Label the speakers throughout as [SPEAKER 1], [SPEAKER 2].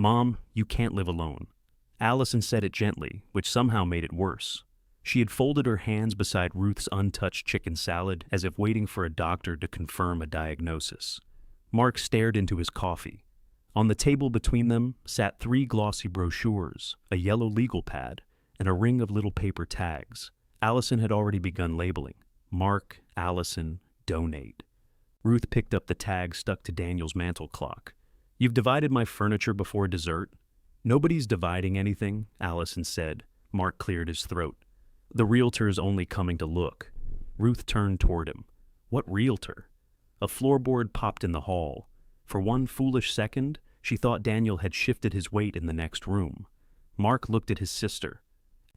[SPEAKER 1] "Mom, you can't live alone." Allison said it gently, which somehow made it worse. She had folded her hands beside Ruth's untouched chicken salad as if waiting for a doctor to confirm a diagnosis. Mark stared into his coffee. On the table between them sat 3 glossy brochures, a yellow legal pad, and a ring of little paper tags. Allison had already begun labeling. Mark, Allison, donate. Ruth picked up the tag stuck to Daniel's mantel clock. "You've divided my furniture before dessert?" "Nobody's dividing anything," Allison said. Mark cleared his throat. "The realtor's only coming to look." Ruth turned toward him. "What realtor?" A floorboard popped in the hall. For one foolish second, she thought Daniel had shifted his weight in the next room. Mark looked at his sister.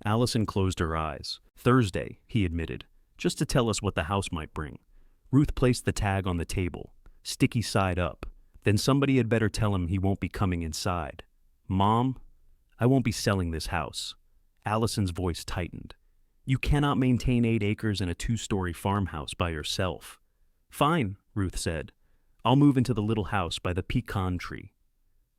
[SPEAKER 1] Allison closed her eyes. "Thursday," he admitted, "just to tell us what the house might bring." Ruth placed the tag on the table, sticky side up. "Then somebody had better tell him he won't be coming inside." "Mom, I won't be selling this house." Allison's voice tightened. "You cannot maintain 8 acres and a 2-story farmhouse by yourself." "Fine," Ruth said. "I'll move into the little house by the pecan tree."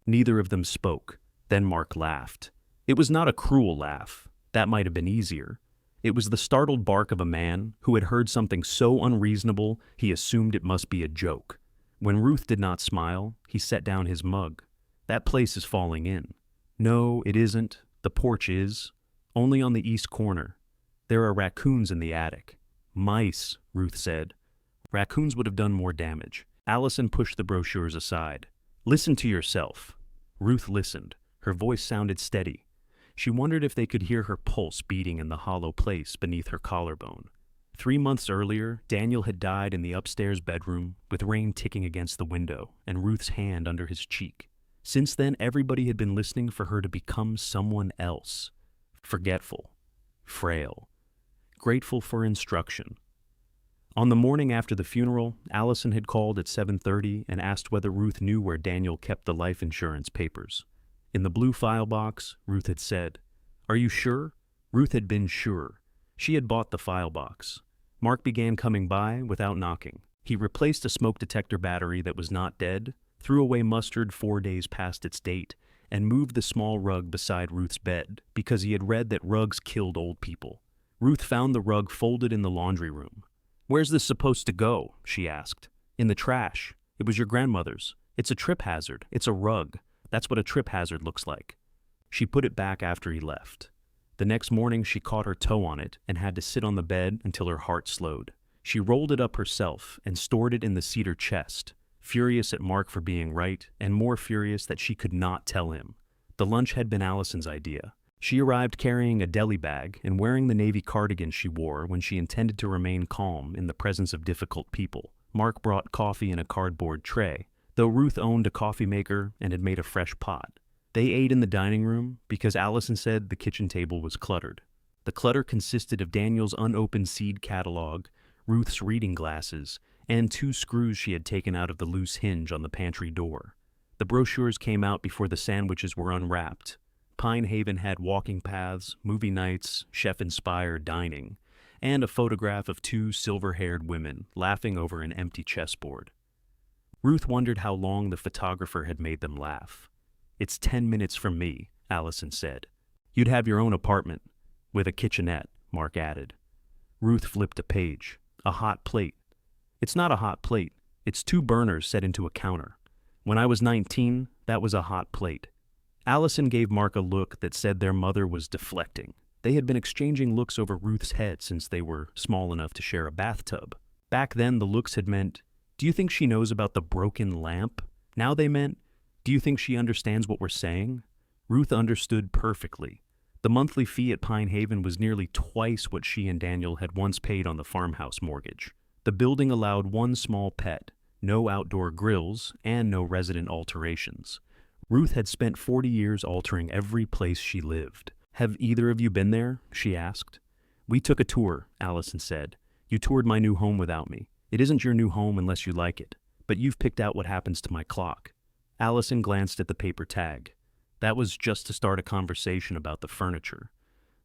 [SPEAKER 1] Neither of them spoke. Then Mark laughed. It was not a cruel laugh. That might have been easier. It was the startled bark of a man who had heard something so unreasonable he assumed it must be a joke. When Ruth did not smile, he set down his mug. "That place is falling in." "No, it isn't. The porch is. Only on the east corner. There are raccoons in the attic." "Mice," Ruth said. "Raccoons would have done more damage." Allison pushed the brochures aside. "Listen to yourself." Ruth listened. Her voice sounded steady. She wondered if they could hear her pulse beating in the hollow place beneath her collarbone. 3 months earlier, Daniel had died in the upstairs bedroom, with rain ticking against the window and Ruth's hand under his cheek. Since then, everybody had been listening for her to become someone else. Forgetful. Frail. Grateful for instruction. On the morning after the funeral, Allison had called at 7:30 and asked whether Ruth knew where Daniel kept the life insurance papers. In the blue file box, Ruth had said, "Are you sure?" Ruth had been sure. She had bought the file box. Mark began coming by without knocking. He replaced a smoke detector battery that was not dead, threw away mustard 4 days past its date, and moved the small rug beside Ruth's bed because he had read that rugs killed old people. Ruth found the rug folded in the laundry room. "Where's this supposed to go?" she asked. "In the trash. It was your grandmother's. It's a trip hazard. It's a rug. That's what a trip hazard looks like." She put it back after he left. The next morning she caught her toe on it and had to sit on the bed until her heart slowed. She rolled it up herself and stored it in the cedar chest, furious at Mark for being right and more furious that she could not tell him. The lunch had been Allison's idea. She arrived carrying a deli bag and wearing the navy cardigan she wore when she intended to remain calm in the presence of difficult people. Mark brought coffee in a cardboard tray, though Ruth owned a coffee maker and had made a fresh pot. They ate in the dining room because Allison said the kitchen table was cluttered. The clutter consisted of Daniel's unopened seed catalog, Ruth's reading glasses, and 2 screws she had taken out of the loose hinge on the pantry door. The brochures came out before the sandwiches were unwrapped. Pine Haven had walking paths, movie nights, chef-inspired dining, and a photograph of 2 silver-haired women laughing over an empty chessboard. Ruth wondered how long the photographer had made them laugh. "It's 10 minutes from me," Allison said. "You'd have your own apartment, with a kitchenette," Mark added. Ruth flipped a page. "A hot plate." "It's not a hot plate. It's 2 burners set into a counter. When I was 19, that was a hot plate." Allison gave Mark a look that said their mother was deflecting. They had been exchanging looks over Ruth's head since they were small enough to share a bathtub. Back then, the looks had meant, "Do you think she knows about the broken lamp?" Now they meant, "Do you think she understands what we're saying?" Ruth understood perfectly. The monthly fee at Pine Haven was nearly twice what she and Daniel had once paid on the farmhouse mortgage. The building allowed 1 small pet, no outdoor grills, and no resident alterations. Ruth had spent 40 years altering every place she lived. "Have either of you been there?" she asked. "We took a tour," Allison said. "You toured my new home without me. It isn't your new home unless you like it, but you've picked out what happens to my clock." Allison glanced at the paper tag. That was just to start a conversation about the furniture.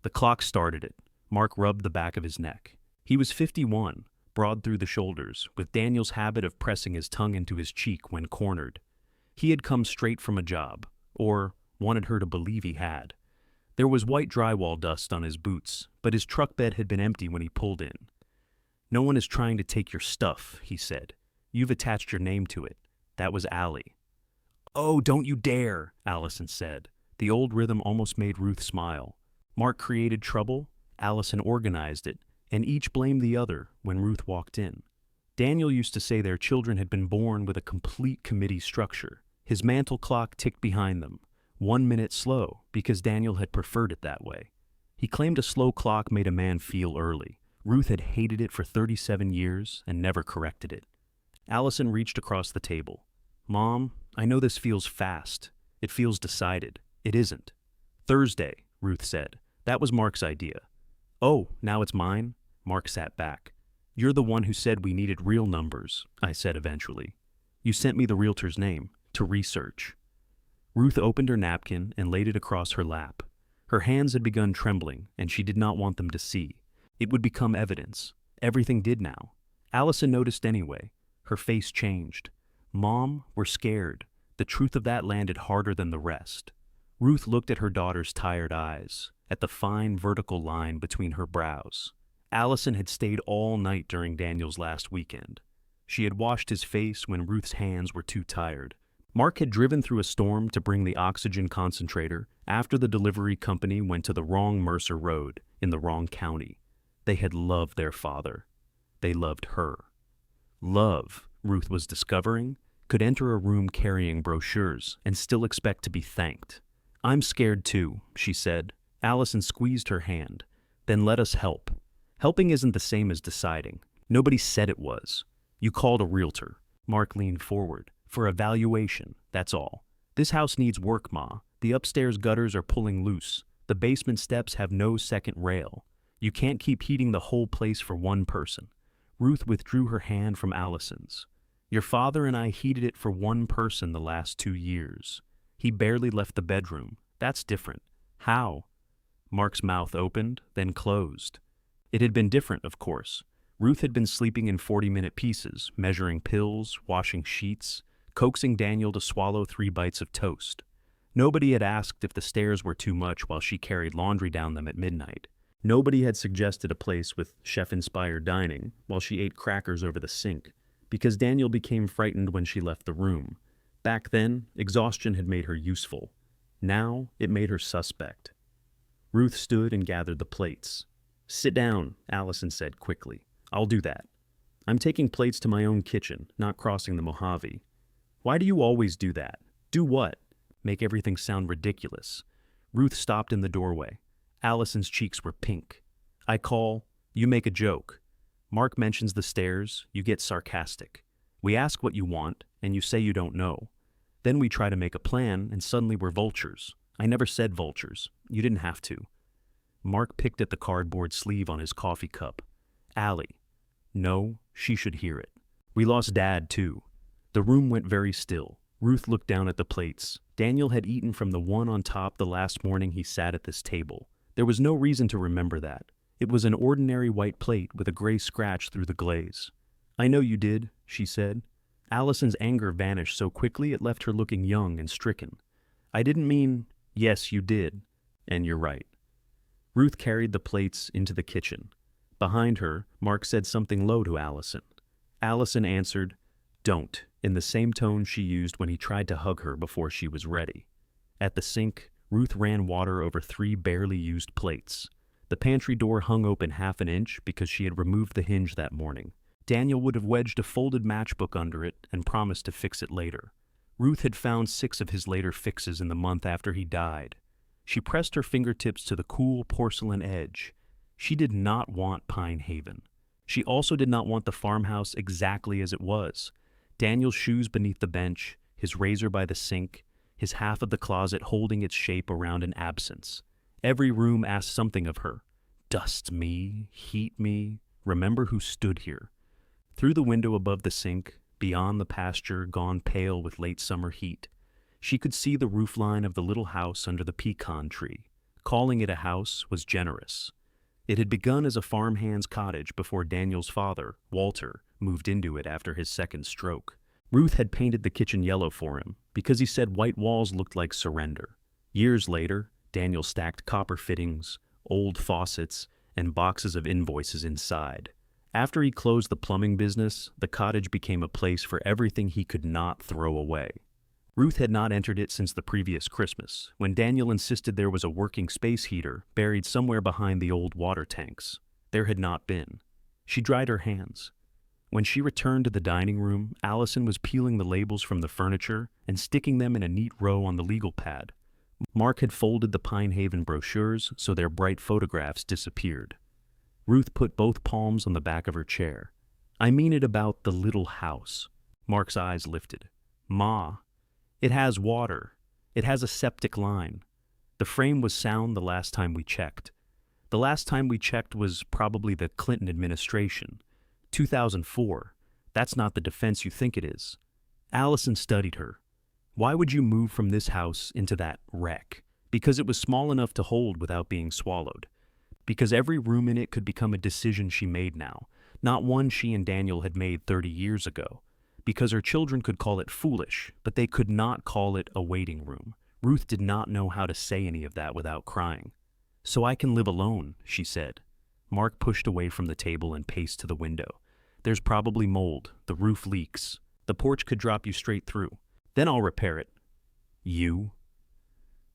[SPEAKER 1] The clock started it. Mark rubbed the back of his neck. He was 51, broad through the shoulders, with Daniel's habit of pressing his tongue into his cheek when cornered. He had come straight from a job, or wanted her to believe he had. There was white drywall dust on his boots, but his truck bed had been empty when he pulled in. "No one is trying to take your stuff," he said. "You've attached your name to it." That was Allie. "Oh, don't you dare," Allison said. The old rhythm almost made Ruth smile. Mark created trouble, Allison organized it, and each blamed the other when Ruth walked in. Daniel used to say their children had been born with a complete committee structure. His mantle clock ticked behind them, 1 minute slow, because Daniel had preferred it that way. He claimed a slow clock made a man feel early. Ruth had hated it for 37 years and never corrected it. Allison reached across the table. "Mom, I know this feels fast. It feels decided. It isn't." "Thursday," Ruth said. "That was Mark's idea." "Oh, now it's mine?" Mark sat back. "You're the one who said we needed real numbers," I said eventually. "You sent me the realtor's name to research." Ruth opened her napkin and laid it across her lap. Her hands had begun trembling, and she did not want them to see. It would become evidence. Everything did now. Allison noticed anyway. Her face changed. "Mom, we're scared." The truth of that landed harder than the rest. Ruth looked at her daughter's tired eyes, at the fine vertical line between her brows. Allison had stayed all night during Daniel's last weekend. She had washed his face when Ruth's hands were too tired. Mark had driven through a storm to bring the oxygen concentrator after the delivery company went to the wrong Mercer Road in the wrong county. They had loved their father. They loved her. Love, Ruth was discovering, could enter a room carrying brochures and still expect to be thanked. "I'm scared too," she said. Allison squeezed her hand. "Then let us help." Helping isn't the same as deciding. Nobody said it was. "You called a realtor." Mark leaned forward. "For evaluation, that's all. This house needs work, Ma. The upstairs gutters are pulling loose. The basement steps have no second rail. You can't keep heating the whole place for one person." Ruth withdrew her hand from Allison's. "Your father and I heated it for one person the last 2 years. He barely left the bedroom. That's different." "How?" Mark's mouth opened, then closed. It had been different, of course. Ruth had been sleeping in 40-minute pieces, measuring pills, washing sheets, coaxing Daniel to swallow 3 bites of toast. Nobody had asked if the stairs were too much while she carried laundry down them at midnight. Nobody had suggested a place with chef-inspired dining while she ate crackers over the sink, because Daniel became frightened when she left the room. Back then, exhaustion had made her useful. Now, it made her suspect. Ruth stood and gathered the plates. "Sit down," Allison said quickly. "I'll do that. I'm taking plates to my own kitchen, not crossing the Mojave." "Why do you always do that?" "Do what?" "Make everything sound ridiculous." Ruth stopped in the doorway. Allison's cheeks were pink. "I call, you make a joke. Mark mentions the stairs, you get sarcastic. We ask what you want, and you say you don't know. Then we try to make a plan, and suddenly we're vultures. I never said vultures. You didn't have to." Mark picked at the cardboard sleeve on his coffee cup. "Allie." No, she should hear it. "We lost Dad, too." The room went very still. Ruth looked down at the plates. Daniel had eaten from the one on top the last morning he sat at this table. There was no reason to remember that. It was an ordinary white plate with a gray scratch through the glaze. "I know you did," she said. Allison's anger vanished so quickly it left her looking young and stricken. "I didn't mean, yes, you did. And you're right." Ruth carried the plates into the kitchen. Behind her, Mark said something low to Allison. Allison answered, "Don't," in the same tone she used when he tried to hug her before she was ready. At the sink, Ruth ran water over 3 barely used plates. The pantry door hung open half an inch because she had removed the hinge that morning. Daniel would have wedged a folded matchbook under it and promised to fix it later. Ruth had found 6 of his later fixes in the month after he died. She pressed her fingertips to the cool porcelain edge. She did not want Pine Haven. She also did not want the farmhouse exactly as it was. Daniel's shoes beneath the bench, his razor by the sink, his half of the closet holding its shape around an absence. Every room asked something of her. Dust me, heat me, remember who stood here. Through the window above the sink, beyond the pasture gone pale with late summer heat, she could see the roofline of the little house under the pecan tree. Calling it a house was generous. It had begun as a farmhand's cottage before Daniel's father, Walter, moved into it after his second stroke. Ruth had painted the kitchen yellow for him because he said white walls looked like surrender. Years later, Daniel stacked copper fittings, old faucets, and boxes of invoices inside. After he closed the plumbing business, the cottage became a place for everything he could not throw away. Ruth had not entered it since the previous Christmas, when Daniel insisted there was a working space heater buried somewhere behind the old water tanks. There had not been. She dried her hands. When she returned to the dining room, Allison was peeling the labels from the furniture and sticking them in a neat row on the legal pad. Mark had folded the Pine Haven brochures so their bright photographs disappeared. Ruth put both palms on the back of her chair. "I mean it about the little house." Mark's eyes lifted. "Ma, it has water. It has a septic line. The frame was sound the last time we checked. The last time we checked was probably the Clinton administration. 2004. That's not the defense you think it is." Allison studied her. "Why would you move from this house into that wreck?" "Because it was small enough to hold without being swallowed. Because every room in it could become a decision she made now, not one she and Daniel had made 30 years ago. Because her children could call it foolish, but they could not call it a waiting room." Ruth did not know how to say any of that without crying. "So I can live alone," she said. Mark pushed away from the table and paced to the window. "There's probably mold. The roof leaks. The porch could drop you straight through. Then I'll repair it." "You?"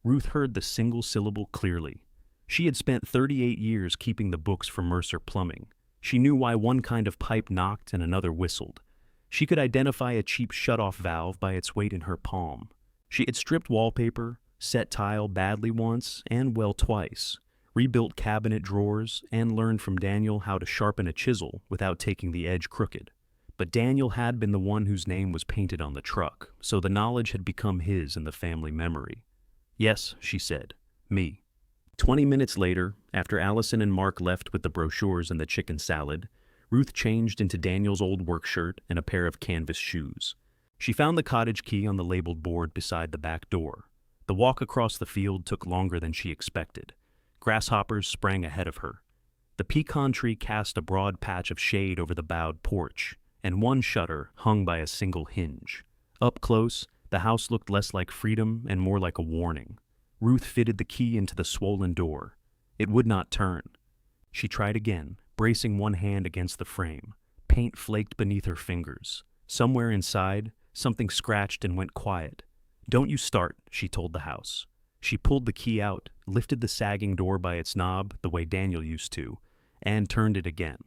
[SPEAKER 1] Ruth heard the single syllable clearly. She had spent 38 years keeping the books for Mercer Plumbing. She knew why one kind of pipe knocked and another whistled. She could identify a cheap shut-off valve by its weight in her palm. She had stripped wallpaper, set tile badly once and well twice, rebuilt cabinet drawers, and learned from Daniel how to sharpen a chisel without taking the edge crooked. But Daniel had been the one whose name was painted on the truck, so the knowledge had become his in the family memory. "Yes," she said, "me." 20 minutes later, after Allison and Mark left with the brochures and the chicken salad, Ruth changed into Daniel's old work shirt and a pair of canvas shoes. She found the cottage key on the labeled board beside the back door. The walk across the field took longer than she expected. Grasshoppers sprang ahead of her. The pecan tree cast a broad patch of shade over the bowed porch, and one shutter hung by a single hinge. Up close, the house looked less like freedom and more like a warning. Ruth fitted the key into the swollen door. It would not turn. She tried again, bracing one hand against the frame. Paint flaked beneath her fingers. Somewhere inside, something scratched and went quiet. "Don't you start," she told the house. She pulled the key out, lifted the sagging door by its knob the way Daniel used to, and turned it again.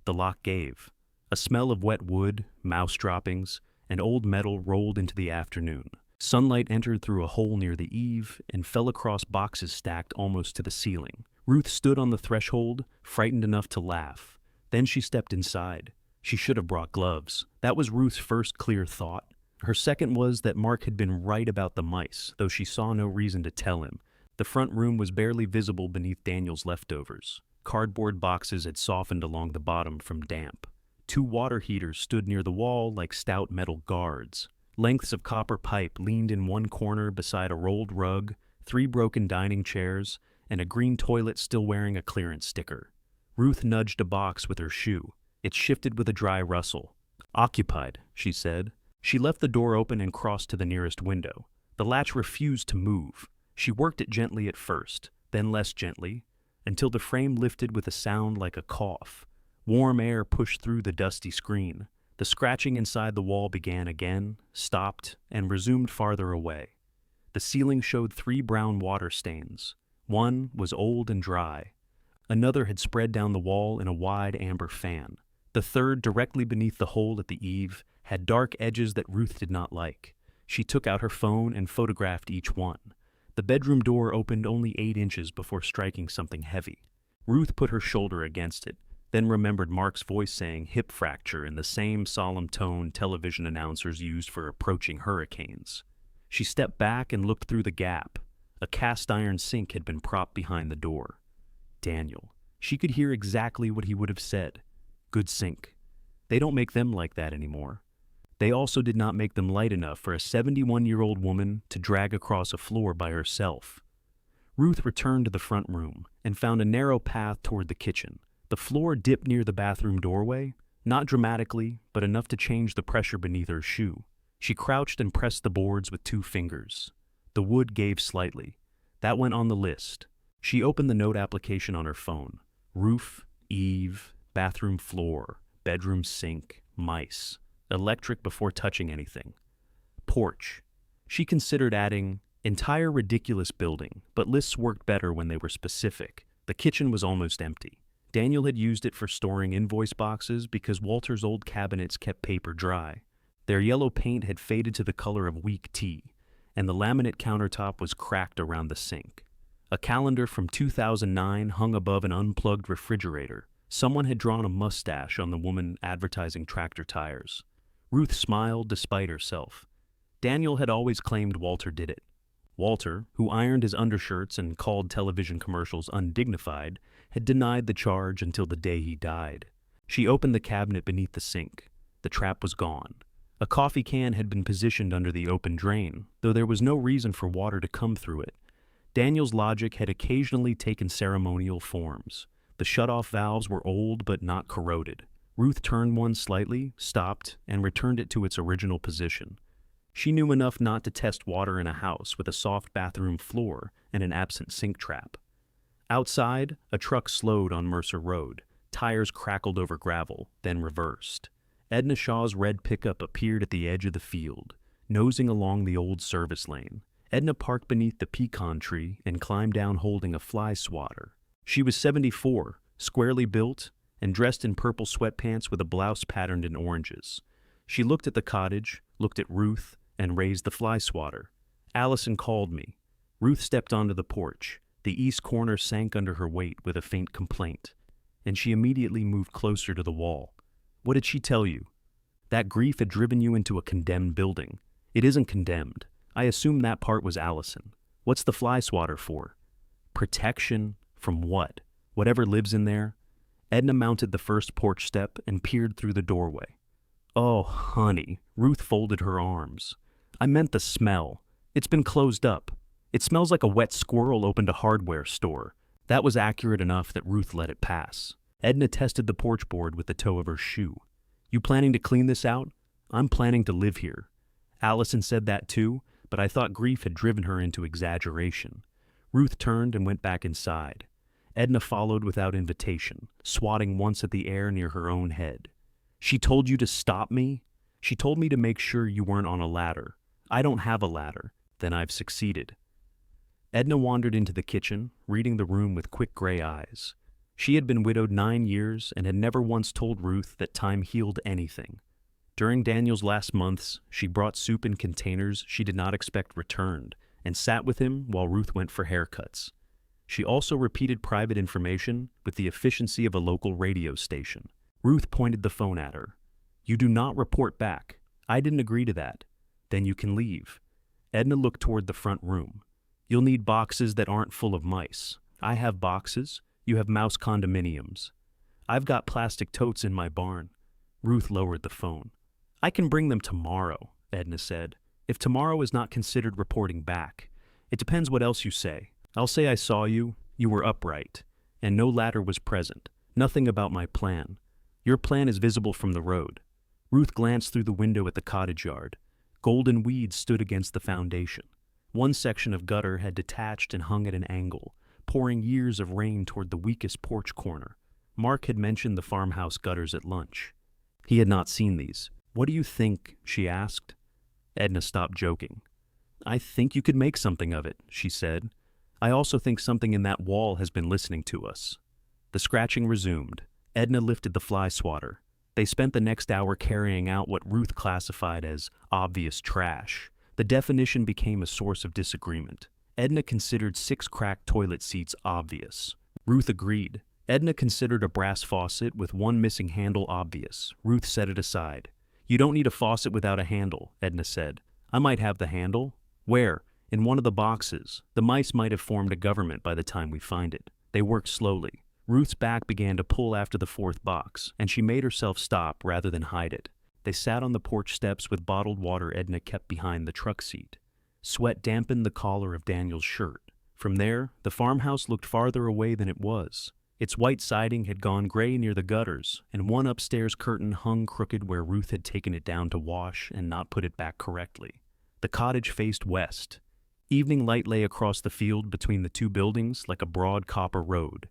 [SPEAKER 1] The lock gave. A smell of wet wood, mouse droppings, and old metal rolled into the afternoon. Sunlight entered through a hole near the eave and fell across boxes stacked almost to the ceiling. Ruth stood on the threshold, frightened enough to laugh. Then she stepped inside. She should have brought gloves. That was Ruth's first clear thought. Her second was that Mark had been right about the mice, though she saw no reason to tell him. The front room was barely visible beneath Daniel's leftovers. Cardboard boxes had softened along the bottom from damp. 2 water heaters stood near the wall like stout metal guards. Lengths of copper pipe leaned in one corner beside a rolled rug, 3 broken dining chairs, and a green toilet still wearing a clearance sticker. Ruth nudged a box with her shoe. It shifted with a dry rustle. "Occupied," she said. She left the door open and crossed to the nearest window. The latch refused to move. She worked it gently at first, then less gently, until the frame lifted with a sound like a cough. Warm air pushed through the dusty screen. The scratching inside the wall began again, stopped, and resumed farther away. The ceiling showed 3 brown water stains. One was old and dry. Another had spread down the wall in a wide amber fan. The third, directly beneath the hole at the eave, had dark edges that Ruth did not like. She took out her phone and photographed each one. The bedroom door opened only 8 inches before striking something heavy. Ruth put her shoulder against it, then remembered Mark's voice saying hip fracture in the same solemn tone television announcers used for approaching hurricanes. She stepped back and looked through the gap. A cast iron sink had been propped behind the door. Daniel. She could hear exactly what he would have said. Good sink. They don't make them like that anymore. They also did not make them light enough for a 71-year-old woman to drag across a floor by herself. Ruth returned to the front room and found a narrow path toward the kitchen. The floor dipped near the bathroom doorway, not dramatically, but enough to change the pressure beneath her shoe. She crouched and pressed the boards with 2 fingers. The wood gave slightly. That went on the list. She opened the note application on her phone. Roof, eave, bathroom floor, bedroom sink, mice. Electric before touching anything. Porch. She considered adding entire ridiculous building, but lists worked better when they were specific. The kitchen was almost empty. Daniel had used it for storing invoice boxes because Walter's old cabinets kept paper dry. Their yellow paint had faded to the color of weak tea, and the laminate countertop was cracked around the sink. A calendar from 2009 hung above an unplugged refrigerator. Someone had drawn a mustache on the woman advertising tractor tires. Ruth smiled despite herself. Daniel had always claimed Walter did it. Walter, who ironed his undershirts and called television commercials undignified, had denied the charge until the day he died. She opened the cabinet beneath the sink. The trap was gone. A coffee can had been positioned under the open drain, though there was no reason for water to come through it. Daniel's logic had occasionally taken ceremonial forms. The shut-off valves were old but not corroded. Ruth turned one slightly, stopped, and returned it to its original position. She knew enough not to test water in a house with a soft bathroom floor and an absent sink trap. Outside, a truck slowed on Mercer Road. Tires crackled over gravel, then reversed. Edna Shaw's red pickup appeared at the edge of the field, nosing along the old service lane. Edna parked beneath the pecan tree and climbed down holding a fly swatter. She was 74, squarely built, and dressed in purple sweatpants with a blouse patterned in oranges. She looked at the cottage, looked at Ruth, and raised the fly swatter. Allison called me. Ruth stepped onto the porch. The east corner sank under her weight with a faint complaint, and she immediately moved closer to the wall. What did she tell you? That grief had driven you into a condemned building. It isn't condemned. I assume that part was Allison. What's the fly swatter for? Protection from what? Whatever lives in there? Edna mounted the first porch step and peered through the doorway. Oh, honey, Ruth folded her arms. I meant the smell. It's been closed up. It smells like a wet squirrel opened a hardware store. That was accurate enough that Ruth let it pass. Edna tested the porch board with the toe of her shoe. You planning to clean this out? I'm planning to live here. Allison said that too, but I thought grief had driven her into exaggeration. Ruth turned and went back inside. Edna followed without invitation, swatting once at the air near her own head. She told you to stop me? She told me to make sure you weren't on a ladder. I don't have a ladder. Then I've succeeded. Edna wandered into the kitchen, reading the room with quick gray eyes. She had been widowed 9 years and had never once told Ruth that time healed anything. During Daniel's last months, she brought soup in containers she did not expect returned and sat with him while Ruth went for haircuts. She also repeated private information with the efficiency of a local radio station. Ruth pointed the phone at her. You do not report back. I didn't agree to that. Then you can leave. Edna looked toward the front room. You'll need boxes that aren't full of mice. I have boxes. You have mouse condominiums. I've got plastic totes in my barn. Ruth lowered the phone. I can bring them tomorrow, Edna said. If tomorrow is not considered reporting back. It depends what else you say. I'll say I saw you, you were upright, and no ladder was present. Nothing about my plan. Your plan is visible from the road. Ruth glanced through the window at the cottage yard. Golden weeds stood against the foundation. One section of gutter had detached and hung at an angle, pouring years of rain toward the weakest porch corner. Mark had mentioned the farmhouse gutters at lunch. He had not seen these. What do you think? She asked. Edna stopped joking. I think you could make something of it, she said. I also think something in that wall has been listening to us. The scratching resumed. Edna lifted the fly swatter. They spent the next hour carrying out what Ruth classified as obvious trash. The definition became a source of disagreement. Edna considered 6 cracked toilet seats obvious. Ruth agreed. Edna considered a brass faucet with one missing handle obvious. Ruth set it aside. You don't need a faucet without a handle, Edna said. I might have the handle. Where? In one of the boxes. The mice might have formed a government by the time we find it. They work slowly. Ruth's back began to pull after the 4th box, and she made herself stop rather than hide it. They sat on the porch steps with bottled water Edna kept behind the truck seat. Sweat dampened the collar of Daniel's shirt. From there, the farmhouse looked farther away than it was. Its white siding had gone gray near the gutters, and one upstairs curtain hung crooked where Ruth had taken it down to wash and not put it back correctly. The cottage faced west. Evening light lay across the field between the two buildings like a broad copper road.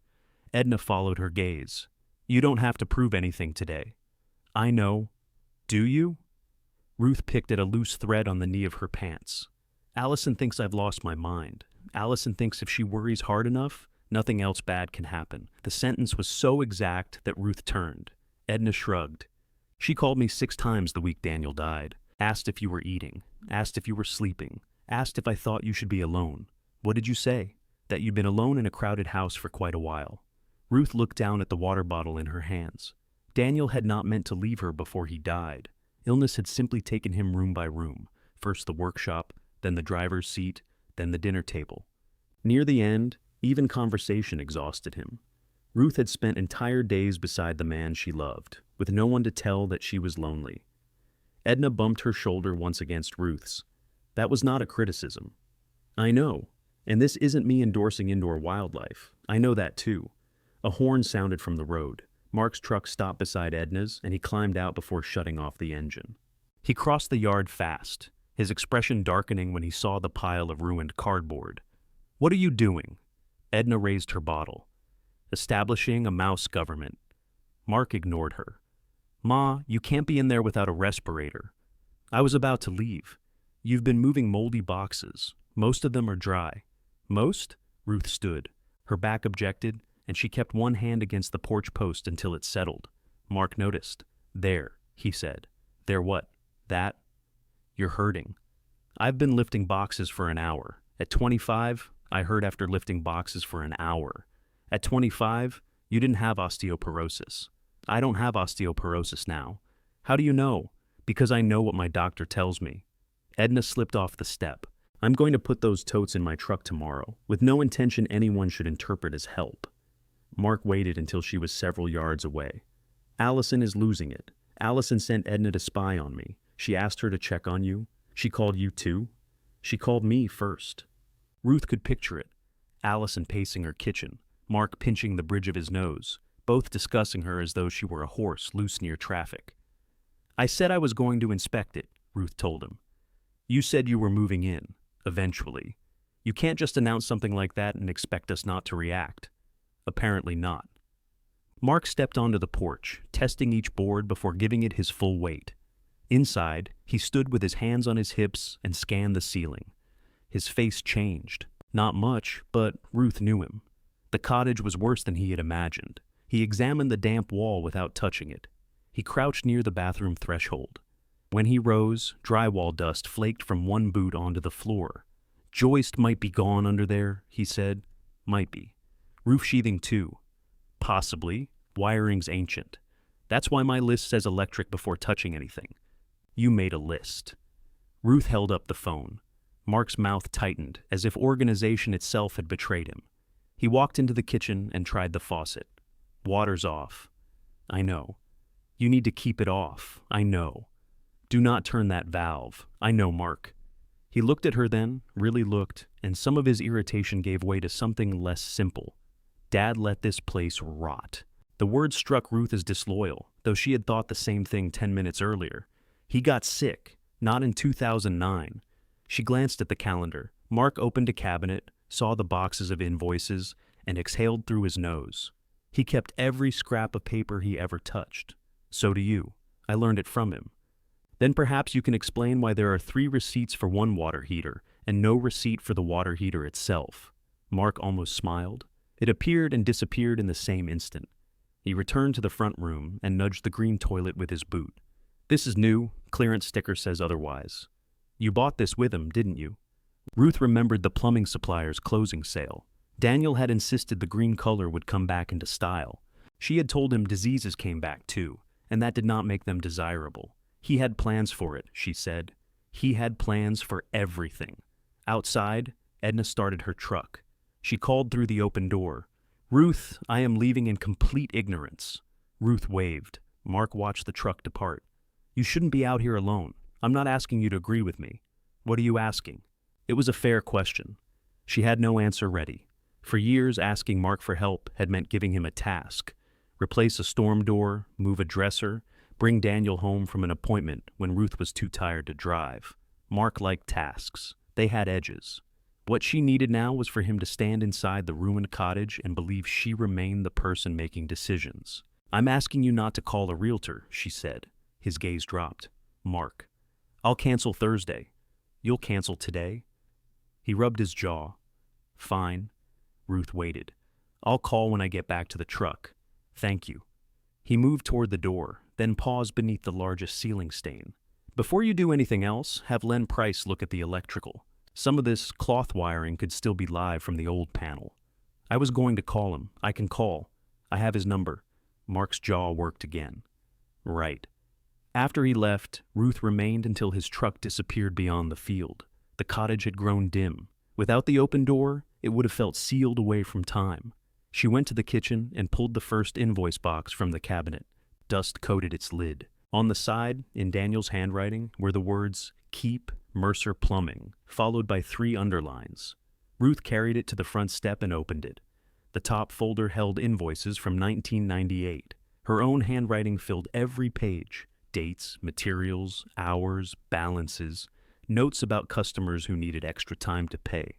[SPEAKER 1] Edna followed her gaze. "You don't have to prove anything today." "I know." "Do you?" Ruth picked at a loose thread on the knee of her pants. "Allison thinks I've lost my mind. Allison thinks if she worries hard enough, nothing else bad can happen." The sentence was so exact that Ruth turned. Edna shrugged. "She called me 6 times the week Daniel died. Asked if you were eating. Asked if you were sleeping. Asked if I thought you should be alone. What did you say? That you'd been alone in a crowded house for quite a while." Ruth looked down at the water bottle in her hands. Daniel had not meant to leave her before he died. Illness had simply taken him room by room. First the workshop, then the driver's seat, then the dinner table. Near the end, even conversation exhausted him. Ruth had spent entire days beside the man she loved, with no one to tell that she was lonely. Edna bumped her shoulder once against Ruth's. "That was not a criticism." "I know, and this isn't me endorsing indoor wildlife. I know that too." A horn sounded from the road. Mark's truck stopped beside Edna's, and he climbed out before shutting off the engine. He crossed the yard fast, his expression darkening when he saw the pile of ruined cardboard. "What are you doing?" Edna raised her bottle. "Establishing a mouse government." Mark ignored her. "Ma, you can't be in there without a respirator." "I was about to leave. You've been moving moldy boxes. Most of them are dry." "Most?" Ruth stood. Her back objected, and she kept one hand against the porch post until it settled. Mark noticed. "There," he said. "There what? That? You're hurting." "I've been lifting boxes for an hour. At 25, I hurt after lifting boxes for an hour. At 25, you didn't have osteoporosis. I don't have osteoporosis now." "How do you know?" "Because I know what my doctor tells me." Edna slipped off the step. "I'm going to put those totes in my truck tomorrow, with no intention anyone should interpret as help." Mark waited until she was several yards away. "Allison is losing it. Allison sent Edna to spy on me. She asked her to check on you. She called you too. She called me first." Ruth could picture it. Allison pacing her kitchen, Mark pinching the bridge of his nose, both discussing her as though she were a horse loose near traffic. "I said I was going to inspect it," Ruth told him. "You said you were moving in, eventually. You can't just announce something like that and expect us not to react." "Apparently not." Mark stepped onto the porch, testing each board before giving it his full weight. Inside, he stood with his hands on his hips and scanned the ceiling. His face changed. Not much, but Ruth knew him. The cottage was worse than he had imagined. He examined the damp wall without touching it. He crouched near the bathroom threshold. When he rose, drywall dust flaked from one boot onto the floor. "Joist might be gone under there," he said. "Might be. Roof sheathing too." "Possibly. Wiring's ancient. That's why my list says electric before touching anything." "You made a list." Ruth held up the phone. Mark's mouth tightened, as if organization itself had betrayed him. He walked into the kitchen and tried the faucet. "Water's off." "I know." "You need to keep it off." "I know." "Do not turn that valve." "I know, Mark." He looked at her then, really looked, and some of his irritation gave way to something less simple. Dad let this place rot. The word struck Ruth as disloyal, though she had thought the same thing 10 minutes earlier. He got sick, not in 2009. She glanced at the calendar. Mark opened a cabinet, saw the boxes of invoices, and exhaled through his nose. He kept every scrap of paper he ever touched. "So do you. I learned it from him." "Then perhaps you can explain why there are 3 receipts for one water heater and no receipt for the water heater itself." Mark almost smiled. It appeared and disappeared in the same instant. He returned to the front room and nudged the green toilet with his boot. "This is new. Clearance sticker says otherwise." "You bought this with him, didn't you?" Ruth remembered the plumbing supplier's closing sale. Daniel had insisted the green color would come back into style. She had told him diseases came back too, and that did not make them desirable. He had plans for it, she said. He had plans for everything. Outside, Edna started her truck. She called through the open door. "Ruth, I am leaving in complete ignorance." Ruth waved. Mark watched the truck depart. "You shouldn't be out here alone. I'm not asking you to agree with me." "What are you asking?" It was a fair question. She had no answer ready. For years, asking Mark for help had meant giving him a task: replace a storm door, move a dresser, bring Daniel home from an appointment when Ruth was too tired to drive. Mark liked tasks. They had edges. What she needed now was for him to stand inside the ruined cottage and believe she remained the person making decisions. "I'm asking you not to call a realtor," she said. His gaze dropped. "Mark, I'll cancel Thursday. You'll cancel today?" He rubbed his jaw. "Fine." Ruth waited. "I'll call when I get back to the truck. Thank you." He moved toward the door, then paused beneath the largest ceiling stain. "Before you do anything else, have Len Price look at the electrical. Some of this cloth wiring could still be live from the old panel." "I was going to call him. I can call. I have his number." Mark's jaw worked again. "Right." After he left, Ruth remained until his truck disappeared beyond the field. The cottage had grown dim. Without the open door, it would have felt sealed away from time. She went to the kitchen and pulled the first invoice box from the cabinet. Dust coated its lid. On the side, in Daniel's handwriting, were the words, "Keep Mercer Plumbing," followed by 3 underlines. Ruth carried it to the front step and opened it. The top folder held invoices from 1998. Her own handwriting filled every page: dates, materials, hours, balances, notes about customers who needed extra time to pay.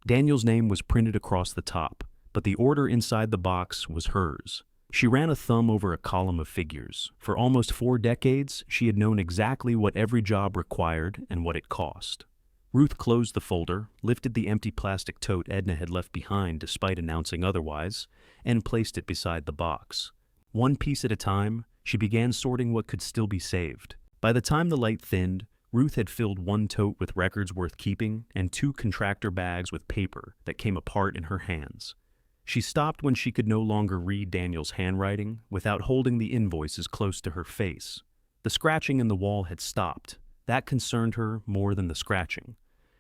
[SPEAKER 1] Daniel's name was printed across the top, but the order inside the box was hers. She ran a thumb over a column of figures. For almost 4 decades, she had known exactly what every job required and what it cost. Ruth closed the folder, lifted the empty plastic tote Edna had left behind despite announcing otherwise, and placed it beside the box. One piece at a time, she began sorting what could still be saved. By the time the light thinned, Ruth had filled 1 tote with records worth keeping and 2 contractor bags with paper that came apart in her hands. She stopped when she could no longer read Daniel's handwriting without holding the invoices close to her face. The scratching in the wall had stopped. That concerned her more than the scratching.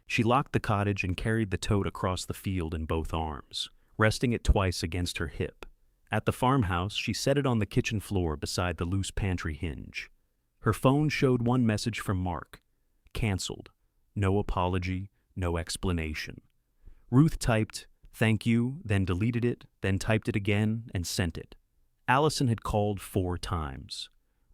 [SPEAKER 1] She locked the cottage and carried the tote across the field in both arms, resting it twice against her hip. At the farmhouse, she set it on the kitchen floor beside the loose pantry hinge. Her phone showed one message from Mark. Canceled. No apology, no explanation. Ruth typed, "Thank you," then deleted it, then typed it again and sent it. Allison had called 4 times.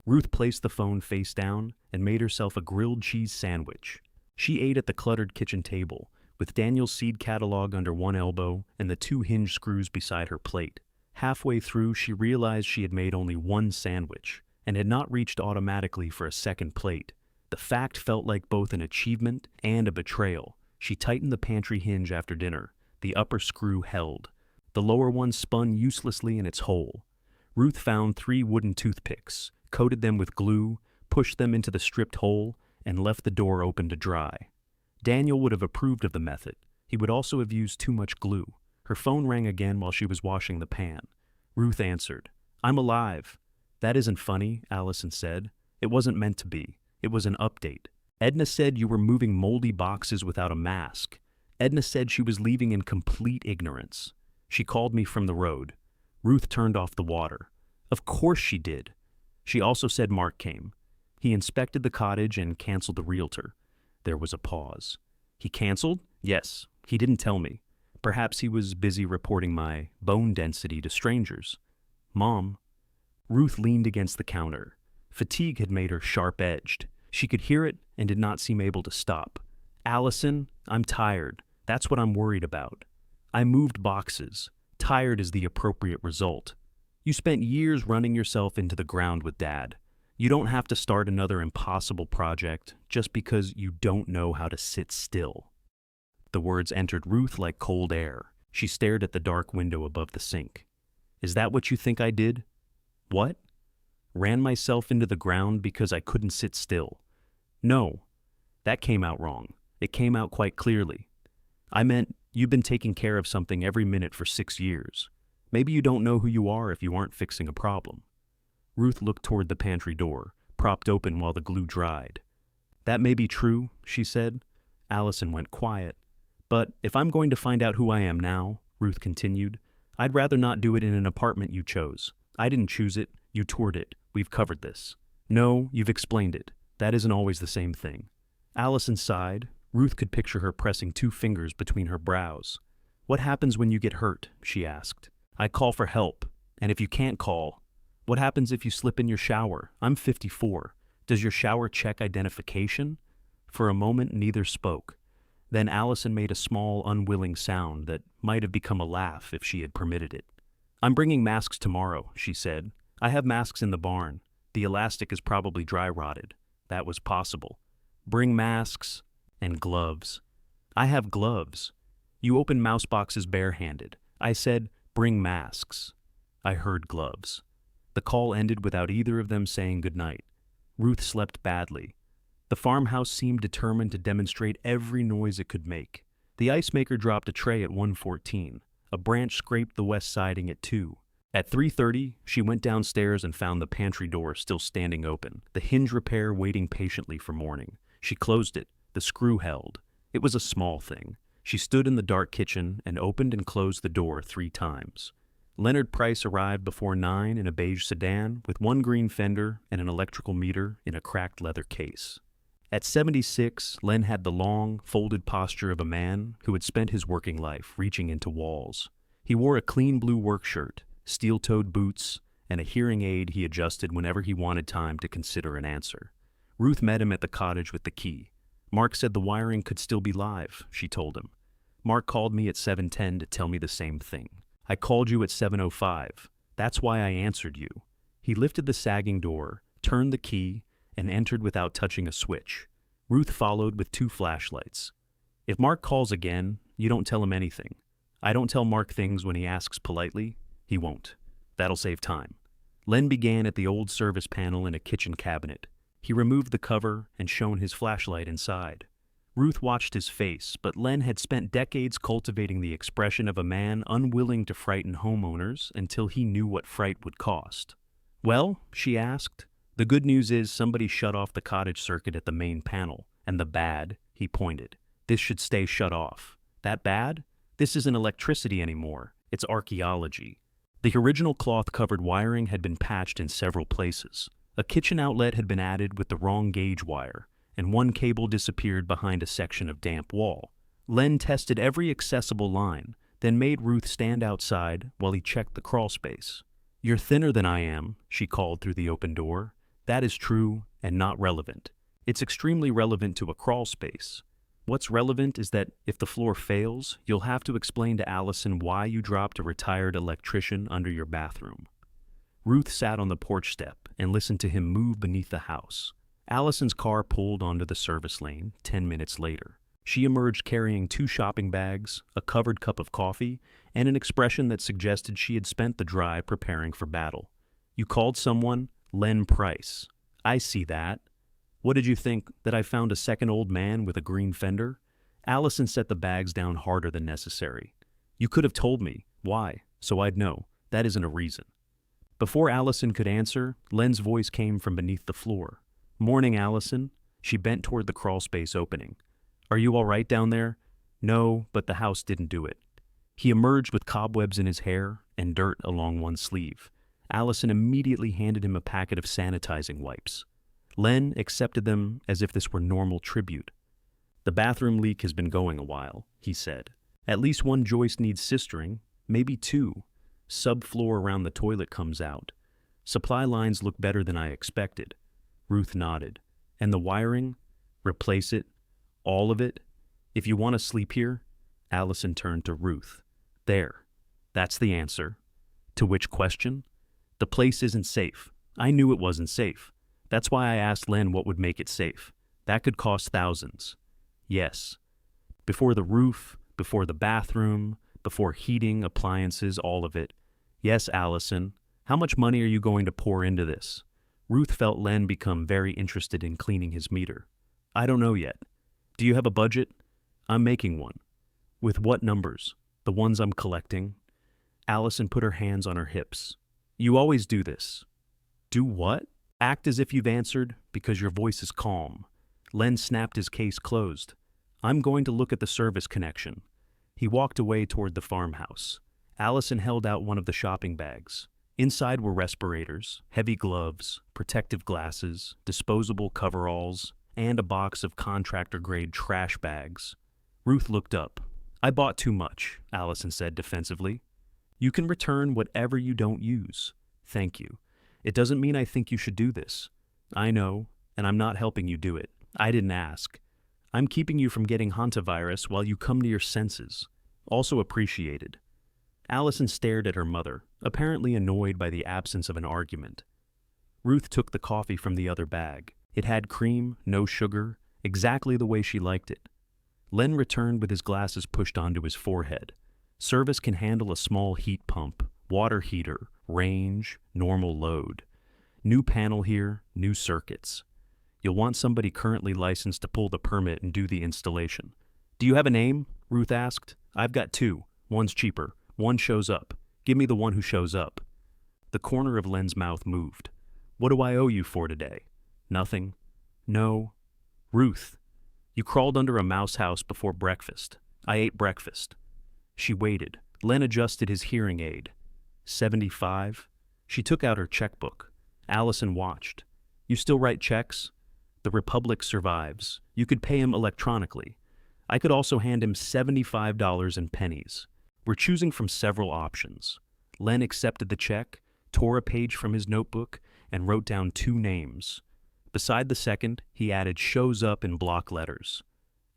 [SPEAKER 1] Ruth placed the phone face down and made herself a grilled cheese sandwich. She ate at the cluttered kitchen table, with Daniel's seed catalog under one elbow and the 2 hinge screws beside her plate. Halfway through, she realized she had made only 1 sandwich and had not reached automatically for a second plate. The fact felt like both an achievement and a betrayal. She tightened the pantry hinge after dinner. The upper screw held. The lower one spun uselessly in its hole. Ruth found 3 wooden toothpicks, coated them with glue, pushed them into the stripped hole, and left the door open to dry. Daniel would have approved of the method. He would also have used too much glue. Her phone rang again while she was washing the pan. Ruth answered. "I'm alive." "That isn't funny," Allison said. "It wasn't meant to be. It was an update. Edna said you were moving moldy boxes without a mask. Edna said she was leaving in complete ignorance. She called me from the road." Ruth turned off the water. "Of course she did." She also said Mark came. "He inspected the cottage and canceled the realtor." There was a pause. "He canceled?" "Yes. He didn't tell me. Perhaps he was busy reporting my bone density to strangers." "Mom." Ruth leaned against the counter. Fatigue had made her sharp-edged. She could hear it and did not seem able to stop. "Allison, I'm tired. That's what I'm worried about. I moved boxes. Tired is the appropriate result. You spent years running yourself into the ground with Dad. You don't have to start another impossible project just because you don't know how to sit still." The words entered Ruth like cold air. She stared at the dark window above the sink. "Is that what you think I did?" "What?" "Ran myself into the ground because I couldn't sit still." "No. That came out wrong. It came out quite clearly. I meant you've been taking care of something every minute for 6 years. Maybe you don't know who you are if you aren't fixing a problem." Ruth looked toward the pantry door, propped open while the glue dried. "That may be true," she said. Allison went quiet. "But if I'm going to find out who I am now," Ruth continued, "I'd rather not do it in an apartment you chose. I didn't choose it. You toured it. We've covered this." "No, you've explained it. That isn't always the same thing." Allison sighed. Ruth could picture her pressing 2 fingers between her brows. What happens when you get hurt? She asked. I call for help. And if you can't call, what happens if you slip in your shower? I'm 54. Does your shower check identification? For a moment, neither spoke. Then Allison made a small, unwilling sound that might have become a laugh if she had permitted it. I'm bringing masks tomorrow, she said. I have masks in the barn. The elastic is probably dry rotted. That was possible. Bring masks and gloves. I have gloves. You open mouse boxes barehanded. I said, bring masks. I heard gloves. The call ended without either of them saying goodnight. Ruth slept badly. The farmhouse seemed determined to demonstrate every noise it could make. The ice maker dropped a tray at 1:14. A branch scraped the west siding at 2. At 3:30, she went downstairs and found the pantry door still standing open, the hinge repair waiting patiently for morning. She closed it. The screw held. It was a small thing. She stood in the dark kitchen and opened and closed the door 3 times. Leonard Price arrived before 9 in a beige sedan with one green fender and an electrical meter in a cracked leather case. At 76, Len had the long, folded posture of a man who had spent his working life reaching into walls. He wore a clean blue work shirt, steel-toed boots, and a hearing aid he adjusted whenever he wanted time to consider an answer. Ruth met him at the cottage with the key. Mark said the wiring could still be live, she told him. Mark called me at 7:10 to tell me the same thing. I called you at 7:05. That's why I answered you. He lifted the sagging door, turned the key, and entered without touching a switch. Ruth followed with 2 flashlights. If Mark calls again, you don't tell him anything. I don't tell Mark things when he asks politely. He won't. That'll save time. Len began at the old service panel in a kitchen cabinet. He removed the cover and shone his flashlight inside. Ruth watched his face, but Len had spent decades cultivating the expression of a man unwilling to frighten homeowners until he knew what fright would cost. Well, she asked. The good news is somebody shut off the cottage circuit at the main panel, and the bad, he pointed. This should stay shut off. That bad? This isn't electricity anymore. It's archaeology. The original cloth-covered wiring had been patched in several places. A kitchen outlet had been added with the wrong gauge wire, and one cable disappeared behind a section of damp wall. Len tested every accessible line, then made Ruth stand outside while he checked the crawl space. You're thinner than I am, she called through the open door. That is true and not relevant. It's extremely relevant to a crawl space. What's relevant is that if the floor fails, you'll have to explain to Allison why you dropped a retired electrician under your bathroom. Ruth sat on the porch step and listened to him move beneath the house. Allison's car pulled onto the service lane 10 minutes later. She emerged carrying 2 shopping bags, a covered cup of coffee, and an expression that suggested she had spent the drive preparing for battle. You called someone? Len Price. I see that. What did you think, that I found a second old man with a green fender? Allison set the bags down harder than necessary. You could have told me. Why? So I'd know. That isn't a reason. Before Allison could answer, Len's voice came from beneath the floor. Morning, Allison. She bent toward the crawl space opening. Are you all right down there? No, but the house didn't do it. He emerged with cobwebs in his hair and dirt along one sleeve. Allison immediately handed him a packet of sanitizing wipes. Len accepted them as if this were normal tribute. The bathroom leak has been going a while, he said. At least one joist needs sistering, maybe 2. Subfloor around the toilet comes out. Supply lines look better than I expected. Ruth nodded. And the wiring? Replace it. All of it? If you want to sleep here? Allison turned to Ruth. There. That's the answer. To which question? The place isn't safe. I knew it wasn't safe. That's why I asked Len what would make it safe. That could cost thousands. Yes. Before the roof, before the bathroom, before heating, appliances, all of it. Yes, Allison. How much money are you going to pour into this? Ruth felt Len become very interested in cleaning his meter. I don't know yet. Do you have a budget? I'm making one. With what numbers? The ones I'm collecting? Allison put her hands on her hips. You always do this. Do what? Act as if you've answered, because your voice is calm. Len snapped his case closed. I'm going to look at the service connection. He walked away toward the farmhouse. Allison held out one of the shopping bags. Inside were respirators, heavy gloves, protective glasses, disposable coveralls, and a box of contractor-grade trash bags. Ruth looked up. I bought too much, Allison said defensively. You can return whatever you don't use. Thank you. It doesn't mean I think you should do this. I know, and I'm not helping you do it. I didn't ask. I'm keeping you from getting hantavirus while you come to your senses. Also appreciated. Allison stared at her mother, apparently annoyed by the absence of an argument. Ruth took the coffee from the other bag. It had cream, no sugar, exactly the way she liked it. Len returned with his glasses pushed onto his forehead. Service can handle a small heat pump, water heater, range, normal load. New panel here, new circuits. You'll want somebody currently licensed to pull the permit and do the installation. Do you have a name? Ruth asked. I've got two. One's cheaper. One shows up. Give me the one who shows up. The corner of Len's mouth moved. What do I owe you for today? Nothing. No. Ruth, you crawled under a mouse house before breakfast. I ate breakfast. She waited. Len adjusted his hearing aid. 75? She took out her checkbook. Allison watched. You still write checks? The Republic survives. You could pay him electronically. I could also hand him $75 in pennies. We're choosing from several options. Len accepted the check, tore a page from his notebook, and wrote down two names. Beside the second, he added shows up in block letters.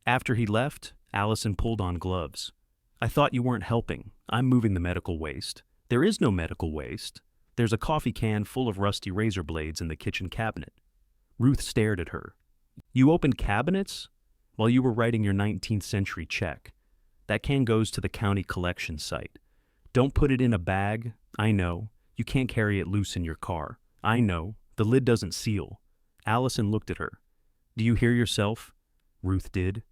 [SPEAKER 1] After he left, Allison pulled on gloves. I thought you weren't helping. I'm moving the medical waste. There is no medical waste. There's a coffee can full of rusty razor blades in the kitchen cabinet. Ruth stared at her. You opened cabinets? While you were writing your 19th century check. That can goes to the county collection site. Don't put it in a bag. I know. You can't carry it loose in your car. I know. The lid doesn't seal. Allison looked at her. Do you hear yourself? Ruth did.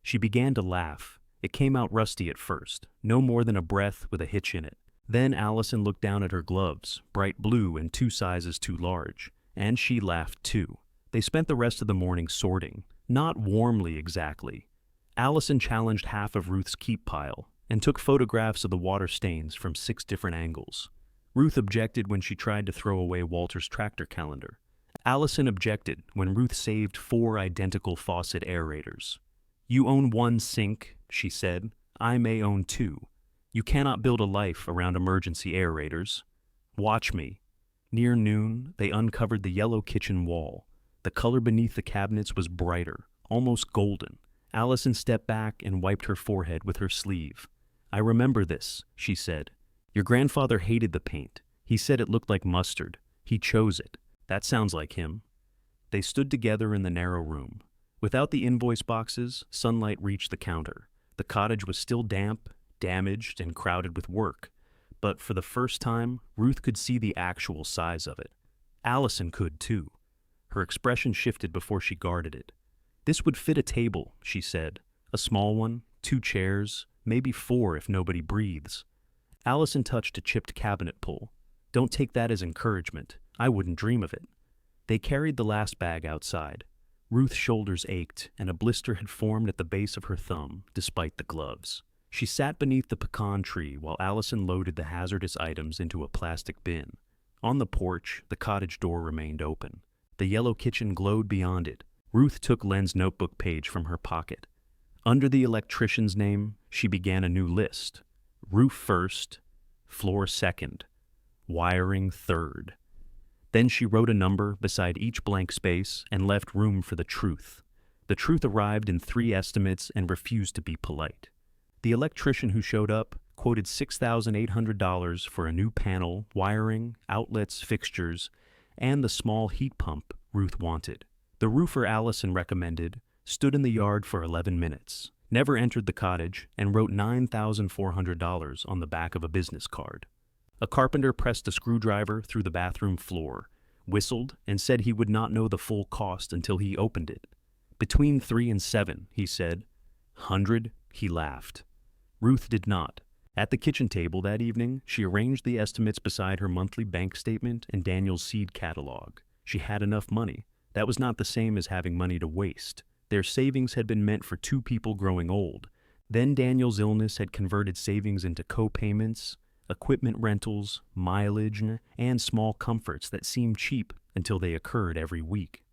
[SPEAKER 1] She began to laugh. It came out rusty at first, no more than a breath with a hitch in it. Then Allison looked down at her gloves, bright blue and 2 sizes too large, and she laughed too. They spent the rest of the morning sorting, not warmly exactly. Allison challenged half of Ruth's keep pile and took photographs of the water stains from 6 different angles. Ruth objected when she tried to throw away Walter's tractor calendar. Allison objected when Ruth saved 4 identical faucet aerators. You own 1 sink, she said. I may own 2. You cannot build a life around emergency aerators. Watch me. Near noon, they uncovered the yellow kitchen wall. The color beneath the cabinets was brighter, almost golden. Allison stepped back and wiped her forehead with her sleeve. I remember this, she said. Your grandfather hated the paint. He said it looked like mustard. He chose it. That sounds like him. They stood together in the narrow room. Without the invoice boxes, sunlight reached the counter. The cottage was still damp, damaged, and crowded with work. But for the first time, Ruth could see the actual size of it. Allison could too. Her expression shifted before she guarded it. This would fit a table, she said. A small one, 2 chairs, maybe 4 if nobody breathes. Allison touched a chipped cabinet pull. Don't take that as encouragement. I wouldn't dream of it. They carried the last bag outside. Ruth's shoulders ached, and a blister had formed at the base of her thumb, despite the gloves. She sat beneath the pecan tree while Allison loaded the hazardous items into a plastic bin. On the porch, the cottage door remained open. The yellow kitchen glowed beyond it. Ruth took Len's notebook page from her pocket. Under the electrician's name, she began a new list. Roof first, floor second, wiring third. Then she wrote a number beside each blank space and left room for the truth. The truth arrived in 3 estimates and refused to be polite. The electrician who showed up quoted $6,800 for a new panel, wiring, outlets, fixtures, and the small heat pump Ruth wanted. The roofer Allison recommended stood in the yard for 11 minutes, never entered the cottage, and wrote $9,400 on the back of a business card. A carpenter pressed a screwdriver through the bathroom floor, whistled, and said he would not know the full cost until he opened it. Between 3 and 7, he said. 100, he laughed. Ruth did not. At the kitchen table that evening, she arranged the estimates beside her monthly bank statement and Daniel's seed catalog. She had enough money. That was not the same as having money to waste. Their savings had been meant for 2 people growing old. Then Daniel's illness had converted savings into co-payments, equipment rentals, mileage, and small comforts that seemed cheap until they occurred every week.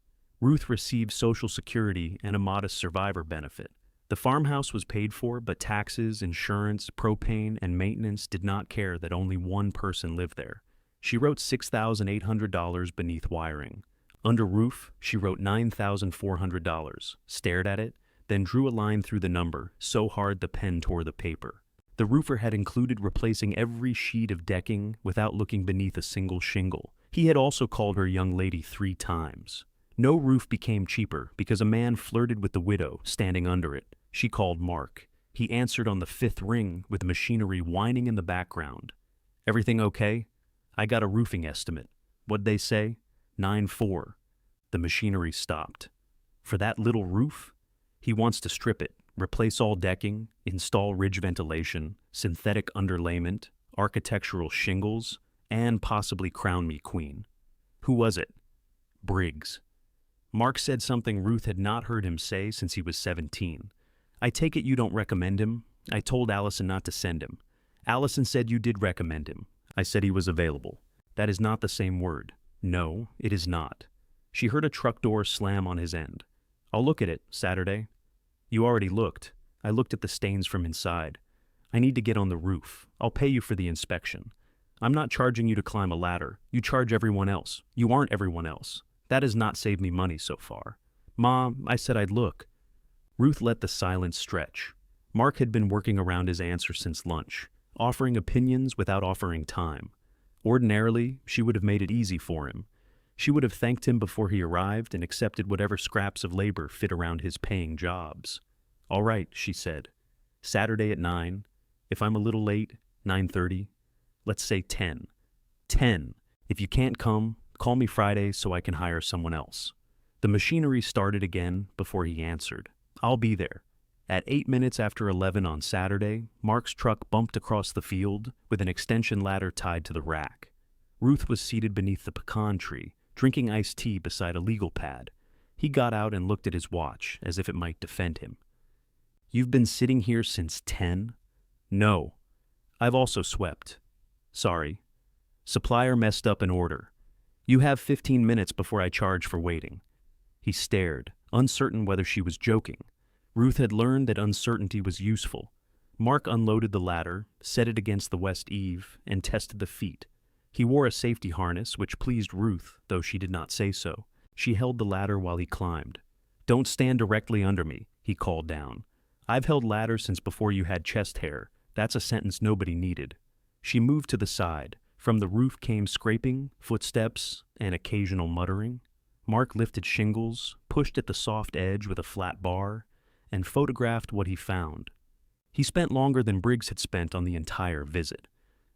[SPEAKER 1] Ruth received Social Security and a modest survivor benefit. The farmhouse was paid for, but taxes, insurance, propane, and maintenance did not care that only one person lived there. She wrote $6,800 beneath wiring. Under roof, she wrote $9,400, stared at it, then drew a line through the number, so hard the pen tore the paper. The roofer had included replacing every sheet of decking without looking beneath a single shingle. He had also called her young lady 3 times. No roof became cheaper because a man flirted with the widow standing under it. She called Mark. He answered on the 5th ring with machinery whining in the background. "Everything okay? I got a roofing estimate." "What'd they say?" 9.4. The machinery stopped. "For that little roof?" "He wants to strip it, replace all decking, install ridge ventilation, synthetic underlayment, architectural shingles, and possibly crown me queen." "Who was it?" "Briggs." Mark said something Ruth had not heard him say since he was 17. "I take it you don't recommend him?" "I told Allison not to send him." "Allison said you did recommend him." "I said he was available." "That is not the same word." "No, it is not." She heard a truck door slam on his end. "I'll look at it, Saturday." "You already looked." "I looked at the stains from inside." "I need to get on the roof. I'll pay you for the inspection." "I'm not charging you to climb a ladder. You charge everyone else. You aren't everyone else. That has not saved me money so far." "Mom, I said I'd look." Ruth let the silence stretch. Mark had been working around his answer since lunch, offering opinions without offering time. Ordinarily, she would have made it easy for him. She would have thanked him before he arrived and accepted whatever scraps of labor fit around his paying jobs. "All right," she said. "Saturday at 9. If I'm a little late, 9:30. Let's say 10. 10. If you can't come, call me Friday so I can hire someone else." The machinery started again before he answered. "I'll be there." At 8 minutes after 11 on Saturday, Mark's truck bumped across the field with an extension ladder tied to the rack. Ruth was seated beneath the pecan tree, drinking iced tea beside a legal pad. He got out and looked at his watch as if it might defend him. "You've been sitting here since 10? "No. I've also swept." "Sorry. Supplier messed up an order. You have 15 minutes before I charge for waiting." He stared, uncertain whether she was joking. Ruth had learned that uncertainty was useful. Mark unloaded the ladder, set it against the west eave, and tested the feet. He wore a safety harness, which pleased Ruth, though she did not say so. She held the ladder while he climbed. "Don't stand directly under me," he called down. "I've held ladders since before you had chest hair. That's a sentence nobody needed." She moved to the side. From the roof came scraping, footsteps, and occasional muttering. Mark lifted shingles, pushed at the soft edge with a flat bar, and photographed what he found. He spent longer than Briggs had spent on the entire visit.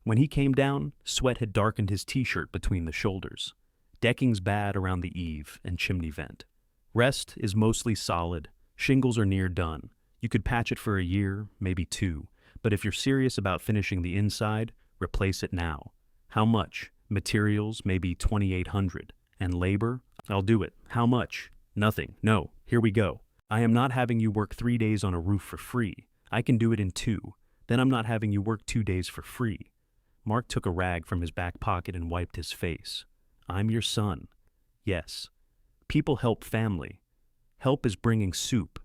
[SPEAKER 1] When he came down, sweat had darkened his t-shirt between the shoulders. Decking's bad around the eave and chimney vent. Rest is mostly solid. Shingles are near done. You could patch it for a year, maybe 2, but if you're serious about finishing the inside, replace it now. How much? Materials, maybe $2,800. And labor? I'll do it. How much? Nothing. No. Here we go. I am not having you work 3 days on a roof for free. I can do it in 2. Then I'm not having you work 2 days for free. Mark took a rag from his back pocket and wiped his face. "I'm your son." "Yes. People help family. Help is bringing soup.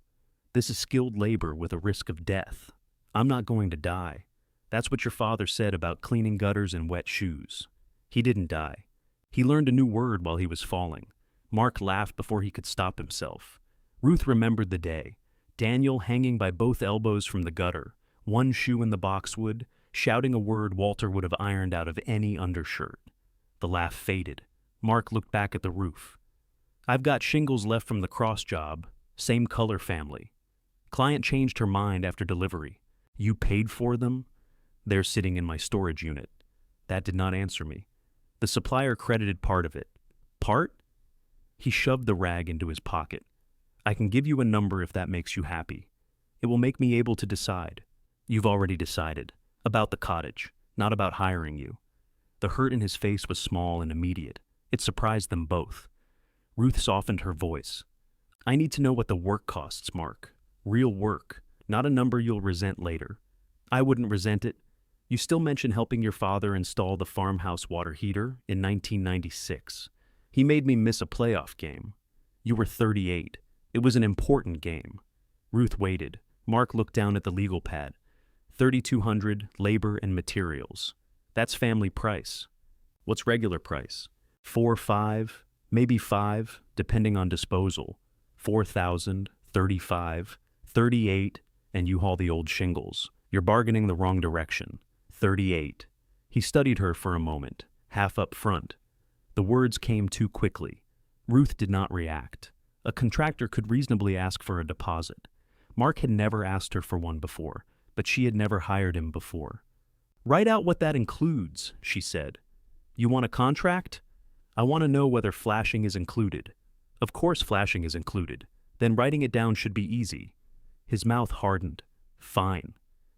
[SPEAKER 1] This is skilled labor with a risk of death. I'm not going to die. That's what your father said about cleaning gutters in wet shoes. He didn't die. He learned a new word while he was falling." Mark laughed before he could stop himself. Ruth remembered the day. Daniel hanging by both elbows from the gutter, one shoe in the boxwood, shouting a word Walter would have ironed out of any undershirt. The laugh faded. Mark looked back at the roof. "I've got shingles left from the cross job. Same color family. Client changed her mind after delivery. You paid for them? They're sitting in my storage unit." That did not answer me. The supplier credited part of it. Part? He shoved the rag into his pocket. "I can give you a number if that makes you happy. It will make me able to decide." "You've already decided. About the cottage, not about hiring you." The hurt in his face was small and immediate. It surprised them both. Ruth softened her voice. "I need to know what the work costs, Mark. Real work, not a number you'll resent later." "I wouldn't resent it. You still mention helping your father install the farmhouse water heater in 1996. He made me miss a playoff game. You were 38. It was an important game." Ruth waited. Mark looked down at the legal pad. 3,200, labor and materials. That's family price. What's regular price? 4, 5, maybe 5, depending on disposal. 4,000, 35, 38, and you haul the old shingles. You're bargaining the wrong direction. 38. He studied her for a moment, half up front. The words came too quickly. Ruth did not react. A contractor could reasonably ask for a deposit. Mark had never asked her for one before, but she had never hired him before. "Write out what that includes," she said. "You want a contract? I want to know whether flashing is included." "Of course flashing is included. Then writing it down should be easy." His mouth hardened. "Fine."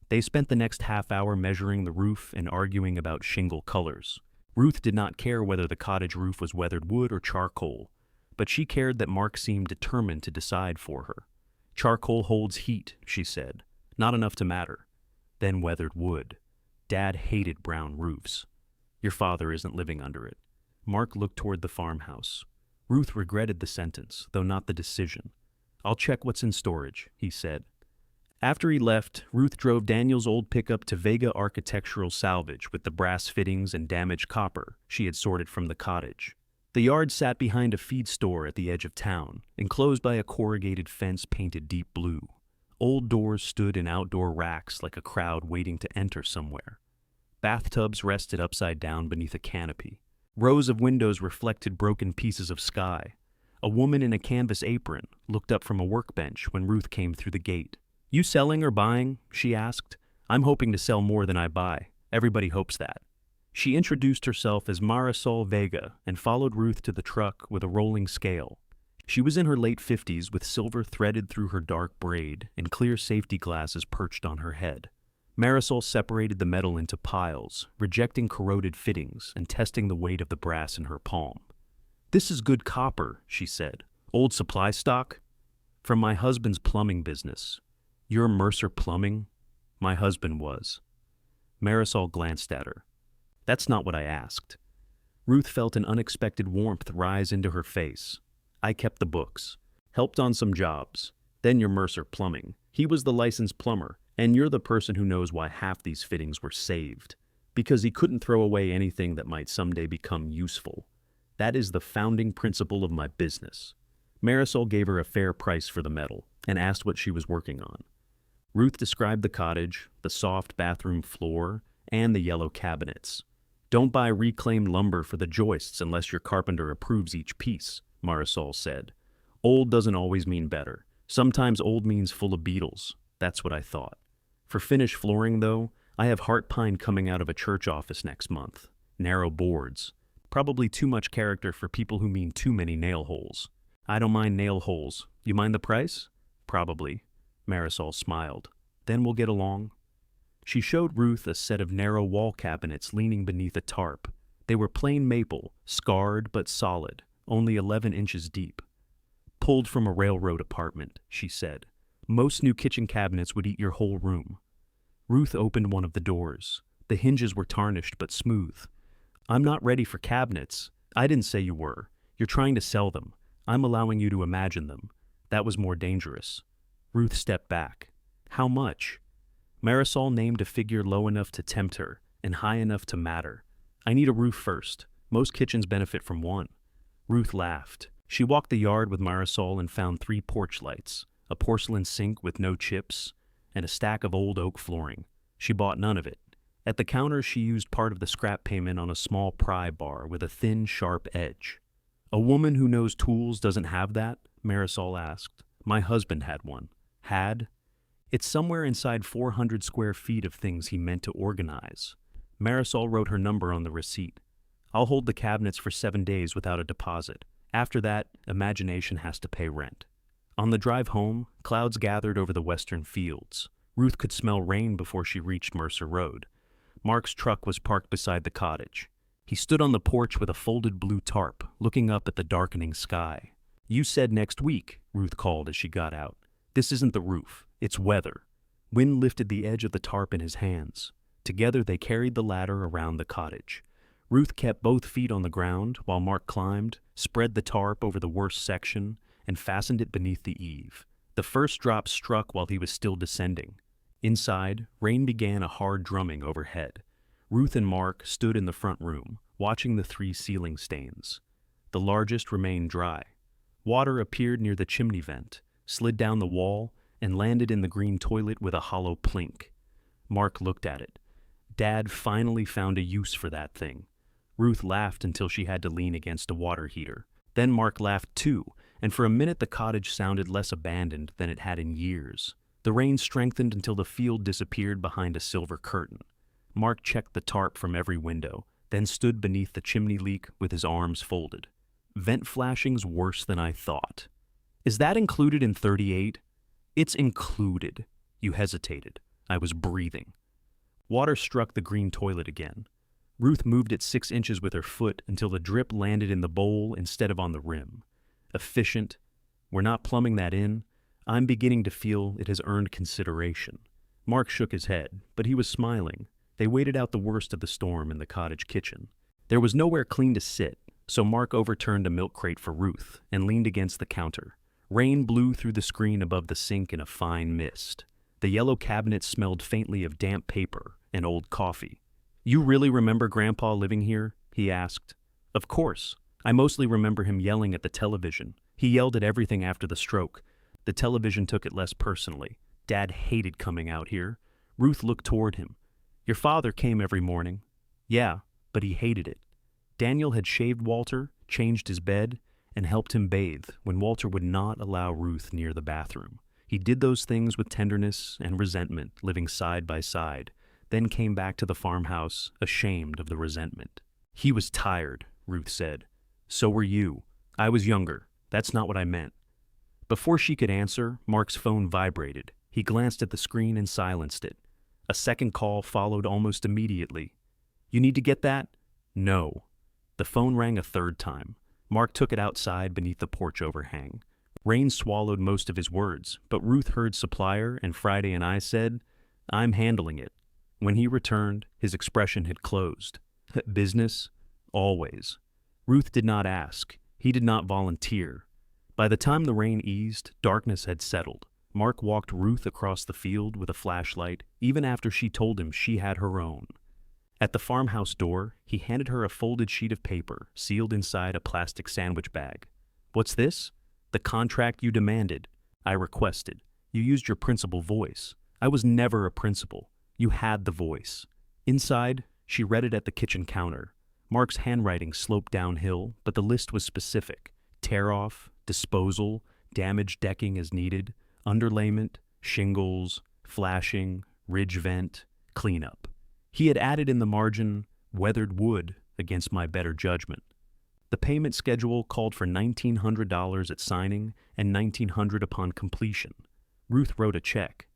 [SPEAKER 1] They spent the next half hour measuring the roof and arguing about shingle colors. Ruth did not care whether the cottage roof was weathered wood or charcoal, but she cared that Mark seemed determined to decide for her. "Charcoal holds heat," she said. "Not enough to matter." Then weathered wood. Dad hated brown roofs. "Your father isn't living under it." Mark looked toward the farmhouse. Ruth regretted the sentence, though not the decision. "I'll check what's in storage," he said. After he left, Ruth drove Daniel's old pickup to Vega Architectural Salvage with the brass fittings and damaged copper she had sorted from the cottage. The yard sat behind a feed store at the edge of town, enclosed by a corrugated fence painted deep blue. Old doors stood in outdoor racks like a crowd waiting to enter somewhere. Bathtubs rested upside down beneath a canopy. Rows of windows reflected broken pieces of sky. A woman in a canvas apron looked up from a workbench when Ruth came through the gate. "You selling or buying?" she asked. "I'm hoping to sell more than I buy. Everybody hopes that." She introduced herself as Marisol Vega and followed Ruth to the truck with a rolling scale. She was in her late 50s with silver threaded through her dark braid and clear safety glasses perched on her head. Marisol separated the metal into piles, rejecting corroded fittings and testing the weight of the brass in her palm. "This is good copper," she said. "Old supply stock?" "From my husband's plumbing business." "You're Mercer Plumbing?" "My husband was." Marisol glanced at her. "That's not what I asked." Ruth felt an unexpected warmth rise into her face. "I kept the books. Helped on some jobs. Then you're Mercer Plumbing. He was the licensed plumber, and you're the person who knows why half these fittings were saved. Because he couldn't throw away anything that might someday become useful. That is the founding principle of my business." Marisol gave her a fair price for the metal and asked what she was working on. Ruth described the cottage, the soft bathroom floor, and the yellow cabinets. "Don't buy reclaimed lumber for the joists unless your carpenter approves each piece," Marisol said. "Old doesn't always mean better. Sometimes old means full of beetles. That's what I thought. For finished flooring, though, I have heart pine coming out of a church office next month. Narrow boards. Probably too much character for people who mean too many nail holes." "I don't mind nail holes. You mind the price?" "Probably." Marisol smiled. "Then we'll get along." She showed Ruth a set of narrow wall cabinets leaning beneath a tarp. They were plain maple, scarred but solid, only 11 inches deep. "Pulled from a railroad apartment," she said. "Most new kitchen cabinets would eat your whole room." Ruth opened one of the doors. The hinges were tarnished but smooth. "I'm not ready for cabinets." "I didn't say you were. You're trying to sell them. I'm allowing you to imagine them. That was more dangerous." Ruth stepped back. "How much?" Marisol named a figure low enough to tempt her and high enough to matter. "I need a roof first. Most kitchens benefit from one." Ruth laughed. She walked the yard with Marisol and found 3 porch lights, a porcelain sink with no chips, and a stack of old oak flooring. She bought none of it. At the counter, she used part of the scrap payment on a small pry bar with a thin, sharp edge. "A woman who knows tools doesn't have that?" Marisol asked. "My husband had one." "Had?" "It's somewhere inside 400 square feet of things he meant to organize." Marisol wrote her number on the receipt. "I'll hold the cabinets for 7 days without a deposit. After that, imagination has to pay rent." On the drive home, clouds gathered over the western fields. Ruth could smell rain before she reached Mercer Road. Mark's truck was parked beside the cottage. He stood on the porch with a folded blue tarp, looking up at the darkening sky. "You said next week," Ruth called as she got out. "This isn't the roof. It's weather." Wind lifted the edge of the tarp in his hands. Together they carried the ladder around the cottage. Ruth kept both feet on the ground while Mark climbed, spread the tarp over the worst section, and fastened it beneath the eave. The The first drop struck while he was still descending. Inside, rain began a hard drumming overhead. Ruth and Mark stood in the front room, watching the 3 ceiling stains. The largest remained dry. Water appeared near the chimney vent, slid down the wall, and landed in the green toilet with a hollow plink. Mark looked at it. Dad finally found a use for that thing. Ruth laughed until she had to lean against a water heater. Then Mark laughed too, and for a minute the cottage sounded less abandoned than it had in years. The rain strengthened until the field disappeared behind a silver curtain. Mark checked the tarp from every window, then stood beneath the chimney leak with his arms folded. Vent flashing's worse than I thought. Is that included in 38? It's included. You hesitated. I was breathing. Water struck the green toilet again. Ruth moved it 6 inches with her foot until the drip landed in the bowl instead of on the rim. Efficient. We're not plumbing that in. I'm beginning to feel it has earned consideration. Mark shook his head, but he was smiling. They waited out the worst of the storm in the cottage kitchen. There was nowhere clean to sit, so Mark overturned a milk crate for Ruth and leaned against the counter. Rain blew through the screen above the sink in a fine mist. The yellow cabinet smelled faintly of damp paper and old coffee. You really remember Grandpa living here? He asked. Of course. I mostly remember him yelling at the television. He yelled at everything after the stroke. The television took it less personally. Dad hated coming out here. Ruth looked toward him. Your father came every morning. Yeah, but he hated it. Daniel had shaved Walter, changed his bed, and helped him bathe when Walter would not allow Ruth near the bathroom. He did those things with tenderness and resentment, living side by side, then came back to the farmhouse, ashamed of the resentment. He was tired, Ruth said. So were you. I was younger. That's not what I meant. Before she could answer, Mark's phone vibrated. He glanced at the screen and silenced it. A second call followed almost immediately. You need to get that? No. The phone rang a third time. Mark took it outside beneath the porch overhang. Rain swallowed most of his words, but Ruth heard supplier and Friday and I said, I'm handling it. When he returned, his expression had closed. Business? Always. Ruth did not ask. He did not volunteer. By the time the rain eased, darkness had settled. Mark walked Ruth across the field with a flashlight, even after she told him she had her own. At the farmhouse door, he handed her a folded sheet of paper, sealed inside a plastic sandwich bag. What's this? The contract you demanded. I requested. You used your principal voice. I was never a principal. You had the voice. Inside, she read it at the kitchen counter. Mark's handwriting sloped downhill, but the list was specific. Tear-off, disposal, damaged decking as needed, underlayment, shingles, flashing, ridge vent, cleanup. He had added in the margin, weathered wood against my better judgment. The payment schedule called for $1,900 at signing and $1,900 upon completion. Ruth wrote a check.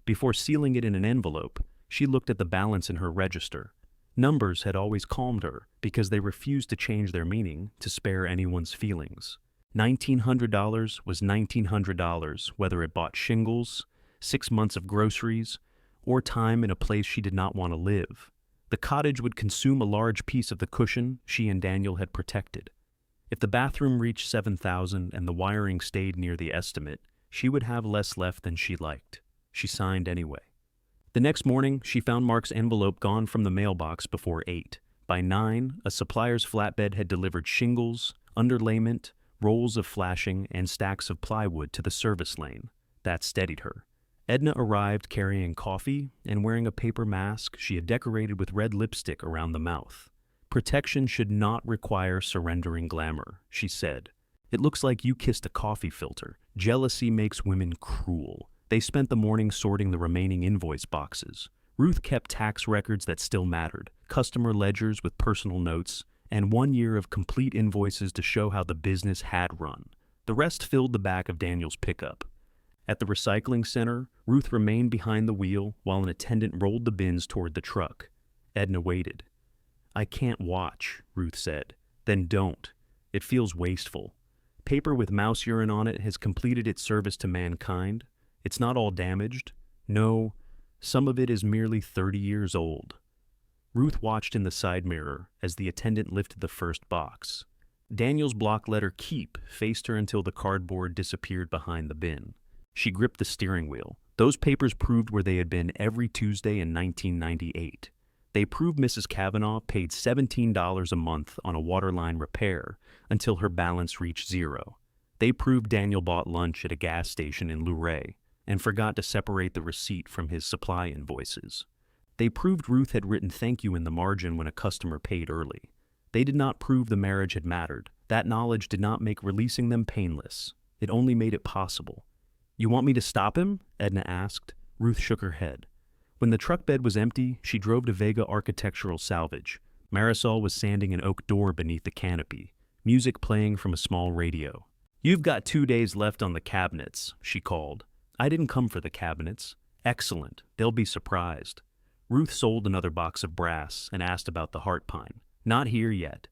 [SPEAKER 1] Before sealing it in an envelope, she looked at the balance in her register. Numbers had always calmed her because they refused to change their meaning to spare anyone's feelings. $1,900 was $1,900, whether it bought shingles, 6 months of groceries, or time in a place she did not want to live. The cottage would consume a large piece of the cushion she and Daniel had protected. If the bathroom reached $7,000 and the wiring stayed near the estimate, she would have less left than she liked. She signed anyway. The next morning, she found Mark's envelope gone from the mailbox before 8. By 9, a supplier's flatbed had delivered shingles, underlayment, rolls of flashing, and stacks of plywood to the service lane. That steadied her. Edna arrived carrying coffee and wearing a paper mask she had decorated with red lipstick around the mouth. Protection should not require surrendering glamour, she said. It looks like you kissed a coffee filter. Jealousy makes women cruel. They spent the morning sorting the remaining invoice boxes. Ruth kept tax records that still mattered, customer ledgers with personal notes, and 1 year of complete invoices to show how the business had run. The rest filled the back of Daniel's pickup. At the recycling center, Ruth remained behind the wheel while an attendant rolled the bins toward the truck. Edna waited. I can't watch, Ruth said. Then don't. It feels wasteful. Paper with mouse urine on it has completed its service to mankind. It's not all damaged. No, some of it is merely 30 years old. Ruth watched in the side mirror as the attendant lifted the first box. Daniel's block letter KEEP faced her until the cardboard disappeared behind the bin. She gripped the steering wheel. Those papers proved where they had been every Tuesday in 1998. They proved Mrs. Kavanaugh paid $17 a month on a waterline repair until her balance reached zero. They proved Daniel bought lunch at a gas station in Luray and forgot to separate the receipt from his supply invoices. They proved Ruth had written thank you in the margin when a customer paid early. They did not prove the marriage had mattered. That knowledge did not make releasing them painless. It only made it possible. "You want me to stop him?" Edna asked. Ruth shook her head. When the truck bed was empty, she drove to Vega Architectural Salvage. Marisol was sanding an oak door beneath the canopy, music playing from a small radio. "You've got 2 days left on the cabinets," she called. "I didn't come for the cabinets." "Excellent. They'll be surprised." Ruth sold another box of brass and asked about the heart pine. "Not here yet.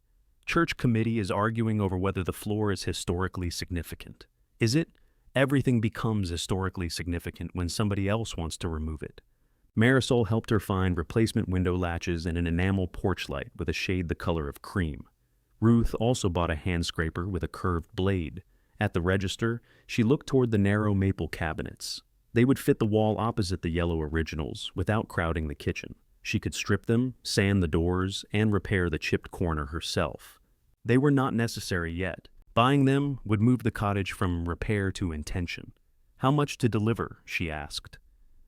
[SPEAKER 1] Church committee is arguing over whether the floor is historically significant." "Is it?" "Everything becomes historically significant when somebody else wants to remove it." Marisol helped her find replacement window latches and an enamel porch light with a shade the color of cream. Ruth also bought a hand scraper with a curved blade. At the register, she looked toward the narrow maple cabinets. They would fit the wall opposite the yellow originals without crowding the kitchen. She could strip them, sand the doors, and repair the chipped corner herself. They were not necessary yet. Buying them would move the cottage from repair to intention. "How much to deliver?" she asked.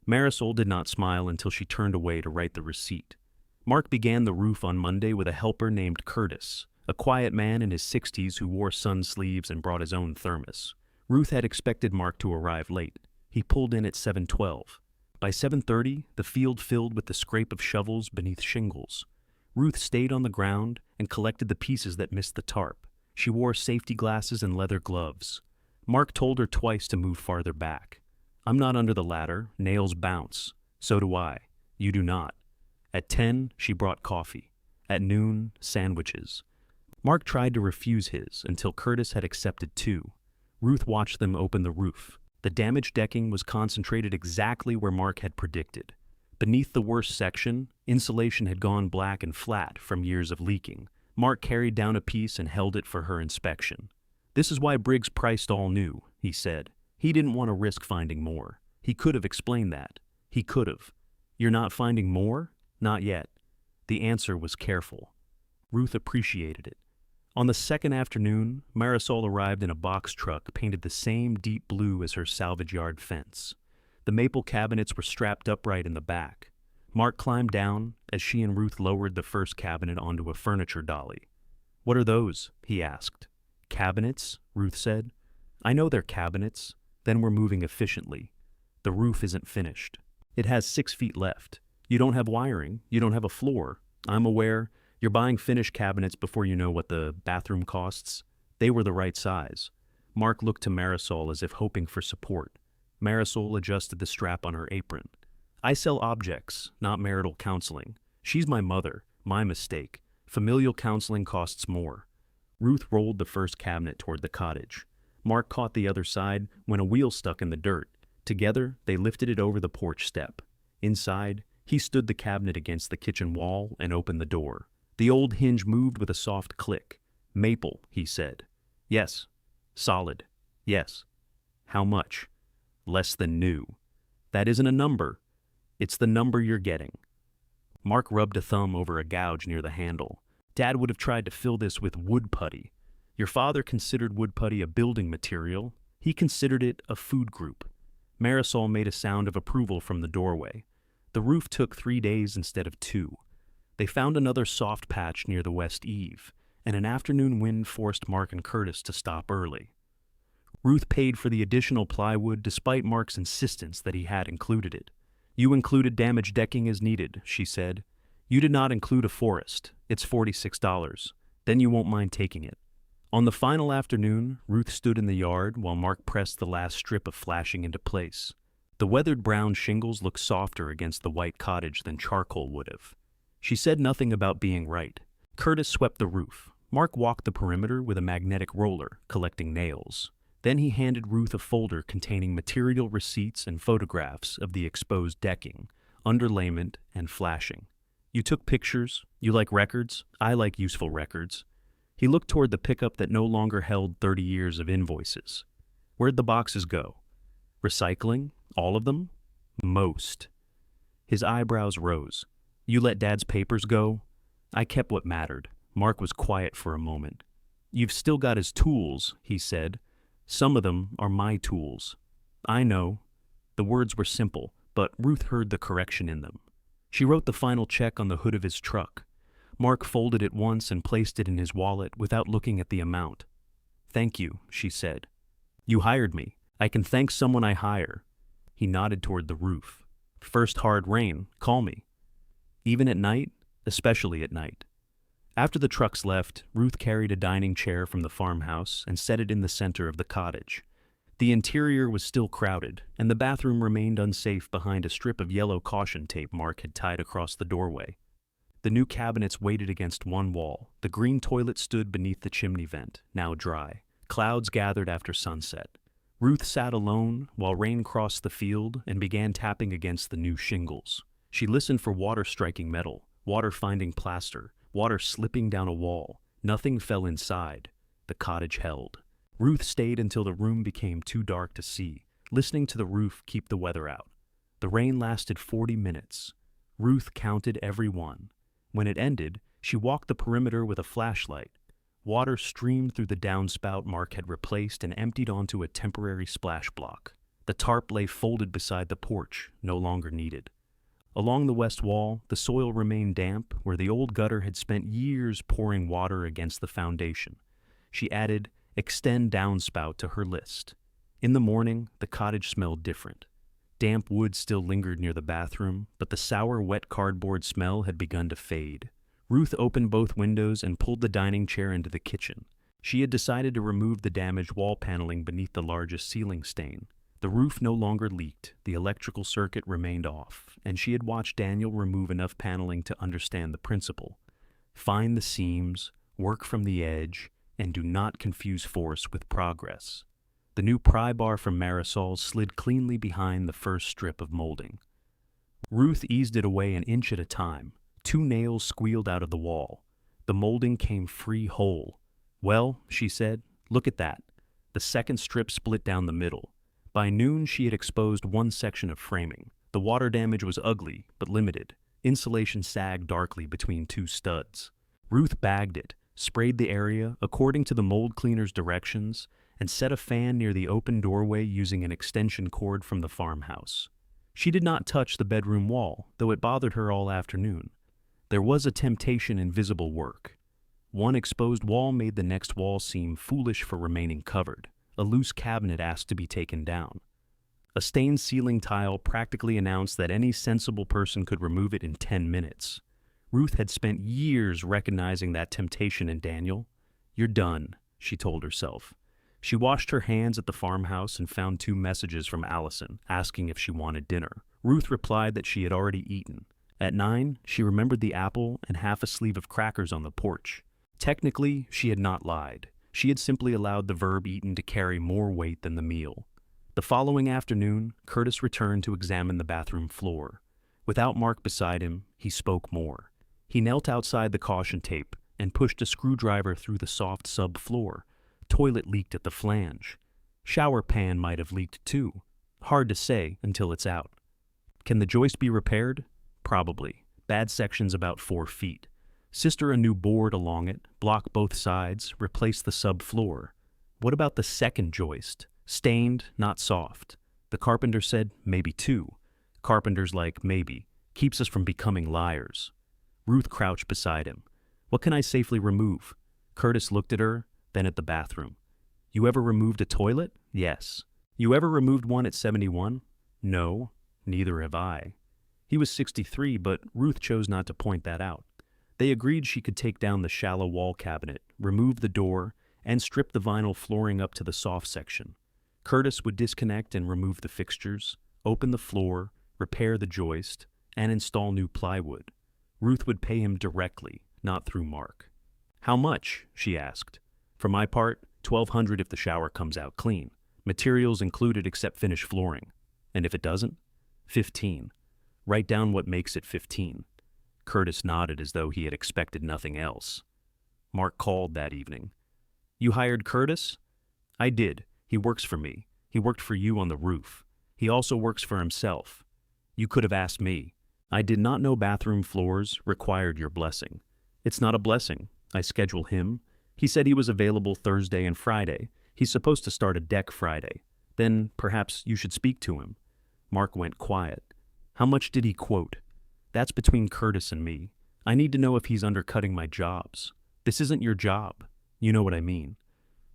[SPEAKER 1] Marisol did not smile until she turned away to write the receipt. Mark began the roof on Monday with a helper named Curtis, a quiet man in his 60s who wore sun sleeves and brought his own thermos. Ruth had expected Mark to arrive late. He pulled in at 7:12. By 7:30, the field filled with the scrape of shovels beneath shingles. Ruth stayed on the ground and collected the pieces that missed the tarp. She wore safety glasses and leather gloves. Mark told her twice to move farther back. "I'm not under the ladder. Nails bounce. So do I. You do not." At 10, she brought coffee. At noon, sandwiches. Mark tried to refuse his until Curtis had accepted 2. Ruth watched them open the roof. The damaged decking was concentrated exactly where Mark had predicted. Beneath the worst section, insulation had gone black and flat from years of leaking. Mark carried down a piece and held it for her inspection. "This is why Briggs priced all new," he said. He didn't want to risk finding more. He could have explained that. He could have. "You're not finding more?" "Not yet." The answer was careful. Ruth appreciated it. On the second afternoon, Marisol arrived in a box truck painted the same deep blue as her salvage yard fence. The maple cabinets were strapped upright in the back. Mark climbed down as she and Ruth lowered the first cabinet onto a furniture dolly. "What are those?" he asked. "Cabinets," Ruth said. "I know they're cabinets. Then we're moving efficiently. The roof isn't finished. It has 6 feet left. You don't have wiring. You don't have a floor. I'm aware. You're buying finished cabinets before you know what the bathroom costs." They were the right size. Mark looked to Marisol as if hoping for support. Marisol adjusted the strap on her apron. "I sell objects, not marital counseling. She's my mother. My mistake. Familial counseling costs more." Ruth rolled the first cabinet toward the cottage. Mark caught the other side when a wheel stuck in the dirt. Together, they lifted it over the porch step. Inside, he stood the cabinet against the kitchen wall and opened the door. The old hinge moved with a soft click. "Maple," he said. "Yes." "Solid." "Yes." "How much?" "Less than new." "That isn't a number. It's the number you're getting." Mark rubbed a thumb over a gouge near the handle. "Dad would have tried to fill this with wood putty. Your father considered wood putty a building material. He considered it a food group." Marisol made a sound of approval from the doorway. The roof took 3 days instead of 2. They found another soft patch near the west eave, and an afternoon wind forced Mark and Curtis to stop early. Ruth paid for the additional plywood despite Mark's insistence that he had included it. "You included damaged decking as needed," she said. "You did not include a forest. It's $46. Then you won't mind taking it." On the final afternoon, Ruth stood in the yard while Mark pressed the last strip of flashing into place. The weathered brown shingles looked softer against the white cottage than charcoal would have. She said nothing about being right. Curtis swept the roof. Mark walked the perimeter with a magnetic roller, collecting nails. Then he handed Ruth a folder containing material receipts and photographs of the exposed decking, underlayment, and flashing. "You took pictures. You like records. I like useful records." He looked toward the pickup that no longer held 30 years of invoices. "Where'd the boxes go?" Recycling? All of them? Most. His eyebrows rose. You let Dad's papers go? I kept what mattered. Mark was quiet for a moment. You've still got his tools, he said. Some of them are my tools. I know. The words were simple, but Ruth heard the correction in them. She wrote the final check on the hood of his truck. Mark folded it once and placed it in his wallet without looking at the amount. Thank you, she said. You hired me. I can thank someone I hire. He nodded toward the roof. First hard rain, call me. Even at night, especially at night. After the trucks left, Ruth carried a dining chair from the farmhouse and set it in the center of the cottage. The interior was still crowded, and the bathroom remained unsafe behind a strip of yellow caution tape Mark had tied across the doorway. The new cabinets waited against one wall. The green toilet stood beneath the chimney vent, now dry. Clouds gathered after sunset. Ruth sat alone while rain crossed the field and began tapping against the new shingles. She listened for water striking metal, water finding plaster, water slipping down a wall. Nothing fell inside. The cottage held. Ruth stayed until the room became too dark to see, listening to the roof keep the weather out. The rain lasted 40 minutes. Ruth counted every one. When it ended, she walked the perimeter with a flashlight. Water streamed through the downspout Mark had replaced and emptied onto a temporary splash block. The tarp lay folded beside the porch, no longer needed. Along the west wall, the soil remained damp where the old gutter had spent years pouring water against the foundation. She added, "Extend downspout" to her list. In the morning, the cottage smelled different. Damp wood still lingered near the bathroom, but the sour, wet cardboard smell had begun to fade. Ruth opened both windows and pulled the dining chair into the kitchen. She had decided to remove the damaged wall paneling beneath the largest ceiling stain. The roof no longer leaked, the electrical circuit remained off, and she had watched Daniel remove enough paneling to understand the principle. Find the seams, work from the edge, and do not confuse force with progress. The new pry bar from Marisol's slid cleanly behind the first strip of molding. Ruth eased it away an inch at a time. 2 nails squealed out of the wall. The molding came free whole. Well, she said, look at that. The second strip split down the middle. By noon, she had exposed one section of framing. The water damage was ugly, but limited. Insulation sagged darkly between 2 studs. Ruth bagged it, sprayed the area according to the mold cleaner's directions, and set a fan near the open doorway using an extension cord from the farmhouse. She did not touch the bedroom wall, though it bothered her all afternoon. There was a temptation in visible work. One exposed wall made the next wall seem foolish for remaining covered. A loose cabinet asked to be taken down. A stained ceiling tile practically announced that any sensible person could remove it in 10 minutes. Ruth had spent years recognizing that temptation in Daniel. You're done, she told herself. She washed her hands at the farmhouse and found 2 messages from Allison asking if she wanted dinner. Ruth replied that she had already eaten. At 9, she remembered the apple and half a sleeve of crackers on the porch. Technically, she had not lied. She had simply allowed the verb eaten to carry more weight than the meal. The following afternoon, Curtis returned to examine the bathroom floor. Without Mark beside him, he spoke more. He knelt outside the caution tape and pushed a screwdriver through the soft subfloor. Toilet leaked at the flange. Shower pan might have leaked too. Hard to say until it's out. Can the joist be repaired? Probably. Bad section's about 4 feet. Sister a new board along it, block both sides, replace the subfloor. What about the second joist? Stained, not soft. The carpenter said maybe 2. Carpenter's like maybe. Keeps us from becoming liars. Ruth crouched beside him. What can I safely remove? Curtis looked at her, then at the bathroom. You ever removed a toilet? Yes. You ever removed one at 71? No. Neither have I. He was 63, but Ruth chose not to point that out. They agreed she could take down the shallow wall cabinet, remove the door, and strip the vinyl flooring up to the soft section. Curtis would disconnect and remove the fixtures, open the floor, repair the joist, and install new plywood. Ruth would pay him directly, not through Mark. How much? She asked. For my part, $1,200 if the shower comes out clean. Materials included except finished flooring. And if it doesn't? $15. Write down what makes it 15. Curtis nodded as though he had expected nothing else. Mark called that evening. You hired Curtis? I did. He works for me. He worked for you on the roof. He also works for himself. You could have asked me. I did not know bathroom floors required your blessing. It's not a blessing. I schedule him. He said he was available Thursday and Friday. He's supposed to start a deck Friday. Then perhaps you should speak to him. Mark went quiet. How much did he quote? That's between Curtis and me. I need to know if he's undercutting my jobs. This isn't your job. You know what I mean.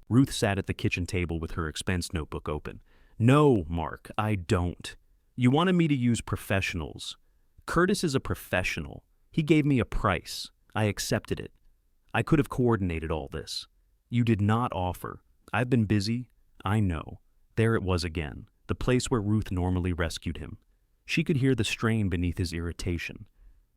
[SPEAKER 1] Ruth sat at the kitchen table with her expense notebook open. No, Mark, I don't. You wanted me to use professionals. Curtis is a professional. He gave me a price. I accepted it. I could have coordinated all this. You did not offer. I've been busy. I know. There it was again, the place where Ruth normally rescued him. She could hear the strain beneath his irritation.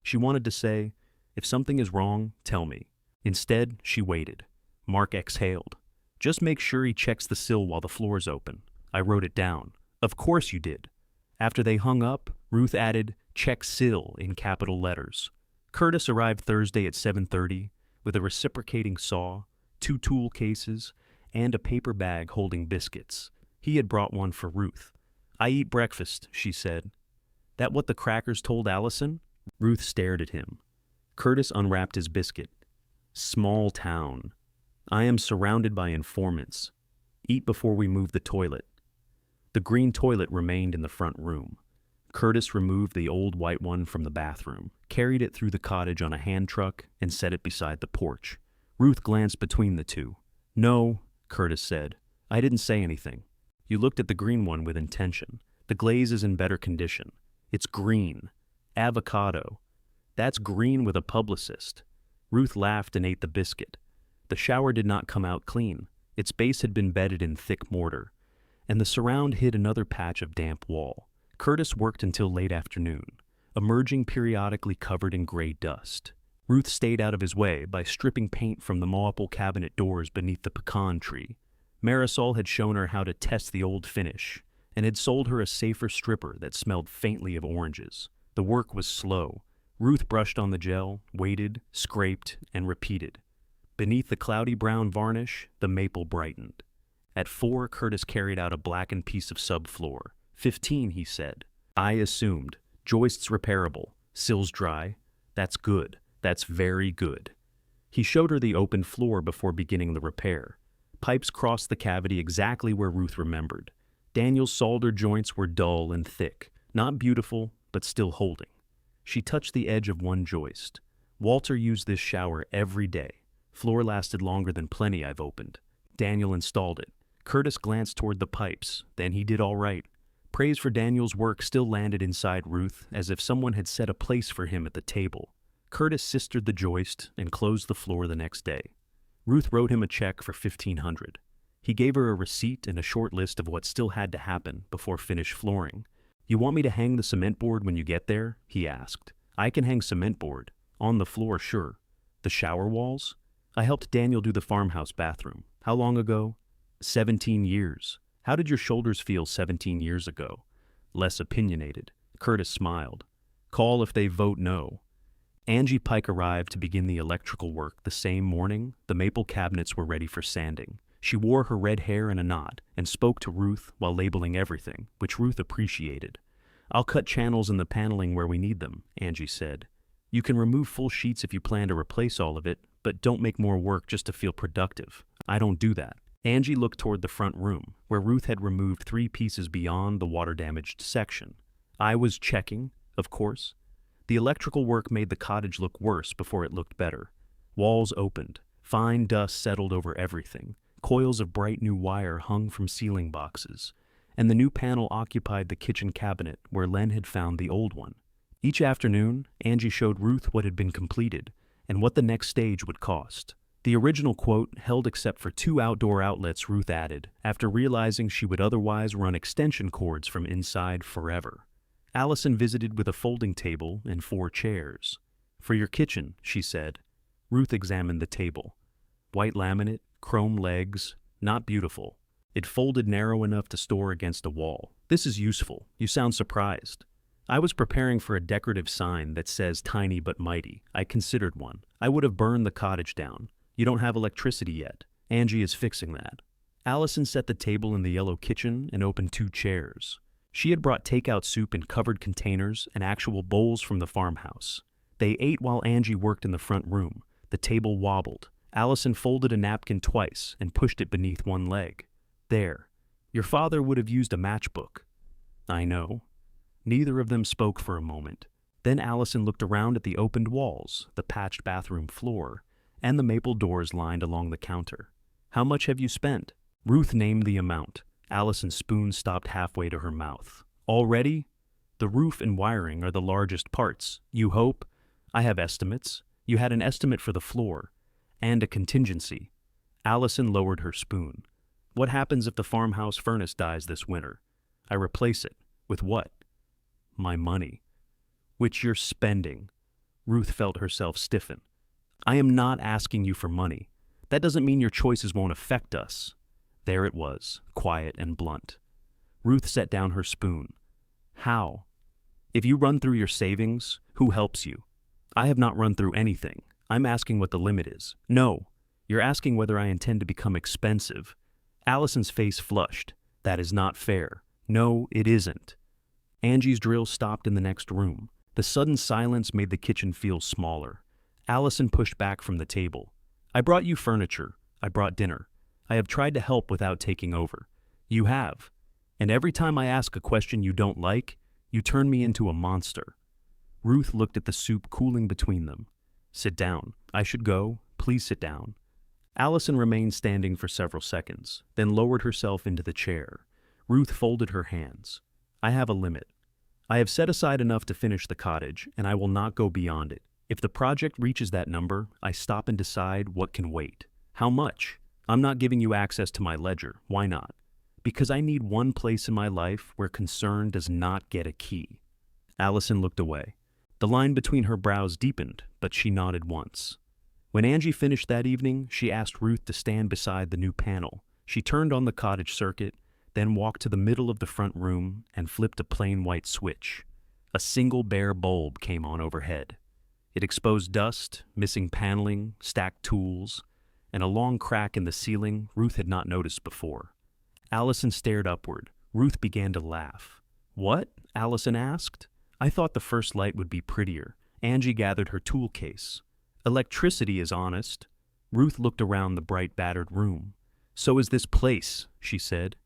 [SPEAKER 1] She wanted to say, if something is wrong, tell me. Instead, she waited. Mark exhaled. Just make sure he checks the sill while the floor's open. I wrote it down. Of course you did. After they hung up, Ruth added, check sill in capital letters. Curtis arrived Thursday at 7:30 with a reciprocating saw, 2 tool cases, and a paper bag holding biscuits. He had brought one for Ruth. I eat breakfast, she said. That what the crackers told Allison? Ruth stared at him. Curtis unwrapped his biscuit. Small town. I am surrounded by informants. Eat before we move the toilet. The green toilet remained in the front room. Curtis removed the old white one from the bathroom, carried it through the cottage on a hand truck, and set it beside the porch. Ruth glanced between the two. No, Curtis said. I didn't say anything. You looked at the green one with intention. The glaze is in better condition. It's green. Avocado. That's green with a publicist. Ruth laughed and ate the biscuit. The shower did not come out clean. Its base had been bedded in thick mortar, and the surround hid another patch of damp wall. Curtis worked until late afternoon, emerging periodically covered in gray dust. Ruth stayed out of his way by stripping paint from the maple cabinet doors beneath the pecan tree. Marisol had shown her how to test the old finish, and had sold her a safer stripper that smelled faintly of oranges. The work was slow. Ruth brushed on the gel, waited, scraped, and repeated. Beneath the cloudy brown varnish, the maple brightened. At 4, Curtis carried out a blackened piece of subfloor. 15, he said. I assumed. Joists repairable. Sills dry. That's good. That's very good. He showed her the open floor before beginning the repair. Pipes crossed the cavity exactly where Ruth remembered. Daniel's solder joints were dull and thick, not beautiful, but still holding. She touched the edge of one joist. Walter used this shower every day. Floor lasted longer than plenty I've opened. Daniel installed it. Curtis glanced toward the pipes. Then he did all right. Praise for Daniel's work still landed inside Ruth, as if someone had set a place for him at the table. Curtis sistered the joist and closed the floor the next day. Ruth wrote him a check for $1,500. He gave her a receipt and a short list of what still had to happen before finished flooring. You want me to hang the cement board when you get there? He asked. I can hang cement board. On the floor, sure. The shower walls? I helped Daniel do the farmhouse bathroom. How long ago? 17 years. How did your shoulders feel 17 years ago? Less opinionated. Curtis smiled. Call if they vote no. Angie Pike arrived to begin the electrical work the same morning. The maple cabinets were ready for sanding. She wore her red hair in a knot and spoke to Ruth while labeling everything, which Ruth appreciated. I'll cut channels in the paneling where we need them, Angie said. You can remove full sheets if you plan to replace all of it, but don't make more work just to feel productive. I don't do that. Angie looked toward the front room, where Ruth had removed 3 pieces beyond the water-damaged section. I was checking, of course. The electrical work made the cottage look worse before it looked better. Walls opened. Fine dust settled over everything. Coils of bright new wire hung from ceiling boxes, and the new panel occupied the kitchen cabinet where Len had found the old one. Each afternoon, Angie showed Ruth what had been completed and what the next stage would cost. The original quote held except for 2 outdoor outlets Ruth added, after realizing she would otherwise run extension cords from inside forever. Allison visited with a folding table and 4 chairs. For your kitchen, she said. Ruth examined the table. White laminate, chrome legs, not beautiful. It folded narrow enough to store against a wall. This is useful. You sound surprised. I was preparing for a decorative sign that says tiny but mighty. I considered one. I would have burned the cottage down. You don't have electricity yet. Angie is fixing that. Allison set the table in the yellow kitchen and opened 2 chairs. She had brought takeout soup in covered containers and actual bowls from the farmhouse. They ate while Angie worked in the front room. The table wobbled. Allison folded a napkin twice and pushed it beneath one leg. There. Your father would have used a matchbook. I know. Neither of them spoke for a moment. Then Allison looked around at the opened walls, the patched bathroom floor, and the maple doors lined along the counter. How much have you spent? Ruth named the amount. Allison's spoon stopped halfway to her mouth. Already? The roof and wiring are the largest parts. You hope? I have estimates. You had an estimate for the floor. And a contingency. Allison lowered her spoon. What happens if the farmhouse furnace dies this winter? I replace it. With what? My money. Which you're spending. Ruth felt herself stiffen. I am not asking you for money. That doesn't mean your choices won't affect us. There it was, quiet and blunt. Ruth set down her spoon. How? If you run through your savings, who helps you? I have not run through anything. I'm asking what the limit is. No, you're asking whether I intend to become expensive. Allison's face flushed. That is not fair. No, it isn't. Angie's drill stopped in the next room. The sudden silence made the kitchen feel smaller. Allison pushed back from the table. I brought you furniture. I brought dinner. I have tried to help without taking over. You have. And every time I ask a question you don't like, you turn me into a monster. Ruth looked at the soup cooling between them. Sit down. I should go. Please sit down. Allison remained standing for several seconds, then lowered herself into the chair. Ruth folded her hands. I have a limit. I have set aside enough to finish the cottage, and I will not go beyond it. If the project reaches that number, I stop and decide what can wait. How much? I'm not giving you access to my ledger. Why not? Because I need one place in my life where concern does not get a key. Allison looked away. The line between her brows deepened, but she nodded once. When Angie finished that evening, she asked Ruth to stand beside the new panel. She turned on the cottage circuit, then walked to the middle of the front room and flipped a plain white switch. A single bare bulb came on overhead. It exposed dust, missing paneling, stacked tools, and a long crack in the ceiling Ruth had not noticed before. Allison stared upward. Ruth began to laugh. What? Allison asked. I thought the first light would be prettier. Angie gathered her tool case. Electricity is honest. Ruth looked around the bright, battered room. So is this place, she said.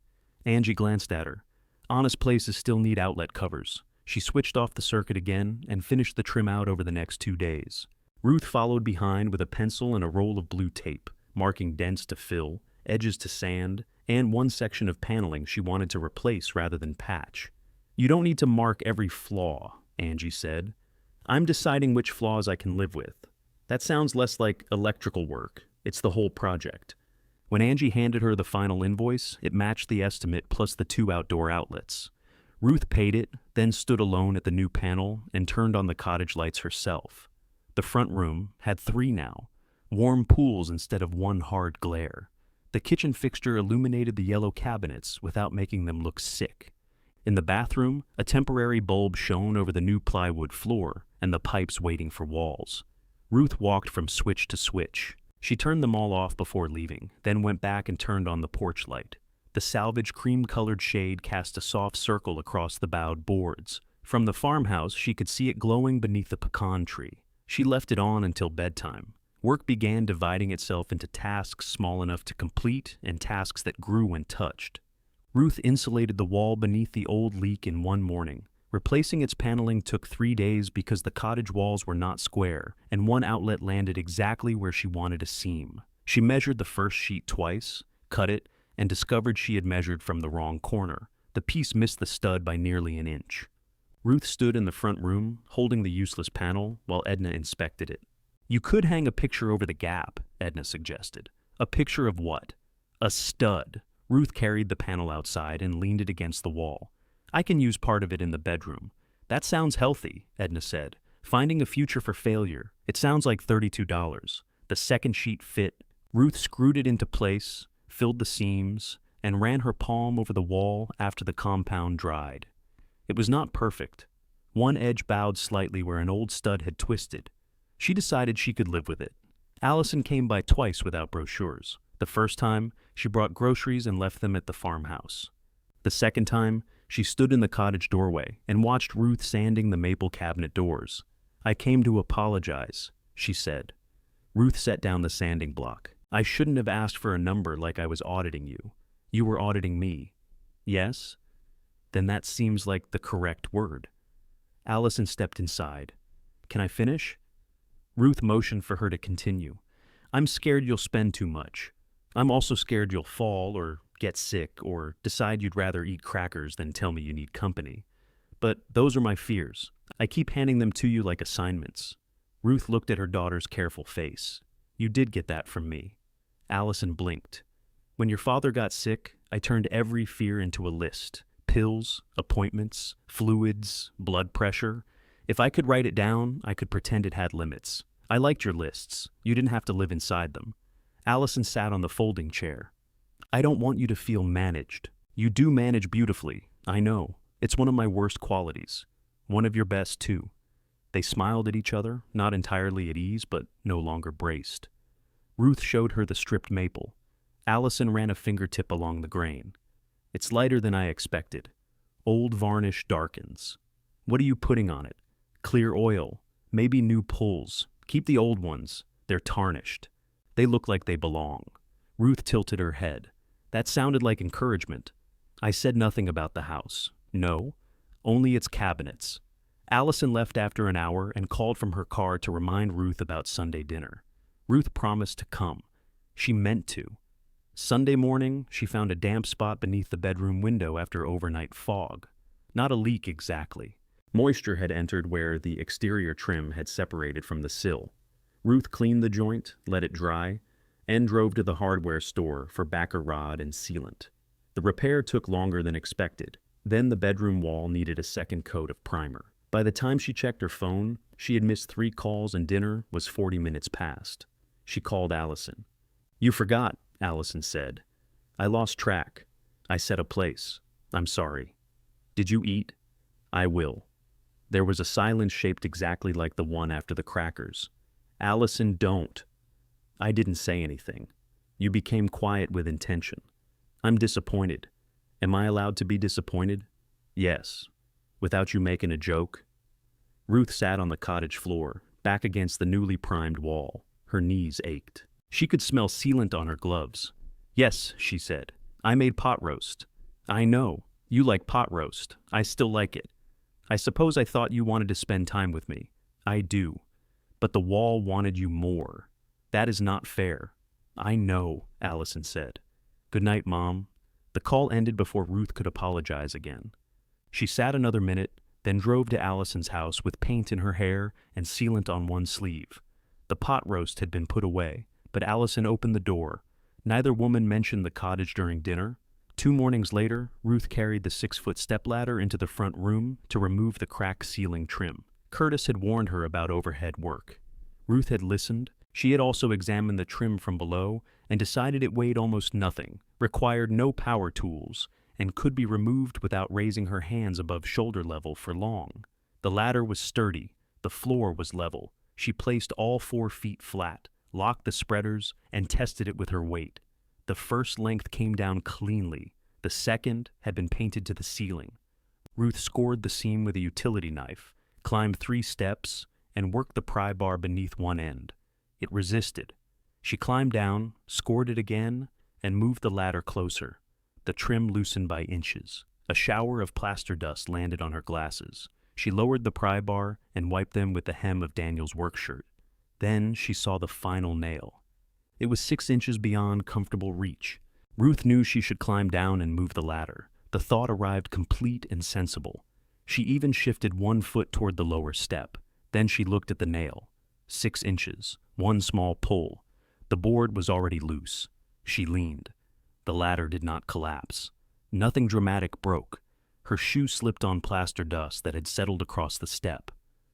[SPEAKER 1] Angie glanced at her. Honest places still need outlet covers. She switched off the circuit again and finished the trim out over the next 2 days. Ruth followed behind with a pencil and a roll of blue tape, marking dents to fill, edges to sand, and one section of paneling she wanted to replace rather than patch. You don't need to mark every flaw, Angie said. I'm deciding which flaws I can live with. That sounds less like electrical work. It's the whole project. When Angie handed her the final invoice, it matched the estimate plus the 2 outdoor outlets. Ruth paid it, then stood alone at the new panel and turned on the cottage lights herself. The front room had 3 now, warm pools instead of one hard glare. The kitchen fixture illuminated the yellow cabinets without making them look sick. In the bathroom, a temporary bulb shone over the new plywood floor and the pipes waiting for walls. Ruth walked from switch to switch. She turned them all off before leaving, then went back and turned on the porch light. The salvage cream-colored shade cast a soft circle across the bowed boards. From the farmhouse, she could see it glowing beneath the pecan tree. She left it on until bedtime. Work began dividing itself into tasks small enough to complete and tasks that grew when touched. Ruth insulated the wall beneath the old leak in one morning. Replacing its paneling took 3 days because the cottage walls were not square, and one outlet landed exactly where she wanted a seam. She measured the first sheet twice, cut it, and discovered she had measured from the wrong corner. The piece missed the stud by nearly an inch. Ruth stood in the front room, holding the useless panel, while Edna inspected it. You could hang a picture over the gap, Edna suggested. A picture of what? A stud. Ruth carried the panel outside and leaned it against the wall. I can use part of it in the bedroom. That sounds healthy, Edna said. Finding a future for failure. It sounds like $32. The second sheet fit. Ruth screwed it into place, filled the seams, and ran her palm over the wall after the compound dried. It was not perfect. One edge bowed slightly where an old stud had twisted. She decided she could live with it. Allison came by twice without brochures. The first time, she brought groceries and left them at the farmhouse. The second time, She stood in the cottage doorway and watched Ruth sanding the maple cabinet doors. "I came to apologize," she said. Ruth set down the sanding block. "I shouldn't have asked for a number like I was auditing you. You were auditing me." "Yes? Then that seems like the correct word." Allison stepped inside. "Can I finish?" Ruth motioned for her to continue. "I'm scared you'll spend too much. I'm also scared you'll fall or get sick or decide you'd rather eat crackers than tell me you need company. But those are my fears. I keep handing them to you like assignments." Ruth looked at her daughter's careful face. "You did get that from me." Allison blinked. "When your father got sick, I turned every fear into a list. Pills, appointments, fluids, blood pressure. If I could write it down, I could pretend it had limits. I liked your lists. You didn't have to live inside them." Allison sat on the folding chair. "I don't want you to feel managed. You do manage beautifully, I know. It's one of my worst qualities. One of your best, too." They smiled at each other, not entirely at ease, but no longer braced. Ruth showed her the stripped maple. Allison ran a fingertip along the grain. "It's lighter than I expected. Old varnish darkens. What are you putting on it? Clear oil, maybe new pulls. Keep the old ones. They're tarnished. They look like they belong." Ruth tilted her head. "That sounded like encouragement." "I said nothing about the house. No, only its cabinets." Allison left after an hour and called from her car to remind Ruth about Sunday dinner. Ruth promised to come. She meant to. Sunday morning, she found a damp spot beneath the bedroom window after overnight fog. Not a leak exactly. Moisture had entered where the exterior trim had separated from the sill. Ruth cleaned the joint, let it dry, and drove to the hardware store for backer rod and sealant. The repair took longer than expected. Then the bedroom wall needed a second coat of primer. By the time she checked her phone, she had missed 3 calls and dinner was 40 minutes past. She called Allison. "You forgot," Allison said. "I lost track. I set a place. I'm sorry." "Did you eat?" "I will." There was a silence shaped exactly like the one after the crackers. "Allison, don't." "I didn't say anything. You became quiet with intention. I'm disappointed. Am I allowed to be disappointed?" "Yes. Without you making a joke?" Ruth sat on the cottage floor, back against the newly primed wall. Her knees ached. She could smell sealant on her gloves. "Yes," she said. "I made pot roast." "I know. You like pot roast. I still like it. I suppose I thought you wanted to spend time with me." "I do. But the wall wanted you more. That is not fair." "I know," Allison said. "Good night, Mom." The call ended before Ruth could apologize again. She sat another minute, then drove to Allison's house with paint in her hair and sealant on one sleeve. The pot roast had been put away, but Allison opened the door. Neither woman mentioned the cottage during dinner. 2 mornings later, Ruth carried the 6-foot stepladder into the front room to remove the cracked ceiling trim. Curtis had warned her about overhead work. Ruth had listened. She had also examined the trim from below and decided it weighed almost nothing, required no power tools, and could be removed without raising her hands above shoulder level for long. The ladder was sturdy. The floor was level. She placed all 4 feet flat, locked the spreaders, and tested it with her weight. The first length came down cleanly. The second had been painted to the ceiling. Ruth scored the seam with a utility knife, climbed 3 steps, and worked the pry bar beneath one end. It resisted. She climbed down, scored it again, and moved the ladder closer. The trim loosened by inches. A shower of plaster dust landed on her glasses. She lowered the pry bar and wiped them with the hem of Daniel's work shirt. Then she saw the final nail. It was 6 inches beyond comfortable reach. Ruth knew she should climb down and move the ladder. The thought arrived complete and sensible. She even shifted 1 foot toward the lower step. Then she looked at the nail. 6 inches, 1 small pull. The board was already loose. She leaned. The ladder did not collapse. Nothing dramatic broke. Her shoe slipped on plaster dust that had settled across the step.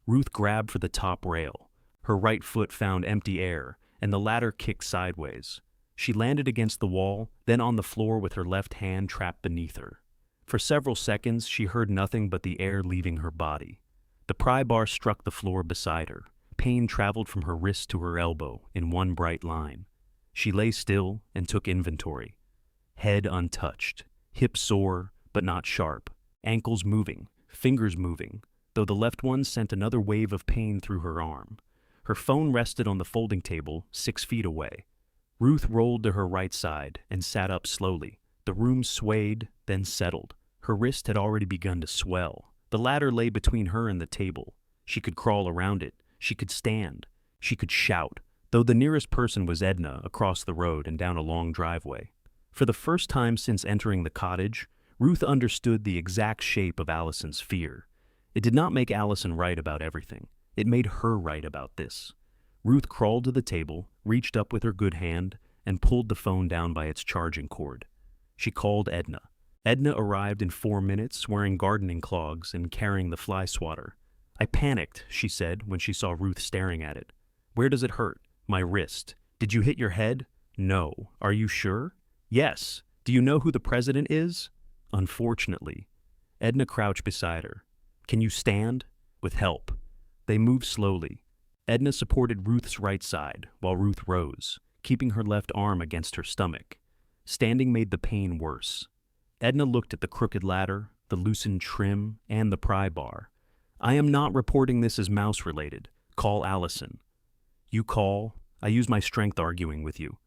[SPEAKER 1] Ruth grabbed for the top rail. Her right foot found empty air, and the ladder kicked sideways. She landed against the wall, then on the floor with her left hand trapped beneath her. For several seconds, she heard nothing but the air leaving her body. The pry bar struck the floor beside her. Pain traveled from her wrist to her elbow in one bright line. She lay still and took inventory. Head untouched, hip sore but not sharp, ankles moving, fingers moving, though the left one sent another wave of pain through her arm. Her phone rested on the folding table 6 feet away. Ruth rolled to her right side and sat up slowly. The room swayed, then settled. Her wrist had already begun to swell. The ladder lay between her and the table. She could crawl around it. She could stand. She could shout, though the nearest person was Edna across the road and down a long driveway. For the first time since entering the cottage, Ruth understood the exact shape of Allison's fear. It did not make Allison right about everything. It made her right about this. Ruth crawled to the table, reached up with her good hand, and pulled the phone down by its charging cord. She called Edna. Edna arrived in 4 minutes, wearing gardening clogs and carrying the fly swatter. "I panicked," she said when she saw Ruth staring at it. "Where does it hurt?" "My wrist." "Did you hit your head?" "No." "Are you sure?" "Yes." "Do you know who the president is?" "Unfortunately." Edna crouched beside her. "Can you stand?" "With help." They moved slowly. Edna supported Ruth's right side while Ruth rose, keeping her left arm against her stomach. Standing made the pain worse. Edna looked at the crooked ladder, the loosened trim, and the pry bar. "I am not reporting this as mouse-related. Call Allison." "You call? I use my strength arguing with you."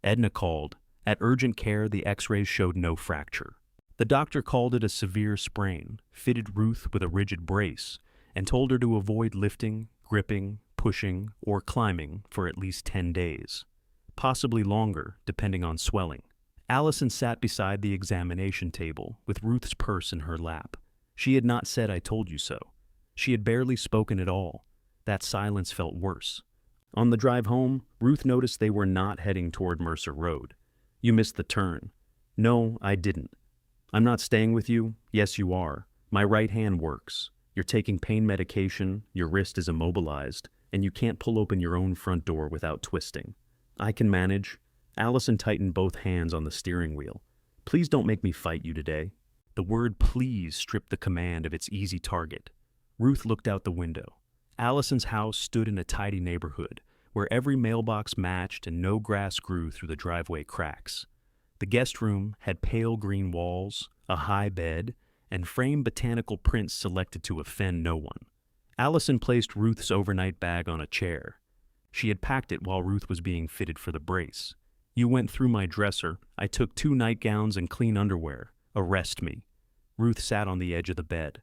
[SPEAKER 1] Edna called. At urgent care, the x-rays showed no fracture. The doctor called it a severe sprain, fitted Ruth with a rigid brace, and told her to avoid lifting, gripping, pushing, or climbing for at least 10 days. Possibly longer, depending on swelling. Allison sat beside the examination table, with Ruth's purse in her lap. She had not said "I told you so." She had barely spoken at all. That silence felt worse. On the drive home, Ruth noticed they were not heading toward Mercer Road. "You missed the turn." "No, I didn't." "I'm not staying with you." "Yes, you are. My right hand works. You're taking pain medication, your wrist is immobilized, and you can't pull open your own front door without twisting." "I can manage." Allison tightened both hands on the steering wheel. "Please don't make me fight you today." The word "please" stripped the command of its easy target. Ruth looked out the window. Allison's house stood in a tidy neighborhood, where every mailbox matched and no grass grew through the driveway cracks. The guest room had pale green walls, a high bed, and framed botanical prints selected to offend no one. Allison placed Ruth's overnight bag on a chair. She had packed it while Ruth was being fitted for the brace. "You went through my dresser. I took 2 nightgowns and clean underwear. Arrest me." Ruth sat on the edge of the bed.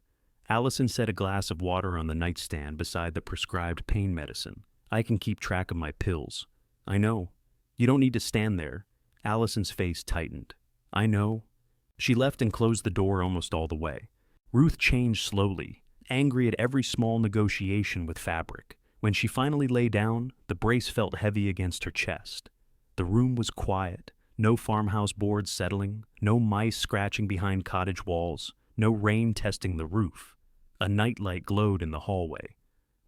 [SPEAKER 1] Allison set a glass of water on the nightstand beside the prescribed pain medicine. "I can keep track of my pills." "I know." "You don't need to stand there." Allison's face tightened. "I know." She left and closed the door almost all the way. Ruth changed slowly, angry at every small negotiation with fabric. When she finally lay down, the brace felt heavy against her chest. The room was quiet, no farmhouse boards settling, no mice scratching behind cottage walls, no rain testing the roof. A nightlight glowed in the hallway.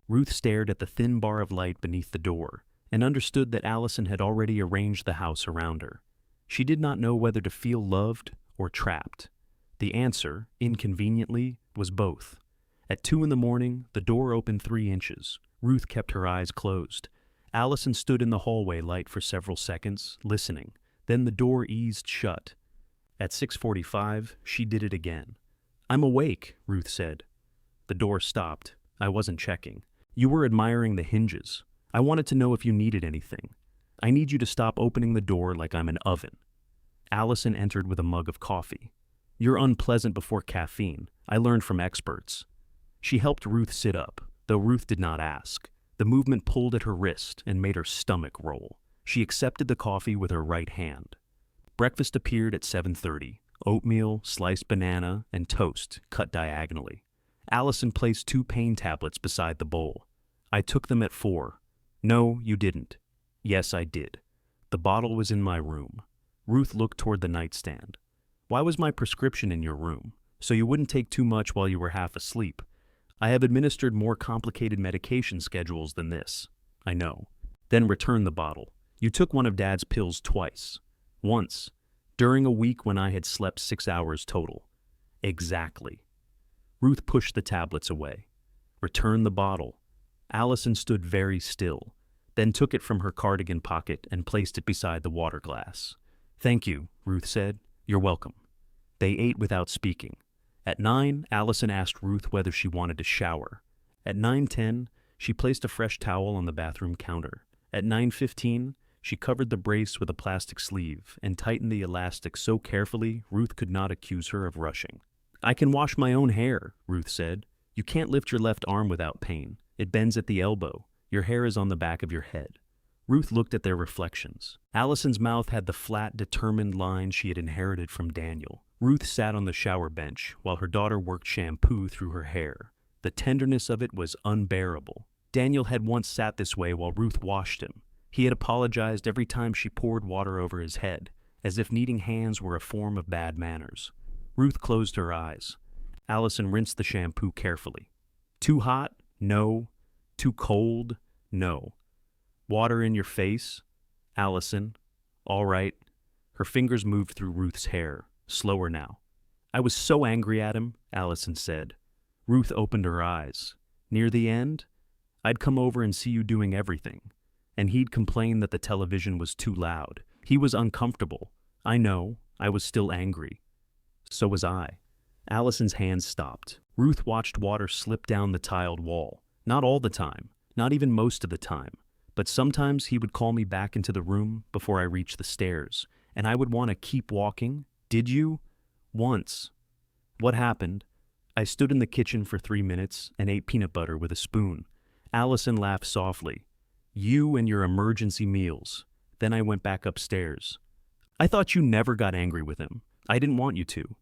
[SPEAKER 1] Ruth stared at the thin bar of light beneath the door and understood that Allison had already arranged the house around her. She did not know whether to feel loved or trapped. The answer, inconveniently, was both. At 2 in the morning, the door opened 3 inches. Ruth kept her eyes closed. Allison stood in the hallway light for several seconds, listening. Then the door eased shut. At 6:45, she did it again. "I'm awake," Ruth said. The door stopped. "I wasn't checking. You were admiring the hinges. I wanted to know if you needed anything. I need you to stop opening the door like I'm an oven." Allison entered with a mug of coffee. "You're unpleasant before caffeine. I learned from experts." She helped Ruth sit up, though Ruth did not ask. The movement pulled at her wrist and made her stomach roll. She accepted the coffee with her right hand. Breakfast appeared at 7:30. Oatmeal, sliced banana, and toast cut diagonally. Allison placed 2 pain tablets beside the bowl. "I took them at 4. "No, you didn't." "Yes, I did. The bottle was in my room." Ruth looked toward the nightstand. "Why was my prescription in your room? So you wouldn't take too much while you were half asleep. I have administered more complicated medication schedules than this." "I know." "Then return the bottle. You took one of Dad's pills twice." "Once. During a week when I had slept 6 hours total." "Exactly." Ruth pushed the tablets away. "Return the bottle." Allison stood very still, then took it from her cardigan pocket and placed it beside the water glass. "Thank you," Ruth said. "You're welcome." They ate without speaking. At 9, Allison asked Ruth whether she wanted to shower. At 9:10, she placed a fresh towel on the bathroom counter. At 9:15, she covered the brace with a plastic sleeve and tightened the elastic so carefully Ruth could not accuse her of rushing. "I can wash my own hair," Ruth said. "You can't lift your left arm without pain. It bends at the elbow. Your hair is on the back of your head." Ruth looked at their reflections. Allison's mouth had the flat, determined line she had inherited from Daniel. Ruth sat on the shower bench while her daughter worked shampoo through her hair. The tenderness of it was unbearable. Daniel had once sat this way while Ruth washed him. He had apologized every time she poured water over his head, as if needing hands were a form of bad manners. Ruth closed her eyes. Allison rinsed the shampoo carefully. Too hot? No. Too cold? No. Water in your face? Allison. All right. Her fingers moved through Ruth's hair, slower now. "I was so angry at him," Allison said. Ruth opened her eyes. "Near the end? I'd come over and see you doing everything. And he'd complain that the television was too loud. He was uncomfortable. I know. I was still angry. So was I." Allison's hands stopped. Ruth watched water slip down the tiled wall. Not all the time. Not even most of the time. But sometimes he would call me back into the room before I reached the stairs, and I would want to keep walking. "Did you?" "Once." "What happened?" "I stood in the kitchen for 3 minutes and ate peanut butter with a spoon." Allison laughed softly. "You and your emergency meals." Then I went back upstairs. "I thought you never got angry with him. I didn't want you to."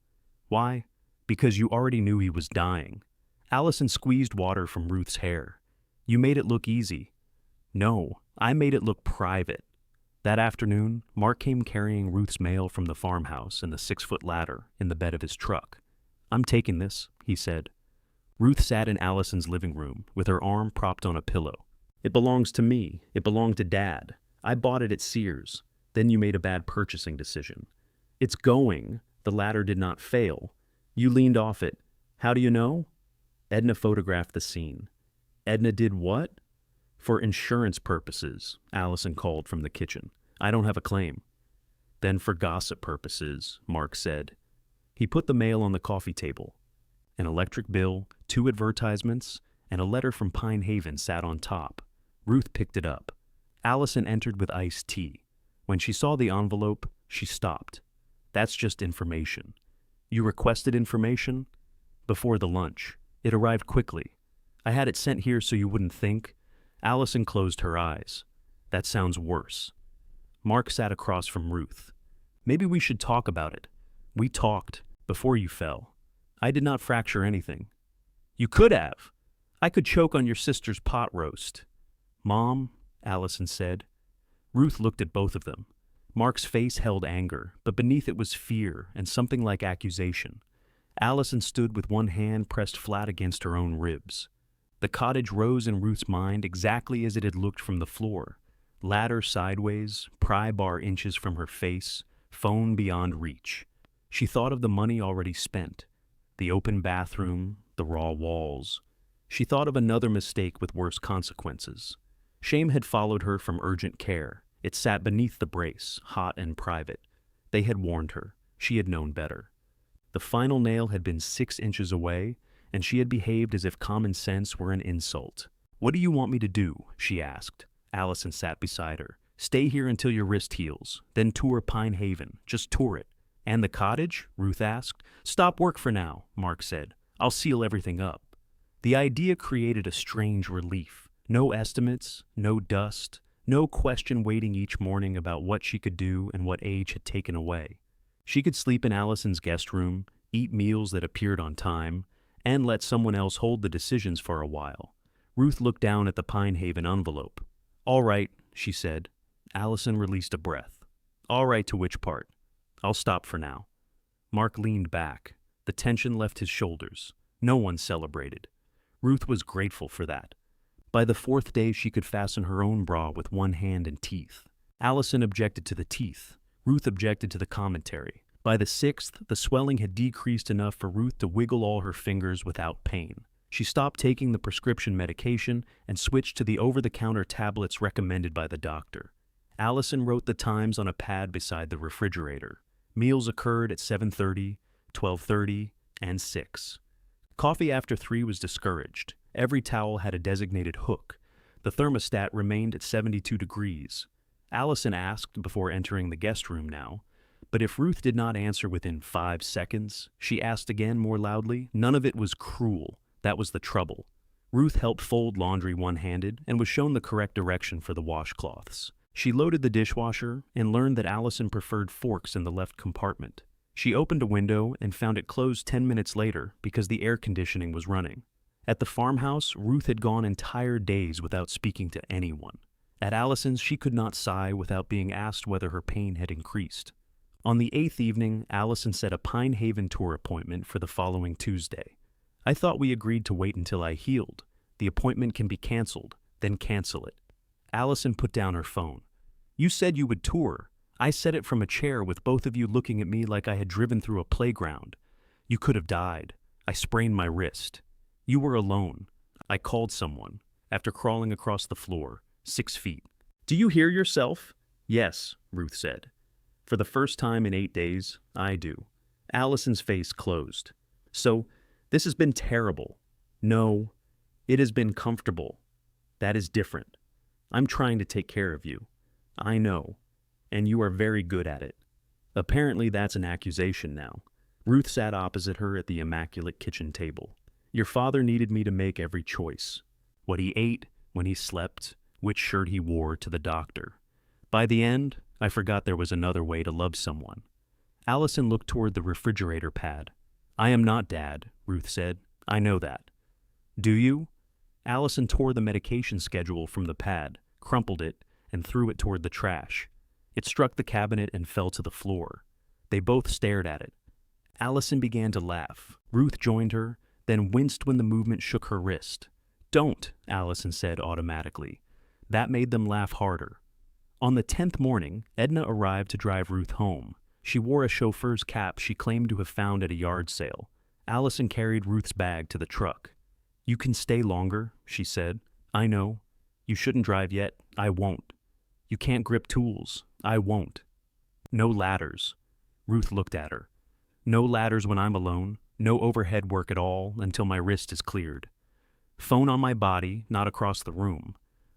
[SPEAKER 1] "Why?" "Because you already knew he was dying." Allison squeezed water from Ruth's hair. "You made it look easy." "No, I made it look private." That afternoon, Mark came carrying Ruth's mail from the farmhouse and the 6-foot ladder in the bed of his truck. "I'm taking this," he said. Ruth sat in Allison's living room with her arm propped on a pillow. "It belongs to me. It belonged to Dad. I bought it at Sears. Then you made a bad purchasing decision." "It's going." The ladder did not fail. "You leaned off it." "How do you know?" Edna photographed the scene. "Edna did what?" "For insurance purposes," Allison called from the kitchen. "I don't have a claim." "Then for gossip purposes," Mark said. He put the mail on the coffee table. An electric bill, 2 advertisements, and a letter from Pine Haven sat on top. Ruth picked it up. Allison entered with iced tea. When she saw the envelope, she stopped. "That's just information." "You requested information?" "Before the lunch. It arrived quickly. I had it sent here so you wouldn't think." Allison closed her eyes. "That sounds worse." Mark sat across from Ruth. "Maybe we should talk about it." "We talked, before you fell. I did not fracture anything." "You could have. I could choke on your sister's pot roast." "Mom," Allison said. Ruth looked at both of them. Mark's face held anger, but beneath it was fear and something like accusation. Allison stood with one hand pressed flat against her own ribs. The cottage rose in Ruth's mind exactly as it had looked from the floor. Ladder sideways, pry bar inches from her face, phone beyond reach. She thought of the money already spent, the open bathroom, the raw walls. She thought of another mistake with worse consequences. Shame had followed her from urgent care. It sat beneath the brace, hot and private. They had warned her. She had known better. The final nail had been 6 inches away, and she had behaved as if common sense were an insult. "What do you want me to do?" she asked. Allison sat beside her. "Stay here until your wrist heals, then tour Pine Haven. Just tour it." "And the cottage?" Ruth asked. "Stop work for now," Mark said. "I'll seal everything up." The idea created a strange relief. No estimates, no dust, no question waiting each morning about what she could do and what age had taken away. She could sleep in Allison's guest room, eat meals that appeared on time, and let someone else hold the decisions for a while. Ruth looked down at the Pine Haven envelope. "All right," she said. Allison released a breath. "All right to which part?" "I'll stop for now." Mark leaned back. The tension left his shoulders. No one celebrated. Ruth was grateful for that. By the 4th day, she could fasten her own bra with one hand and teeth. Allison objected to the teeth. Ruth objected to the commentary. By the 6th, the swelling had decreased enough for Ruth to wiggle all her fingers without pain. She stopped taking the prescription medication and switched to the over-the-counter tablets recommended by the doctor. Allison wrote the times on a pad beside the refrigerator. Meals occurred at 7:30, 12:30, and 6. Coffee after 3 was discouraged. Every towel had a designated hook. The thermostat remained at 72 degrees. Allison asked before entering the guest room now, but if Ruth did not answer within 5 seconds, she asked again more loudly. None of it was cruel. That was the trouble. Ruth helped fold laundry one-handed and was shown the correct direction for the washcloths. She loaded the dishwasher and learned that Allison preferred forks in the left compartment. She opened a window and found it closed 10 minutes later because the air conditioning was running. At the farmhouse, Ruth had gone entire days without speaking to anyone. At Allison's, she could not sigh without being asked whether her pain had increased. On the 8th evening, Allison set a Pine Haven tour appointment for the following Tuesday. I thought we agreed to wait until I healed. The appointment can be canceled, then cancel it. Allison put down her phone. You said you would tour. I said it from a chair with both of you looking at me like I had driven through a playground. You could have died. I sprained my wrist. You were alone. I called someone, after crawling across the floor, 6 feet. Do you hear yourself? Yes, Ruth said. For the first time in 8 days, I do. Allison's face closed. So, this has been terrible. No, it has been comfortable. That is different. I'm trying to take care of you. I know. And you are very good at it. Apparently that's an accusation now. Ruth sat opposite her at the immaculate kitchen table. Your father needed me to make every choice. What he ate, when he slept, which shirt he wore to the doctor. By the end, I forgot there was another way to love someone. Allison looked toward the refrigerator pad. I am not Dad, Ruth said. I know that. Do you? Allison tore the medication schedule from the pad, crumpled it, and threw it toward the trash. It struck the cabinet and fell to the floor. They both stared at it. Allison began to laugh. Ruth joined her, then winced when the movement shook her wrist. Don't, Allison said automatically. That made them laugh harder. On the 10th morning, Edna arrived to drive Ruth home. She wore a chauffeur's cap she claimed to have found at a yard sale. Allison carried Ruth's bag to the truck. You can stay longer, she said. I know. You shouldn't drive yet. I won't. You can't grip tools. I won't. No ladders. Ruth looked at her. No ladders when I'm alone. No overhead work at all until my wrist is cleared. Phone on my body, not across the room.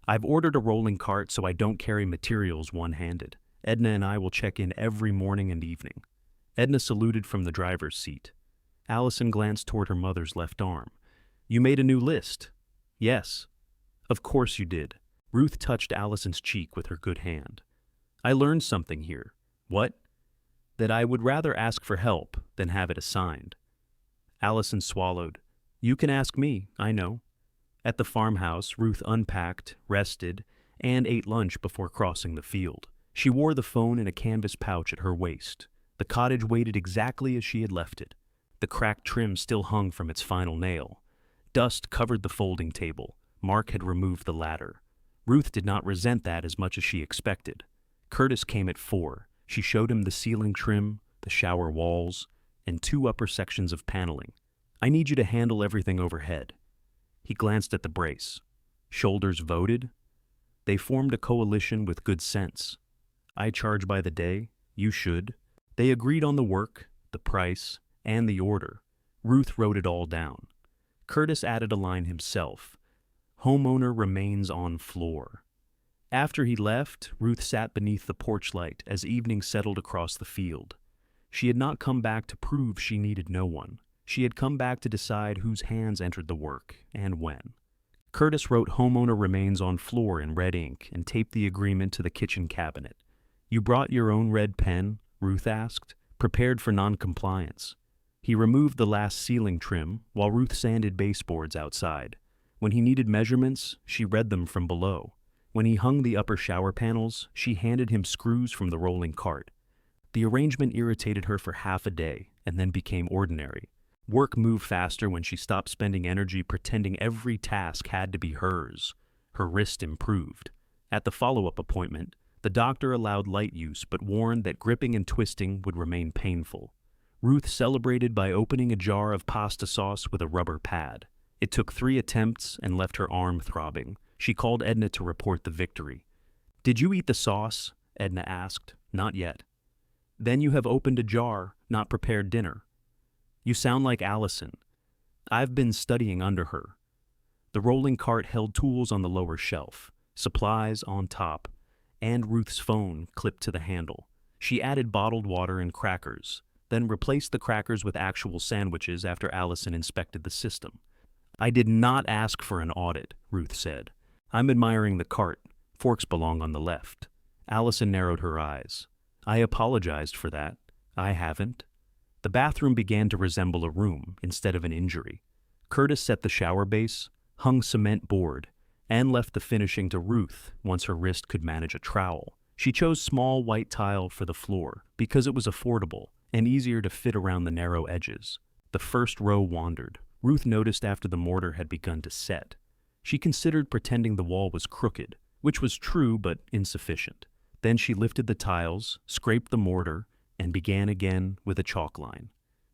[SPEAKER 1] I've ordered a rolling cart so I don't carry materials one-handed. Edna and I will check in every morning and evening. Edna saluted from the driver's seat. Allison glanced toward her mother's left arm. You made a new list. Yes. Of course you did. Ruth touched Allison's cheek with her good hand. I learned something here. What? That I would rather ask for help than have it assigned. Allison swallowed. You can ask me, I know. At the farmhouse, Ruth unpacked, rested, and ate lunch before crossing the field. She wore the phone in a canvas pouch at her waist. The cottage waited exactly as she had left it. The cracked trim still hung from its final nail. Dust covered the folding table. Mark had removed the ladder. Ruth did not resent that as much as she expected. Curtis came at 4. She showed him the ceiling trim, the shower walls, and 2 upper sections of paneling. I need you to handle everything overhead. He glanced at the brace. Shoulders voted. They formed a coalition with good sense. I charge by the day. You should. They agreed on the work, the price, and the order. Ruth wrote it all down. Curtis added a line himself. Homeowner remains on floor. After he left, Ruth sat beneath the porch light as evening settled across the field. She had not come back to prove she needed no one. She had come back to decide whose hands entered the work and when. Curtis wrote homeowner remains on floor in red ink and taped the agreement to the kitchen cabinet. You brought your own red pen? Ruth asked, prepared for non-compliance. He removed the last ceiling trim while Ruth sanded baseboards outside. When he needed measurements, she read them from below. When he hung the upper shower panels, she handed him screws from the rolling cart. The arrangement irritated her for half a day and then became ordinary. Work moved faster when she stopped spending energy pretending every task had to be hers. Her wrist improved. At the follow-up appointment, the doctor allowed light use but warned that gripping and twisting would remain painful. Ruth celebrated by opening a jar of pasta sauce with a rubber pad. It took 3 attempts and left her arm throbbing. She called Edna to report the victory. Did you eat the sauce? Edna asked. Not yet. Then you have opened a jar, not prepared dinner. You sound like Allison. I've been studying under her. The rolling cart held tools on the lower shelf, supplies on top, and Ruth's phone clipped to the handle. She added bottled water and crackers, then replaced the crackers with actual sandwiches after Allison inspected the system. I did not ask for an audit, Ruth said. I'm admiring the cart. Forks belong on the left. Allison narrowed her eyes. I apologized for that. I haven't. The bathroom began to resemble a room instead of an injury. Curtis set the shower base, hung cement board, and left the finishing to Ruth once her wrist could manage a trowel. She chose small white tile for the floor because it was affordable and easier to fit around the narrow edges. The first row wandered. Ruth noticed after the mortar had begun to set. She considered pretending the wall was crooked, which was true but insufficient. Then she lifted the tiles, scraped the mortar, and began again with a chalk line.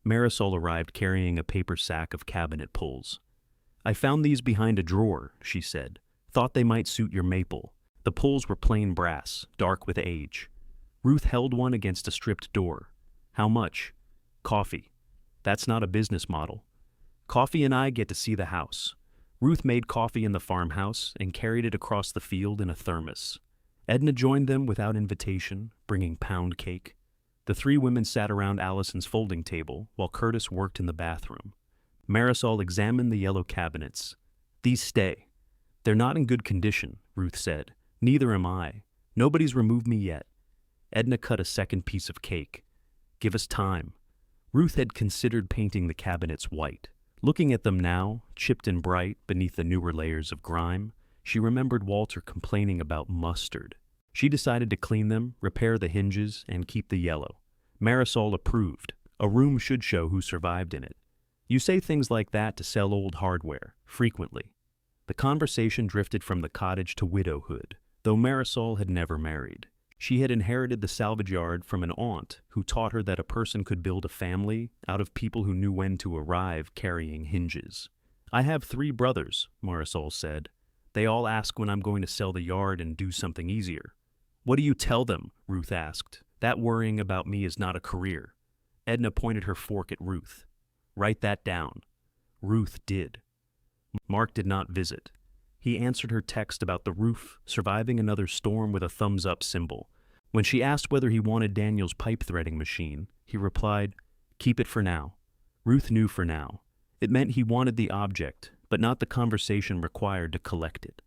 [SPEAKER 1] Marisol arrived carrying a paper sack of cabinet pulls. I found these behind a drawer, she said. Thought they might suit your maple. The pulls were plain brass, dark with age. Ruth held one against a stripped door. How much? Coffee. That's not a business model. Coffee and I get to see the house. Ruth made coffee in the farmhouse and carried it across the field in a thermos. Edna joined them without invitation, bringing pound cake. The three women sat around Allison's folding table while Curtis worked in the bathroom. Marisol examined the yellow cabinets. These stay. They're not in good condition, Ruth said. Neither am I. Nobody's removed me yet. Edna cut a second piece of cake. Give us time. Ruth had considered painting the cabinets white. Looking at them now, chipped and bright beneath the newer layers of grime, she remembered Walter complaining about mustard. She decided to clean them, repair the hinges, and keep the yellow. Marisol approved. A room should show who survived in it. You say things like that to sell old hardware, frequently. The conversation drifted from the cottage to widowhood, though Marisol had never married. She had inherited the salvage yard from an aunt who taught her that a person could build a family out of people who knew when to arrive carrying hinges. I have 3 brothers, Marisol said. They all ask when I'm going to sell the yard and do something easier. What do you tell them? Ruth asked. That worrying about me is not a career. Edna pointed her fork at Ruth. Write that down. Ruth did. Mark did not visit. He answered her text about the roof surviving another storm with a thumbs-up symbol. When she asked whether he wanted Daniel's pipe threading machine, he replied, keep it for now. Ruth knew for now. It meant he wanted the object, but not the conversation required to collect it.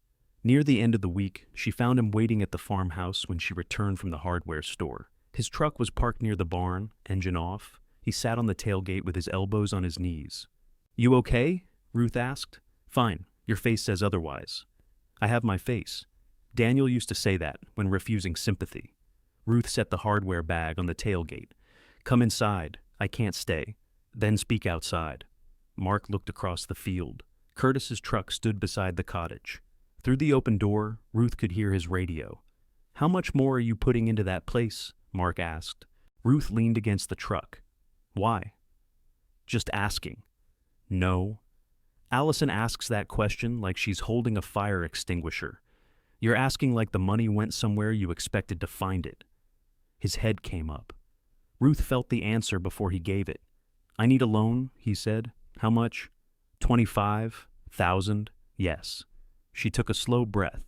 [SPEAKER 1] Near the end of the week, she found him waiting at the farmhouse when she returned from the hardware store. His truck was parked near the barn, engine off. He sat on the tailgate with his elbows on his knees. You okay? Ruth asked. Fine. Your face says otherwise. I have my face. Daniel used to say that when refusing sympathy. Ruth set the hardware bag on the tailgate. Come inside. I can't stay. Then speak outside. Mark looked across the field. Curtis's truck stood beside the cottage. Through the open door, Ruth could hear his radio. How much more are you putting into that place? Mark asked. Ruth leaned against the truck. Why? Just asking. No. Allison asks that question like she's holding a fire extinguisher. You're asking like the money went somewhere you expected to find it. His head came up. Ruth felt the answer before he gave it. I need a loan, he said. How much? 25,000? Yes. She took a slow breath.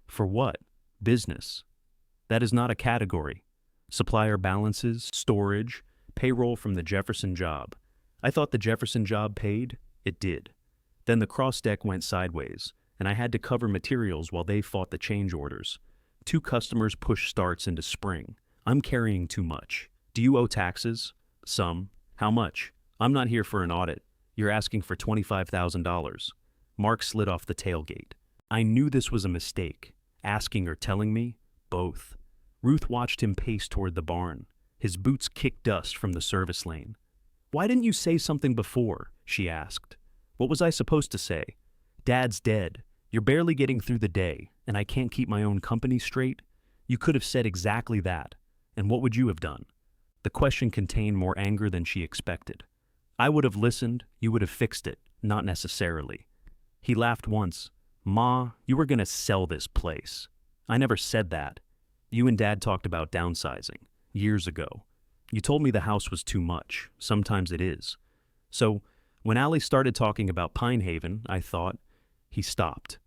[SPEAKER 1] For what? Business. That is not a category. Supplier balances, storage, payroll from the Jefferson job. I thought the Jefferson job paid. It did. Then the cross-deck went sideways, and I had to cover materials while they fought the change orders. 2 customers pushed starts into spring. I'm carrying too much. Do you owe taxes? Some. How much? I'm not here for an audit. You're asking for $25,000. Mark slid off the tailgate. I knew this was a mistake. Asking or telling me? Both. Ruth watched him pace toward the barn. His boots kicked dust from the service lane. Why didn't you say something before? She asked. What was I supposed to say? Dad's dead. You're barely getting through the day, and I can't keep my own company straight? You could have said exactly that. And what would you have done? The question contained more anger than she expected. I would have listened, you would have fixed it, not necessarily. He laughed once. Ma, you were going to sell this place. I never said that. You and Dad talked about downsizing, years ago. You told me the house was too much. Sometimes it is. So, when Allie started talking about Pinehaven, I thought, he stopped.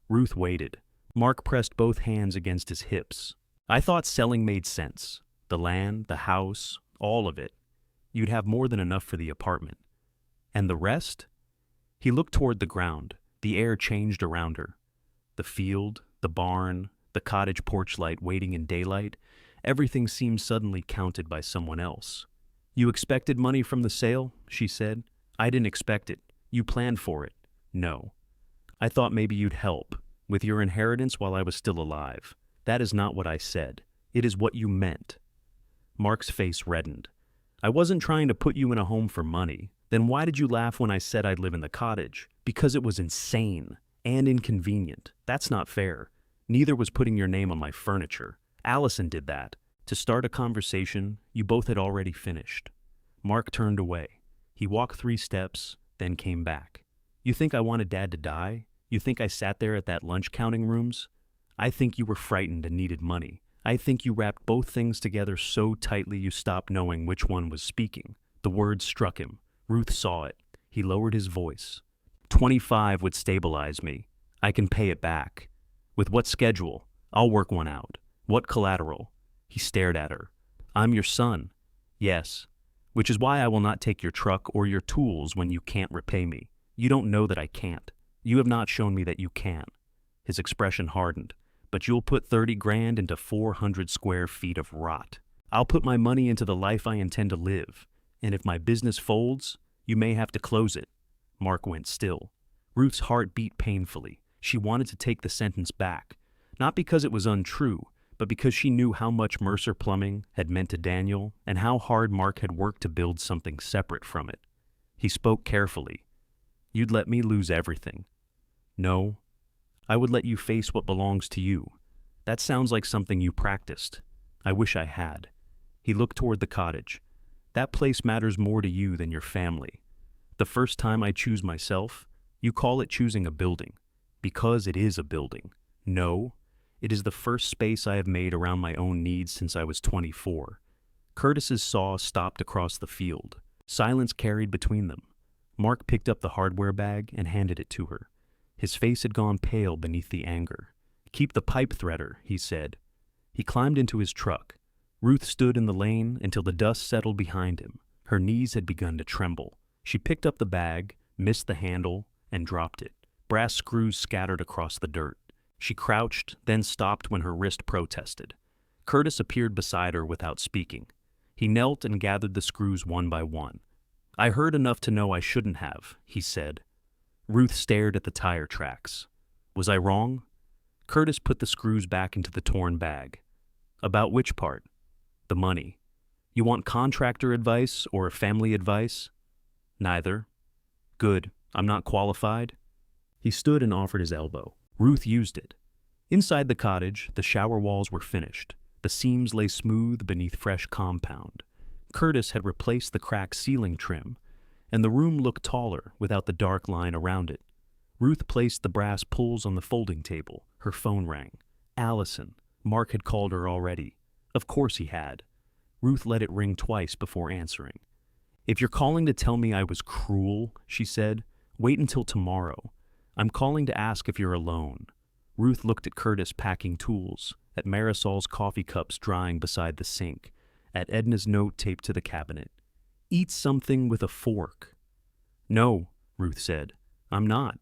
[SPEAKER 1] Ruth waited. Mark pressed both hands against his hips. I thought selling made sense. The land, the house, all of it. You'd have more than enough for the apartment. And the rest? He looked toward the ground. The air changed around her. The field, the barn, the cottage porch light waiting in daylight, everything seemed suddenly counted by someone else. You expected money from the sale? She said. I didn't expect it. You planned for it. No. I thought maybe you'd help with your inheritance while I was still alive. That is not what I said. It is what you meant. Mark's face reddened. I wasn't trying to put you in a home for money. Then why did you laugh when I said I'd live in the cottage? Because it was insane and inconvenient. That's not fair. Neither was putting your name on my furniture. Allison did that. To start a conversation you both had already finished. Mark turned away. He walked 3 steps, then came back. You think I wanted Dad to die? You think I sat there at that lunch counting rooms? I think you were frightened and needed money. I think you wrapped both things together so tightly you stopped knowing which one was speaking. The words struck him. Ruth saw it. He lowered his voice. 25 would stabilize me. I can pay it back. With what schedule? I'll work one out. What collateral? He stared at her. I'm your son. Yes. Which is why I will not take your truck or your tools when you can't repay me. You don't know that I can't. You have not shown me that you can. His expression hardened. But you'll put 30 grand into 400 square feet of rot. I'll put my money into the life I intend to live. And if my business folds, you may have to close it. Mark went still. Ruth's heart beat painfully. She wanted to take the sentence back. Not because it was untrue, but because she knew how much Mercer Plumbing had meant to Daniel and how hard Mark had worked to build something separate from it. He spoke carefully. You'd let me lose everything. No, I would let you face what belongs to you. That sounds like something you practiced. I wish I had. He looked toward the cottage. That place matters more to you than your family. The first time I choose myself, you call it choosing a building. Because it is a building. No, it is the first space I have made around my own needs since I was 24. Curtis's saw stopped across the field. Silence carried between them. Mark picked up the hardware bag and handed it to her. His face had gone pale beneath the anger. Keep the pipe threader, he said. He climbed into his truck. Ruth stood in the lane until the dust settled behind him. Her knees had begun to tremble. She picked up the bag, missed the handle, and dropped it. Brass screws scattered across the dirt. She crouched, then stopped when her wrist protested. Curtis appeared beside her without speaking. He knelt and gathered the screws one by one. I heard enough to know I shouldn't have, he said. Ruth stared at the tire tracks. Was I wrong? Curtis put the screws back into the torn bag. About which part? The money. You want contractor advice or family advice? Neither. Good. I'm not qualified. He stood and offered his elbow. Ruth used it. Inside the cottage, the shower walls were finished. The seams lay smooth beneath fresh compound. Curtis had replaced the cracked ceiling trim, and the room looked taller without the dark line around it. Ruth placed the brass pulls on the folding table. Her phone rang. Allison. Mark had called her already. Of course he had. Ruth let it ring twice before answering. If you're calling to tell me I was cruel, she said, wait until tomorrow. I'm calling to ask if you're alone. Ruth looked at Curtis packing tools, at Marisol's coffee cups drying beside the sink, at Edna's note taped to the cabinet. Eat something with a fork. No, Ruth said. I'm not.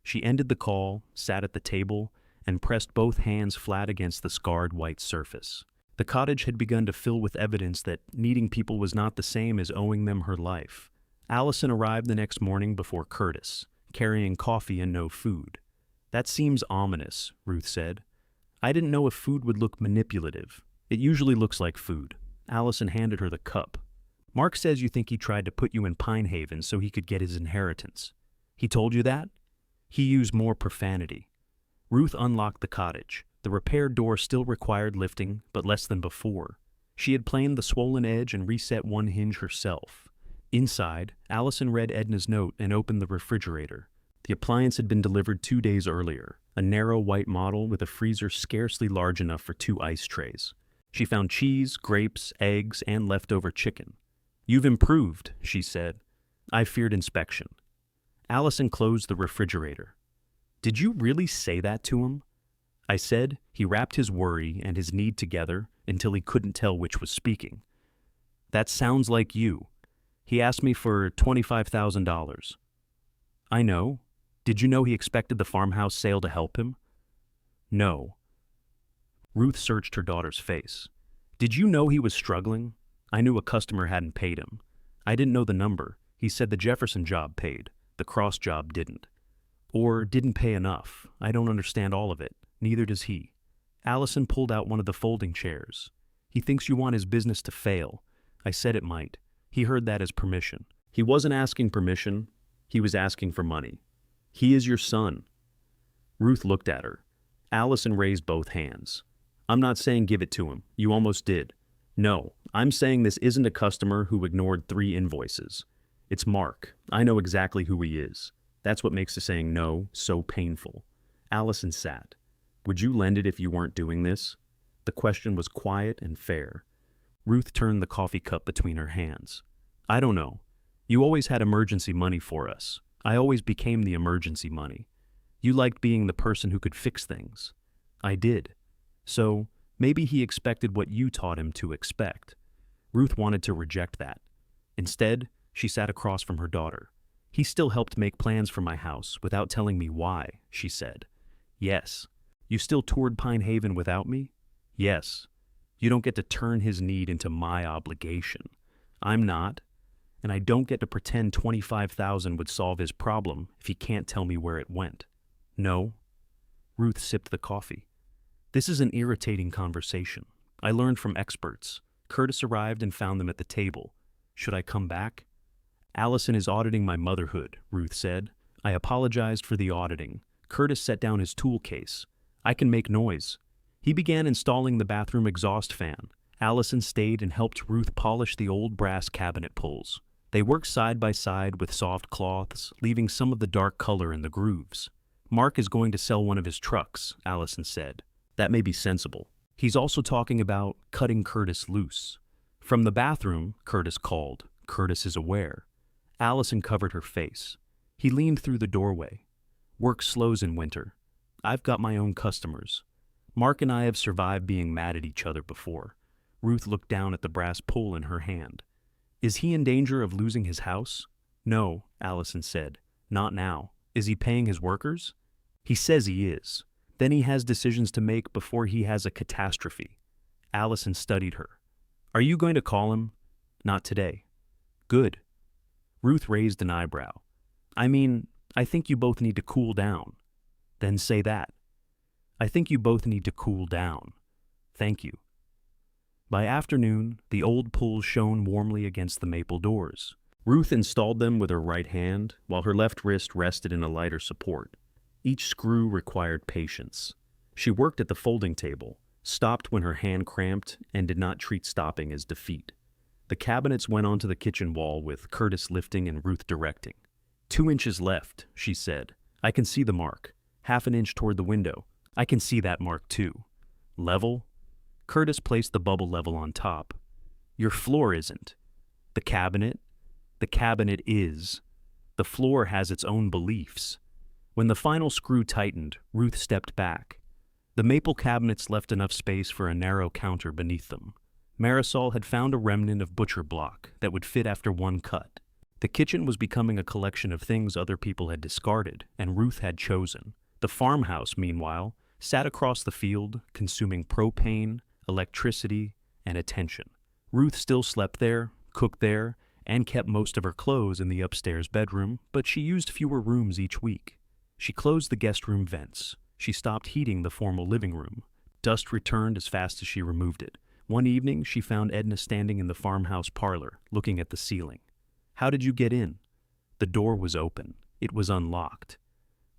[SPEAKER 1] She ended the call, sat at the table, and pressed both hands flat against the scarred white surface. The cottage had begun to fill with evidence that needing people was not the same as owing them her life. Allison arrived the next morning before Curtis, carrying coffee and no food. That seems ominous, Ruth said. I didn't know if food would look manipulative. It usually looks like food. Allison handed her the cup. Mark says you think he tried to put you in Pinehaven so he could get his inheritance. He told you that? He used more profanity. Ruth unlocked the cottage. The repaired door still required lifting, but less than before. She had planed the swollen edge and reset one hinge herself. Inside, Allison read Edna's note and opened the refrigerator. The appliance had been delivered 2 days earlier, a narrow white model with a freezer scarcely large enough for 2 ice trays. She found cheese, grapes, eggs, and leftover chicken. You've improved, she said. I feared inspection. Allison closed the refrigerator. Did you really say that to him? I said. He wrapped his worry and his need together until he couldn't tell which was speaking. That sounds like you. He asked me for $25,000. I know. Did you know he expected the farmhouse sale to help him? No. Ruth searched her daughter's face. Did you know he was struggling? I knew a customer hadn't paid him. I didn't know the number. He said the Jefferson job paid. The Cross job didn't. Or didn't pay enough. I don't understand all of it. Neither does he. Allison pulled out one of the folding chairs. He thinks you want his business to fail. I said it might. He heard that as permission. He wasn't asking permission. He was asking for money. He is your son. Ruth looked at her. Allison raised both hands. I'm not saying give it to him. You almost did. No, I'm saying this isn't a customer who ignored 3 invoices. It's Mark. I know exactly who he is. That's what makes the saying no so painful. Allison sat. Would you lend it if you weren't doing this? The question was quiet and fair. Ruth turned the coffee cup between her hands. I don't know. You always had emergency money for us. I always became the emergency money. You liked being the person who could fix things. I did. So, maybe he expected what you taught him to expect. Ruth wanted to reject that. Instead, she sat across from her daughter. He still helped make plans for my house without telling me why, she said. Yes. You still toured Pine Haven without me? Yes. You don't get to turn his need into my obligation. I'm not. And I don't get to pretend $25,000 would solve his problem if he can't tell me where it went. No. Ruth sipped the coffee. This is an irritating conversation. I learned from experts. Curtis arrived and found them at the table. Should I come back? Allison is auditing my motherhood, Ruth said. I apologized for the auditing. Curtis set down his tool case. I can make noise. He began installing the bathroom exhaust fan. Allison stayed and helped Ruth polish the old brass cabinet pulls. They worked side by side with soft cloths, leaving some of the dark color in the grooves. Mark is going to sell one of his trucks, Allison said. That may be sensible. He's also talking about cutting Curtis loose. From the bathroom, Curtis called. Curtis is aware. Allison covered her face. He leaned through the doorway. Work slows in winter. I've got my own customers. Mark and I have survived being mad at each other before. Ruth looked down at the brass pull in her hand. Is he in danger of losing his house? No, Allison said. Not now. Is he paying his workers? He says he is. Then he has decisions to make before he has a catastrophe. Allison studied her. Are you going to call him? Not today. Good. Ruth raised an eyebrow. I think you both need to cool down. Then say that. I think you both need to cool down. Thank you. By afternoon, the old pulls shone warmly against the maple doors. Ruth installed them with her right hand, while her left wrist rested in a lighter support. Each screw required patience. She worked at the folding table, stopped when her hand cramped, and did not treat stopping as defeat. The cabinets went onto the kitchen wall with Curtis lifting and Ruth directing. 2 inches left, she said. I can see the mark. 1/2 inch toward the window. I can see that mark too. Level? Curtis placed the bubble level on top. Your floor isn't. The cabinet? The cabinet is. The floor has its own beliefs. When the final screw tightened, Ruth stepped back. The maple cabinets left enough space for a narrow counter beneath them. Marisol had found a remnant of butcher block that would fit after one cut. The kitchen was becoming a collection of things other people had discarded, and Ruth had chosen. The farmhouse, meanwhile, sat across the field, consuming propane, electricity, and attention. Ruth still slept there, cooked there, and kept most of her clothes in the upstairs bedroom, but she used fewer rooms each week. She closed the guest room vents. She stopped heating the formal living room. Dust returned as fast as she removed it. One evening, she found Edna standing in the farmhouse parlor, looking at the ceiling. How did you get in? The door was open. It was unlocked.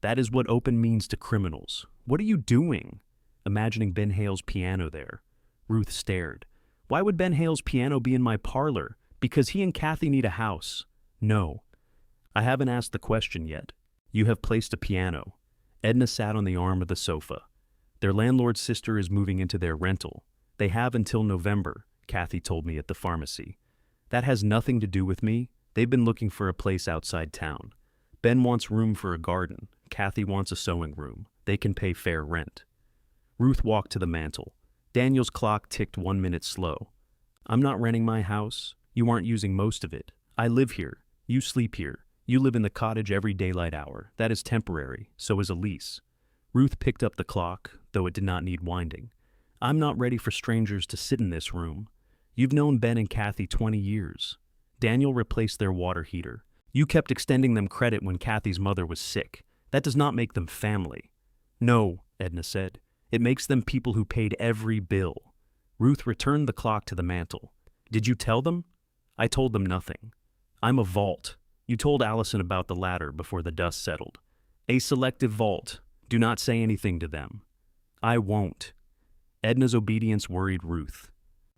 [SPEAKER 1] That is what open means to criminals. What are you doing? Imagining Ben Hale's piano there. Ruth stared. Why would Ben Hale's piano be in my parlor? Because he and Kathy need a house. No. I haven't asked the question yet. You have placed a piano. Edna sat on the arm of the sofa. Their landlord's sister is moving into their rental. They have until November, Kathy told me at the pharmacy. That has nothing to do with me. They've been looking for a place outside town. Ben wants room for a garden. Kathy wants a sewing room. They can pay fair rent. Ruth walked to the mantel. Daniel's clock ticked 1 minute slow. I'm not renting my house. You aren't using most of it. I live here. You sleep here. You live in the cottage every daylight hour. That is temporary. So is a lease. Ruth picked up the clock, though it did not need winding. I'm not ready for strangers to sit in this room. You've known Ben and Kathy 20 years. Daniel replaced their water heater. You kept extending them credit when Kathy's mother was sick. That does not make them family. No, Edna said. It makes them people who paid every bill. Ruth returned the clock to the mantel. Did you tell them? I told them nothing. I'm a vault. You told Allison about the ladder before the dust settled. A selective vault. Do not say anything to them. I won't. Edna's obedience worried Ruth.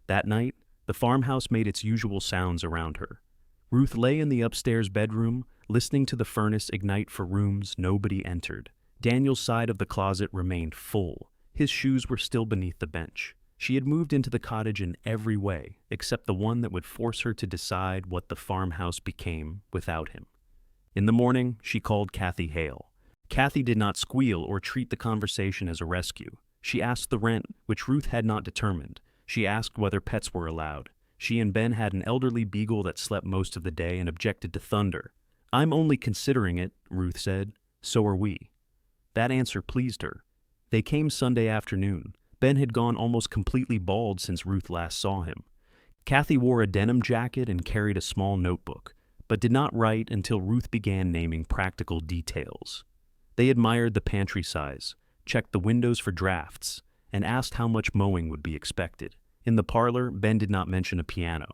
[SPEAKER 1] That night, the farmhouse made its usual sounds around her. Ruth lay in the upstairs bedroom, listening to the furnace ignite for rooms nobody entered. Daniel's side of the closet remained full. His shoes were still beneath the bench. She had moved into the cottage in every way, except the one that would force her to decide what the farmhouse became without him. In the morning, she called Kathy Hale. Kathy did not squeal or treat the conversation as a rescue. She asked the rent, which Ruth had not determined. She asked whether pets were allowed. She and Ben had an elderly beagle that slept most of the day and objected to thunder. I'm only considering it, Ruth said. So are we. That answer pleased her. They came Sunday afternoon. Ben had gone almost completely bald since Ruth last saw him. Kathy wore a denim jacket and carried a small notebook, but did not write until Ruth began naming practical details. They admired the pantry size, checked the windows for drafts, and asked how much mowing would be expected. In the parlor, Ben did not mention a piano.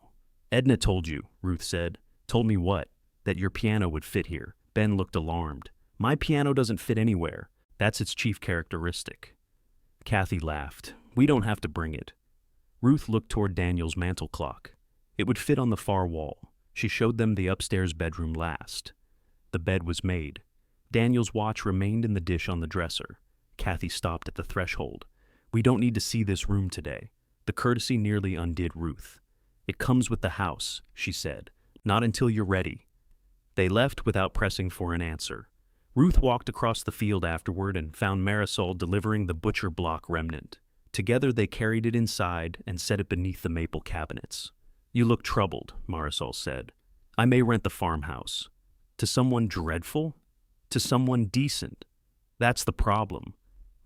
[SPEAKER 1] Edna told you, Ruth said. Told me what? That your piano would fit here. Ben looked alarmed. My piano doesn't fit anywhere. That's its chief characteristic. Kathy laughed. We don't have to bring it. Ruth looked toward Daniel's mantel clock. It would fit on the far wall. She showed them the upstairs bedroom last. The bed was made. Daniel's watch remained in the dish on the dresser. Kathy stopped at the threshold. We don't need to see this room today. The courtesy nearly undid Ruth. It comes with the house, she said. Not until you're ready. They left without pressing for an answer. Ruth walked across the field afterward and found Marisol delivering the butcher block remnant. Together they carried it inside and set it beneath the maple cabinets. You look troubled, Marisol said. I may rent the farmhouse. To someone dreadful? To someone decent. That's the problem.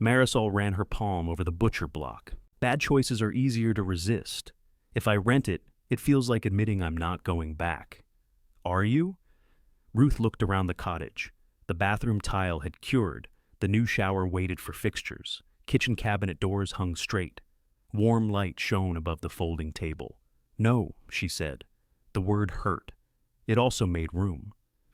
[SPEAKER 1] Marisol ran her palm over the butcher block. Bad choices are easier to resist. If I rent it, it feels like admitting I'm not going back. Are you? Ruth looked around the cottage. The bathroom tile had cured. The new shower waited for fixtures. Kitchen cabinet doors hung straight. Warm light shone above the folding table. No, she said. The word hurt. It also made room.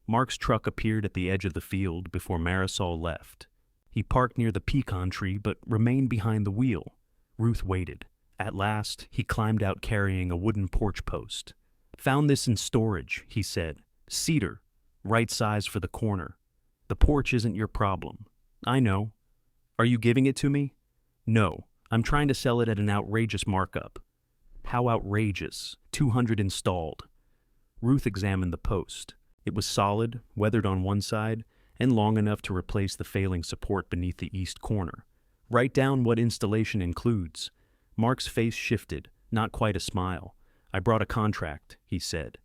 [SPEAKER 1] Mark's truck appeared at the edge of the field before Marisol left. He parked near the pecan tree but remained behind the wheel. Ruth waited. At last, he climbed out carrying a wooden porch post. Found this in storage, he said. Cedar. Right size for the corner. The porch isn't your problem. I know. Are you giving it to me? No. I'm trying to sell it at an outrageous markup. How outrageous? 200 installed. Ruth examined the post. It was solid, weathered on one side, and long enough to replace the failing support beneath the east corner. Write down what installation includes. Mark's face shifted, not quite a smile. I brought a contract, he said.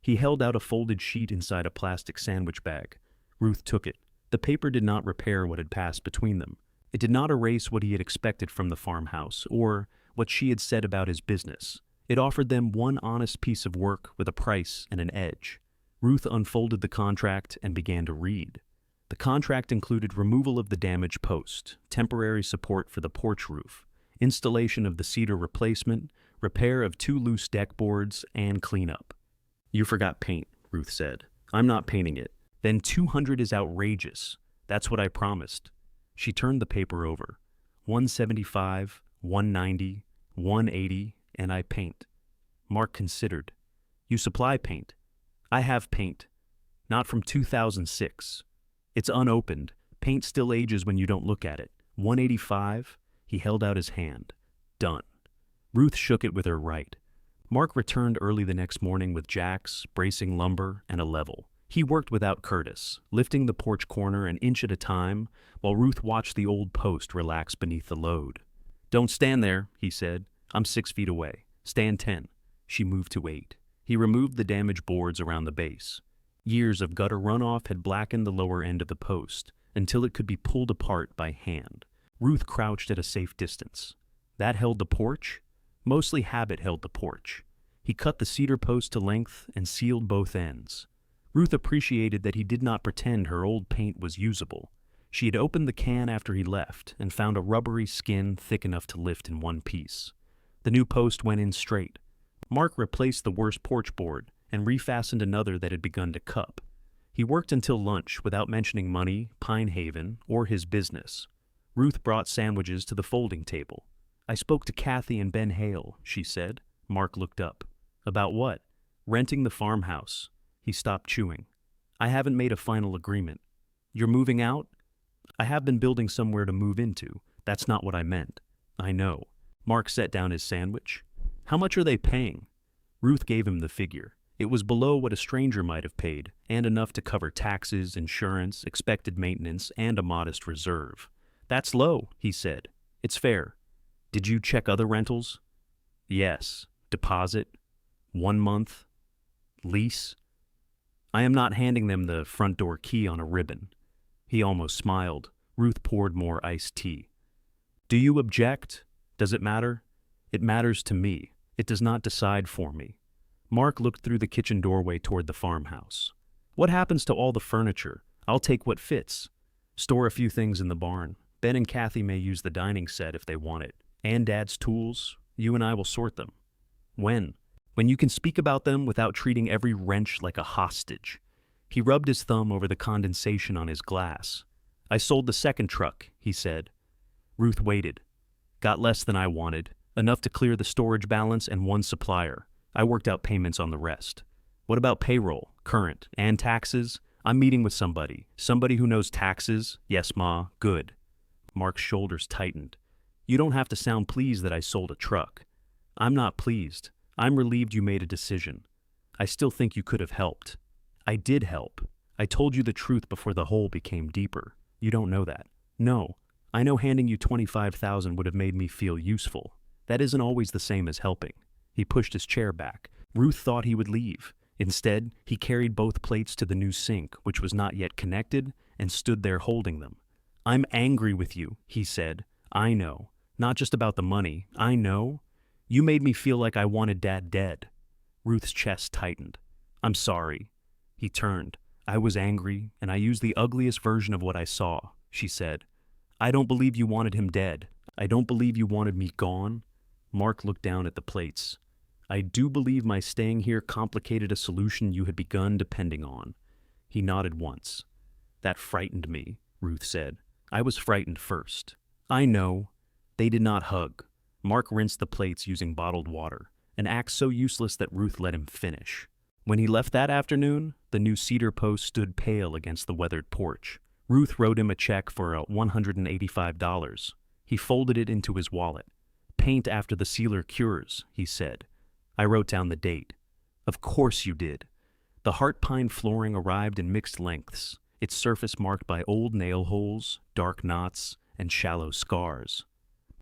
[SPEAKER 1] He held out a folded sheet inside a plastic sandwich bag. Ruth took it. The paper did not repair what had passed between them. It did not erase what he had expected from the farmhouse, or what she had said about his business. It offered them one honest piece of work with a price and an edge. Ruth unfolded the contract and began to read. The contract included removal of the damaged post, temporary support for the porch roof, installation of the cedar replacement, repair of 2 loose deck boards, and cleanup. You forgot paint, Ruth said. I'm not painting it. Then 200 is outrageous. That's what I promised. She turned the paper over. 175, 190, 180, and I paint. Mark considered. You supply paint. I have paint. Not from 2006. It's unopened. Paint still ages when you don't look at it. 185. He held out his hand. Done. Ruth shook it with her right. Mark returned early the next morning with jacks, bracing lumber, and a level. He worked without Curtis, lifting the porch corner an inch at a time, while Ruth watched the old post relax beneath the load. "Don't stand there," he said. "I'm 6 feet away. Stand 10. She moved to 8. He removed the damaged boards around the base. Years of gutter runoff had blackened the lower end of the post, until it could be pulled apart by hand. Ruth crouched at a safe distance. That held the porch? Mostly habit held the porch. He cut the cedar post to length and sealed both ends. Ruth appreciated that he did not pretend her old paint was usable. She had opened the can after he left and found a rubbery skin thick enough to lift in one piece. The new post went in straight. Mark replaced the worst porch board and refastened another that had begun to cup. He worked until lunch without mentioning money, Pine Haven, or his business. Ruth brought sandwiches to the folding table. "I spoke to Kathy and Ben Hale," she said. Mark looked up. "About what?" "Renting the farmhouse." He stopped chewing. "I haven't made a final agreement." "You're moving out?" "I have been building somewhere to move into. That's not what I meant." "I know." Mark set down his sandwich. "How much are they paying?" Ruth gave him the figure. It was below what a stranger might have paid, and enough to cover taxes, insurance, expected maintenance, and a modest reserve. "That's low," he said. "It's fair." "Did you check other rentals?" "Yes." "Deposit? 1 month? Lease?" "I am not handing them the front door key on a ribbon." He almost smiled. Ruth poured more iced tea. "Do you object? Does it matter?" "It matters to me. It does not decide for me." Mark looked through the kitchen doorway toward the farmhouse. "What happens to all the furniture? I'll take what fits." "Store a few things in the barn. Ben and Kathy may use the dining set if they want it. And Dad's tools. You and I will sort them." "When?" "When you can speak about them without treating every wrench like a hostage." He rubbed his thumb over the condensation on his glass. "I sold the second truck," he said. Ruth waited. "Got less than I wanted. Enough to clear the storage balance and one supplier. I worked out payments on the rest." "What about payroll, current, and taxes?" "I'm meeting with somebody. Somebody who knows taxes." "Yes, Ma. Good." Mark's shoulders tightened. "You don't have to sound pleased that I sold a truck." "I'm not pleased. I'm relieved you made a decision. I still think you could have helped." "I did help. I told you the truth before the hole became deeper. You don't know that." "No. I know handing you $25,000 would have made me feel useful. That isn't always the same as helping." He pushed his chair back. Ruth thought he would leave. Instead, he carried both plates to the new sink, which was not yet connected, and stood there holding them. "I'm angry with you," he said. "I know. Not just about the money. I know. You made me feel like I wanted Dad dead." Ruth's chest tightened. "I'm sorry." He turned. "I was angry, and I used the ugliest version of what I saw," she said. "I don't believe you wanted him dead. I don't believe you wanted me gone." Mark looked down at the plates. "I do believe my staying here complicated a solution you had begun depending on." He nodded once. "That frightened me," Ruth said. "I was frightened first." "I know." They did not hug. Mark rinsed the plates using bottled water, an act so useless that Ruth let him finish. When he left that afternoon, the new cedar post stood pale against the weathered porch. Ruth wrote him a check for $185. He folded it into his wallet. "Paint after the sealer cures," he said. I wrote down the date. "Of course you did." The heart pine flooring arrived in mixed lengths, its surface marked by old nail holes, dark knots, and shallow scars.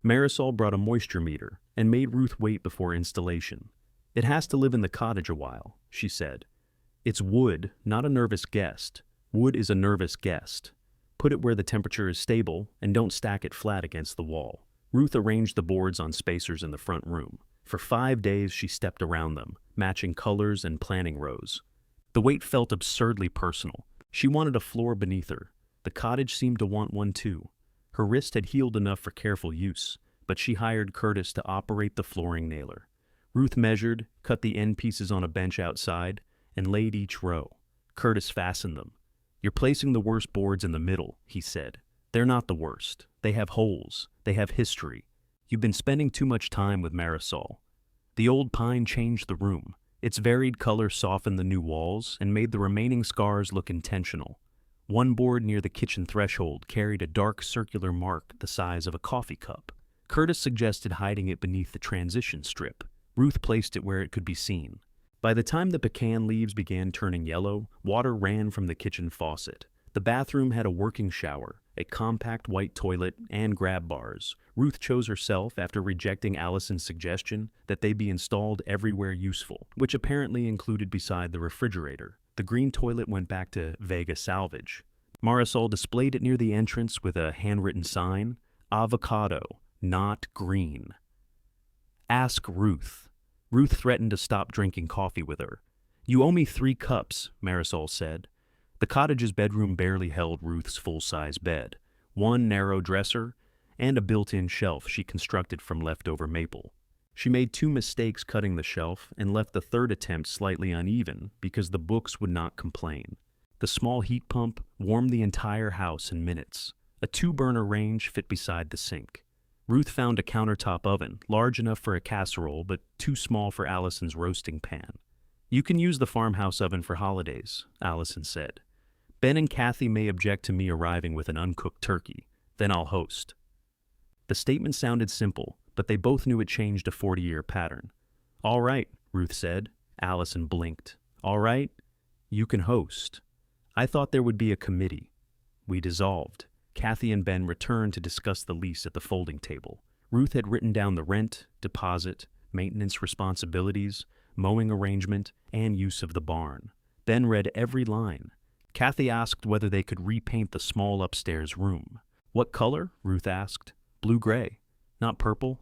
[SPEAKER 1] Marisol brought a moisture meter and made Ruth wait before installation. "It has to live in the cottage a while," she said. "It's wood, not a nervous guest. Wood is a nervous guest. Put it where the temperature is stable and don't stack it flat against the wall." Ruth arranged the boards on spacers in the front room. For 5 days she stepped around them, matching colors and planning rows. The weight felt absurdly personal. She wanted a floor beneath her. The cottage seemed to want one too. Her wrist had healed enough for careful use, but she hired Curtis to operate the flooring nailer. Ruth measured, cut the end pieces on a bench outside, and laid each row. Curtis fastened them. "You're placing the worst boards in the middle," he said. "They're not the worst. They have holes. They have history. You've been spending too much time with Marisol." The old pine changed the room. Its varied color softened the new walls and made the remaining scars look intentional. One board near the kitchen threshold carried a dark circular mark the size of a coffee cup. Curtis suggested hiding it beneath the transition strip. Ruth placed it where it could be seen. By the time the pecan leaves began turning yellow, water ran from the kitchen faucet. The bathroom had a working shower, a compact white toilet, and grab bars. Ruth chose herself after rejecting Allison's suggestion that they be installed everywhere useful, which apparently included beside the refrigerator. The green toilet went back to Vega salvage. Marisol displayed it near the entrance with a handwritten sign, "Avocado, not green." Ask Ruth. Ruth threatened to stop drinking coffee with her. "You owe me 3 cups," Marisol said. The cottage's bedroom barely held Ruth's full-size bed, one narrow dresser, and a built-in shelf she constructed from leftover maple. She made 2 mistakes cutting the shelf and left the third attempt slightly uneven because the books would not complain. The small heat pump warmed the entire house in minutes. A 2-burner range fit beside the sink. Ruth found a countertop oven, large enough for a casserole but too small for Allison's roasting pan. "You can use the farmhouse oven for holidays," Allison said. "Ben and Kathy may object to me arriving with an uncooked turkey. Then I'll host." The statement sounded simple, but they both knew it changed a 40-year pattern. "All right," Ruth said. Allison blinked. "All right, you can host. I thought there would be a committee." We dissolved. Kathy and Ben returned to discuss the lease at the folding table. Ruth had written down the rent, deposit, maintenance responsibilities, mowing arrangement, and use of the barn. Ben read every line. Kathy asked whether they could repaint the small upstairs room. "What color?" Ruth asked. "Blue-gray. Not purple?"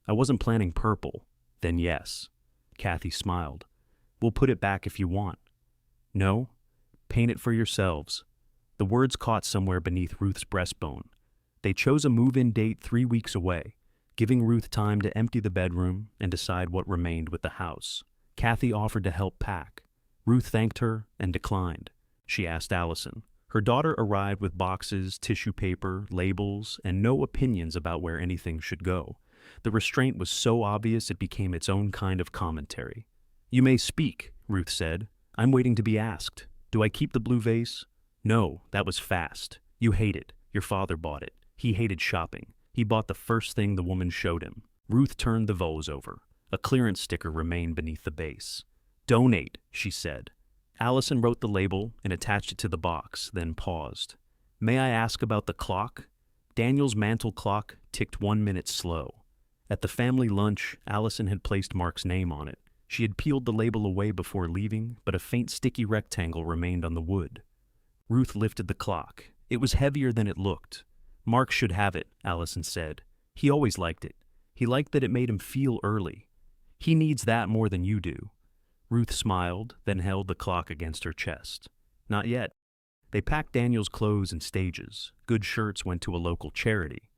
[SPEAKER 1] "I wasn't planning purple." "Then yes." Kathy smiled. "We'll put it back if you want." "No? Paint it for yourselves." The words caught somewhere beneath Ruth's breastbone. They chose a move-in date 3 weeks away, giving Ruth time to empty the bedroom and decide what remained with the house. Kathy offered to help pack. Ruth thanked her and declined. She asked Allison. Her daughter arrived with boxes, tissue paper, labels, and no opinions about where anything should go. The restraint was so obvious it became its own kind of commentary. "You may speak," Ruth said. "I'm waiting to be asked. Do I keep the blue vase?" "No, that was fast. You hate it. Your father bought it. He hated shopping. He bought the first thing the woman showed him." Ruth turned the vase over. A clearance sticker remained beneath the base. "Donate," she said. Allison wrote the label and attached it to the box, then paused. "May I ask about the clock?" Daniel's mantel clock ticked 1 minute slow. At the family lunch, Allison had placed Mark's name on it. She had peeled the label away before leaving, but a faint sticky rectangle remained on the wood. Ruth lifted the clock. It was heavier than it looked. "Mark should have it," Allison said. "He always liked it. He liked that it made him feel early. He needs that more than you do." Ruth smiled, then held the clock against her chest. "Not yet." They packed Daniel's clothes in stages. Good shirts went to a local charity.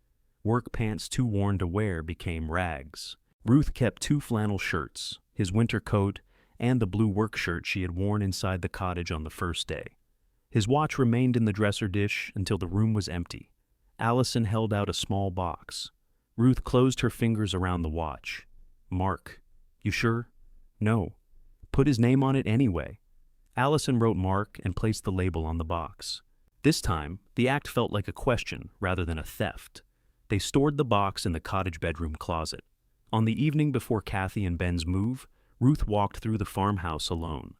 [SPEAKER 1] Work pants too worn to wear became rags. Ruth kept 2 flannel shirts, his winter coat and the blue work shirt she had worn inside the cottage on the first day. His watch remained in the dresser dish until the room was empty. Allison held out a small box. Ruth closed her fingers around the watch. "Mark. You sure?" "No. Put his name on it anyway." Allison wrote Mark and placed the label on the box. This time, the act felt like a question rather than a theft. They stored the box in the cottage bedroom closet. On the evening before Kathy and Ben's move, Ruth walked through the farmhouse alone.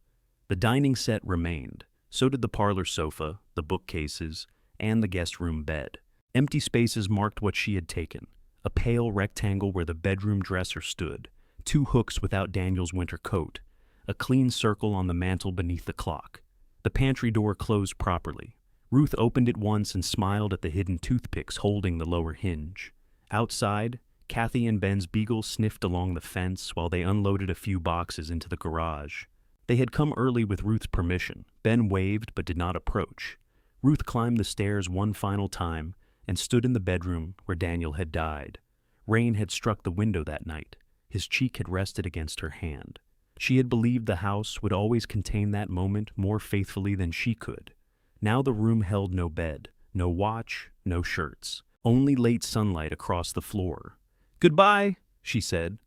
[SPEAKER 1] The dining set remained. So did the parlor sofa, the bookcases, and the guest room bed. Empty spaces marked what she had taken. A pale rectangle where the bedroom dresser stood, 2 hooks without Daniel's winter coat, a clean circle on the mantel beneath the clock. The pantry door closed properly. Ruth opened it once and smiled at the hidden toothpicks holding the lower hinge. Outside, Kathy and Ben's beagle sniffed along the fence while they unloaded a few boxes into the garage. They had come early with Ruth's permission. Ben waved but did not approach. Ruth climbed the stairs one final time and stood in the bedroom where Daniel had died. Rain had struck the window that night. His cheek had rested against her hand. She had believed the house would always contain that moment more faithfully than she could. Now the room held no bed, no watch, no shirts, only late sunlight across the floor. "Goodbye," she said.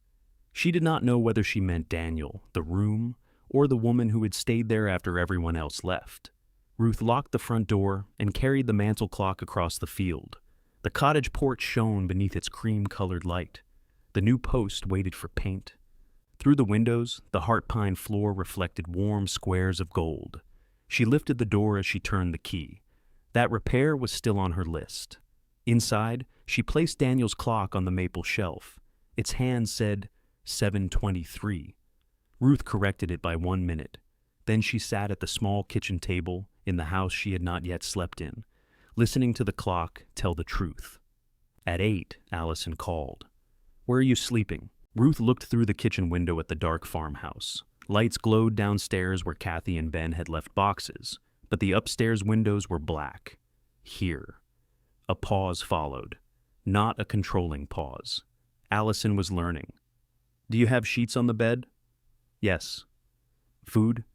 [SPEAKER 1] She did not know whether she meant Daniel, the room, or the woman who had stayed there after everyone else left. Ruth locked the front door and carried the mantel clock across the field. The cottage porch shone beneath its cream-colored light. The new post waited for paint. Through the windows, the heart pine floor reflected warm squares of gold. She lifted the door as she turned the key. That repair was still on her list. Inside, she placed Daniel's clock on the maple shelf. Its hand said 7:23. Ruth corrected it by 1 minute. Then she sat at the small kitchen table in the house she had not yet slept in, listening to the clock tell the truth. At 8, Allison called. "Where are you sleeping?" Ruth looked through the kitchen window at the dark farmhouse. Lights glowed downstairs where Kathy and Ben had left boxes, but the upstairs windows were black. Here. A pause followed. Not a controlling pause. Allison was learning. "Do you have sheets on the bed?" "Yes." "Food?"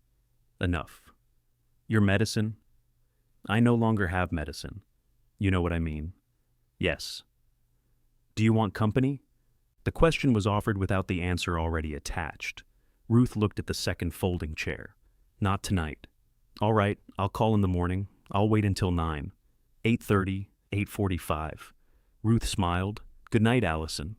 [SPEAKER 1] "Enough." "Your medicine?" "I no longer have medicine." "You know what I mean." "Yes." "Do you want company?" The question was offered without the answer already attached. Ruth looked at the second folding chair. "Not tonight." "All right, I'll call in the morning. I'll wait until 9. 8:30, 8:45. Ruth smiled. "Good night, Allison."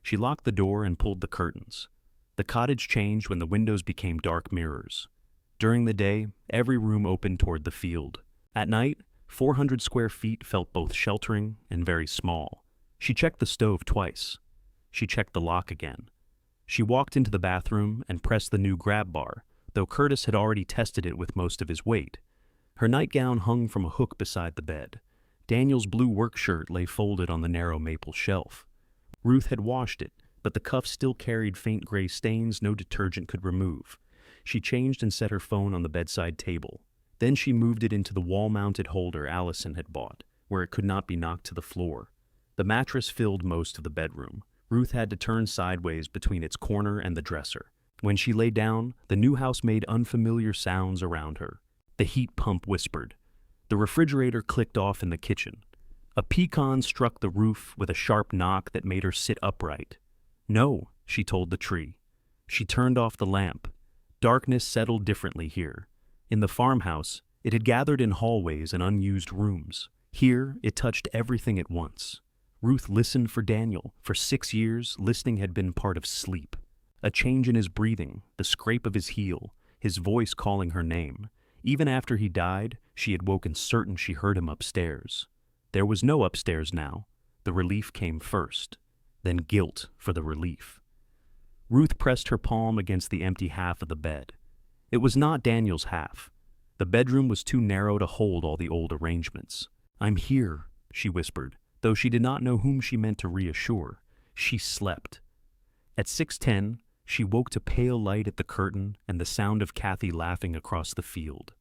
[SPEAKER 1] She locked the door and pulled the curtains. The cottage changed when the windows became dark mirrors. During the day, every room opened toward the field. At night, 400 square feet felt both sheltering and very small. She checked the stove twice. She checked the lock again. She walked into the bathroom and pressed the new grab bar, though Curtis had already tested it with most of his weight. Her nightgown hung from a hook beside the bed. Daniel's blue work shirt lay folded on the narrow maple shelf. Ruth had washed it, but the cuff still carried faint gray stains no detergent could remove. She changed and set her phone on the bedside table. Then she moved it into the wall-mounted holder Allison had bought, where it could not be knocked to the floor. The mattress filled most of the bedroom. Ruth had to turn sideways between its corner and the dresser. When she lay down, the new house made unfamiliar sounds around her. The heat pump whispered. The refrigerator clicked off in the kitchen. A pecan struck the roof with a sharp knock that made her sit upright. "No," she told the tree. She turned off the lamp. Darkness settled differently here. In the farmhouse, it had gathered in hallways and unused rooms. Here, it touched everything at once. Ruth listened for Daniel. For 6 years, listening had been part of sleep. A change in his breathing, the scrape of his heel, his voice calling her name. Even after he died, she had woken certain she heard him upstairs. There was no upstairs now. The relief came first, then guilt for the relief. Ruth pressed her palm against the empty half of the bed. It was not Daniel's half. The bedroom was too narrow to hold all the old arrangements. "I'm here," she whispered, though she did not know whom she meant to reassure. She slept. At 6:10, she woke to pale light at the curtain and the sound of Kathy laughing across the field.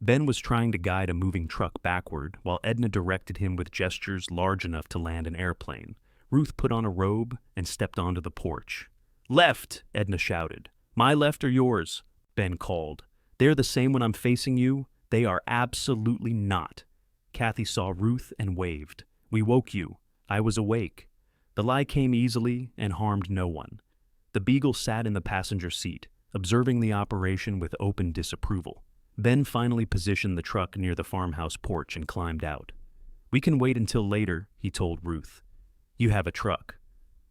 [SPEAKER 1] Ben was trying to guide a moving truck backward while Edna directed him with gestures large enough to land an airplane. Ruth put on a robe and stepped onto the porch. "Left!" Edna shouted. "My left or yours?" Ben called. "They're the same when I'm facing you. They are absolutely not." Kathy saw Ruth and waved. "We woke you. I was awake." The lie came easily and harmed no one. The beagle sat in the passenger seat, observing the operation with open disapproval. Ben finally positioned the truck near the farmhouse porch and climbed out. "We can wait until later," he told Ruth. "You have a truck."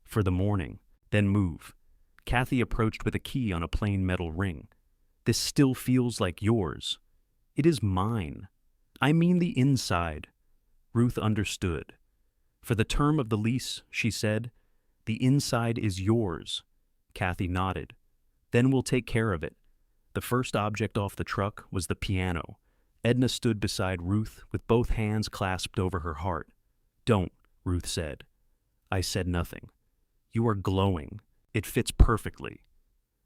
[SPEAKER 1] "For the morning. Then move." Kathy approached with a key on a plain metal ring. "This still feels like yours." "It is mine. I mean the inside." Ruth understood. "For the term of the lease," she said, "the inside is yours." Kathy nodded. "Then we'll take care of it." The first object off the truck was the piano. Edna stood beside Ruth with both hands clasped over her heart. "Don't," Ruth said. I said nothing. "You are glowing. It fits perfectly."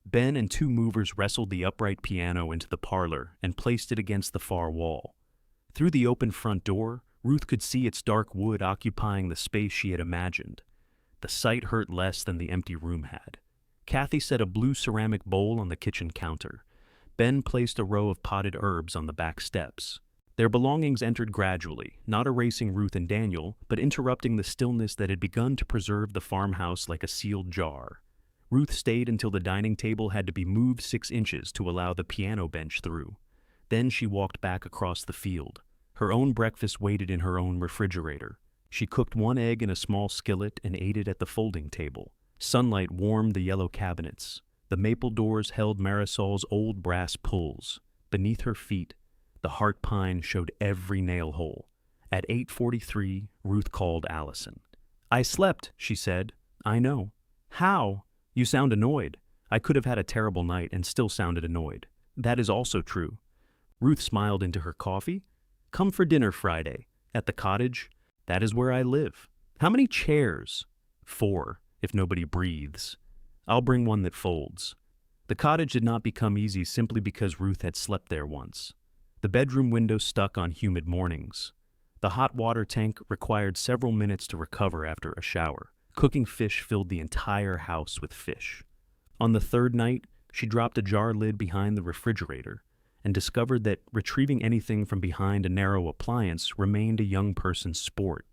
[SPEAKER 1] Ben and 2 movers wrestled the upright piano into the parlor and placed it against the far wall. Through the open front door, Ruth could see its dark wood occupying the space she had imagined. The sight hurt less than the empty room had. Kathy set a blue ceramic bowl on the kitchen counter. Ben placed a row of potted herbs on the back steps. Their belongings entered gradually, not erasing Ruth and Daniel, but interrupting the stillness that had begun to preserve the farmhouse like a sealed jar. Ruth stayed until the dining table had to be moved 6 inches to allow the piano bench through. Then she walked back across the field. Her own breakfast waited in her own refrigerator. She cooked 1 egg in a small skillet and ate it at the folding table. Sunlight warmed the yellow cabinets. The maple doors held Marisol's old brass pulls. Beneath her feet, the heart pine showed every nail hole. At 8:43, Ruth called Allison. "I slept," she said. "I know." "How? You sound annoyed." "I could have had a terrible night and still sounded annoyed." "That is also true." Ruth smiled into her coffee. "Come for dinner Friday. At the cottage? That is where I live." "How many chairs?" "4, if nobody breathes." "I'll bring one that folds." The cottage did not become easy simply because Ruth had slept there once. The bedroom window stuck on humid mornings. The hot water tank required several minutes to recover after a shower. Cooking fish filled the entire house with fish. On the third night, she dropped a jar lid behind the refrigerator and discovered that retrieving anything from behind a narrow appliance remained a young person's sport.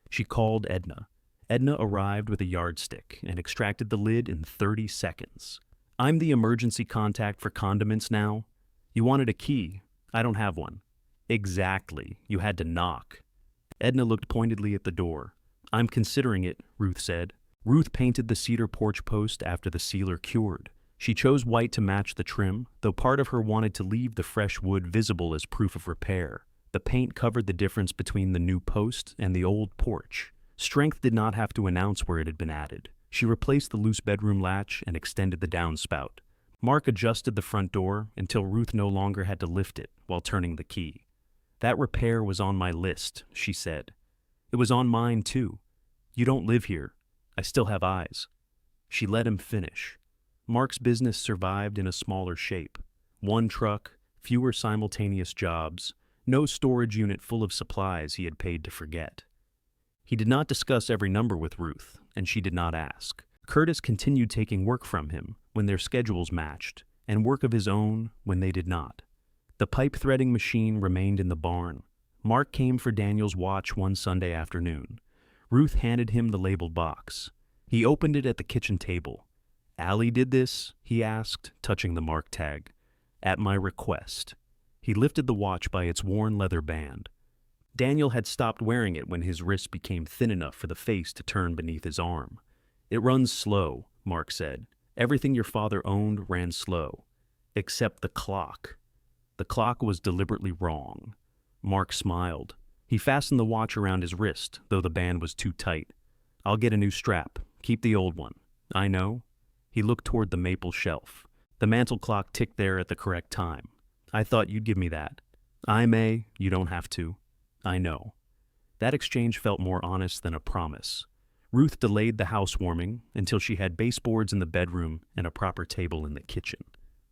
[SPEAKER 1] She called Edna. Edna arrived with a yardstick and extracted the lid in 30 seconds. "I'm the emergency contact for condiments now. You wanted a key. I don't have one." "Exactly. You had to knock." Edna looked pointedly at the door. "I'm considering it," Ruth said. Ruth painted the cedar porch post after the sealer cured. She chose white to match the trim, though part of her wanted to leave the fresh wood visible as proof of repair. The paint covered the difference between the new post and the old porch. Strength did not have to announce where it had been added. She replaced the loose bedroom latch and extended the downspout. Mark adjusted the front door until Ruth no longer had to lift it while turning the key. "That repair was on my list," she said. "It was on mine, too. You don't live here. I still have eyes." She let him finish. Mark's business survived in a smaller shape. One truck, fewer simultaneous jobs, no storage unit full of supplies he had paid to forget. He did not discuss every number with Ruth, and she did not ask. Curtis continued taking work from him when their schedules matched, and work of his own when they did not. The pipe threading machine remained in the barn. Mark came for Daniel's watch one Sunday afternoon. Ruth handed him the labeled box. He opened it at the kitchen table. "Allie did this?" he asked, touching the mark tag. "At my request." He lifted the watch by its worn leather band. Daniel had stopped wearing it when his wrist became thin enough for the face to turn beneath his arm. "It runs slow," Mark said. "Everything your father owned ran slow. Except the clock." The clock was deliberately wrong. Mark smiled. He fastened the watch around his wrist, though the band was too tight. "I'll get a new strap. Keep the old one." "I know." He looked toward the maple shelf. The mantel clock ticked there at the correct time. "I thought you'd give me that." "I may. You don't have to." "I know." That exchange felt more honest than a promise. Ruth delayed the housewarming until she had baseboards in the bedroom and a proper table in the kitchen.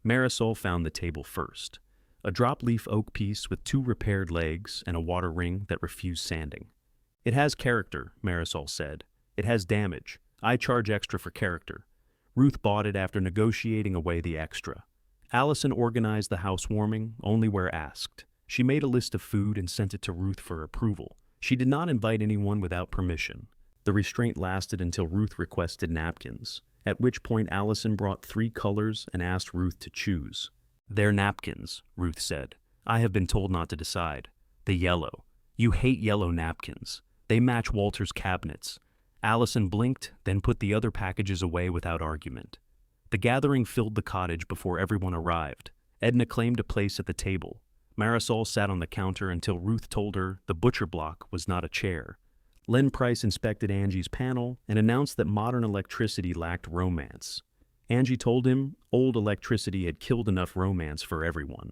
[SPEAKER 1] Marisol found the table first. A drop-leaf oak piece with 2 repaired legs and a water ring that refused sanding. "It has character," Marisol said. "It has damage. I charge extra for character." Ruth bought it after negotiating away the extra. Allison organized the housewarming only where asked. She made a list of food and sent it to Ruth for approval. She did not invite anyone without permission. The restraint lasted until Ruth requested napkins, at which point Allison brought 3 colors and asked Ruth to choose. "They're napkins," Ruth said. "I have been told not to decide." "The yellow. You hate yellow napkins. They match Walter's cabinets." Allison blinked, then put the other packages away without argument. The gathering filled the cottage before everyone arrived. Edna claimed a place at the table. Marisol sat on the counter until Ruth told her the butcher block was not a chair. Len Price inspected Angie's panel and announced that modern electricity lacked romance. Angie told him old electricity had killed enough romance for everyone.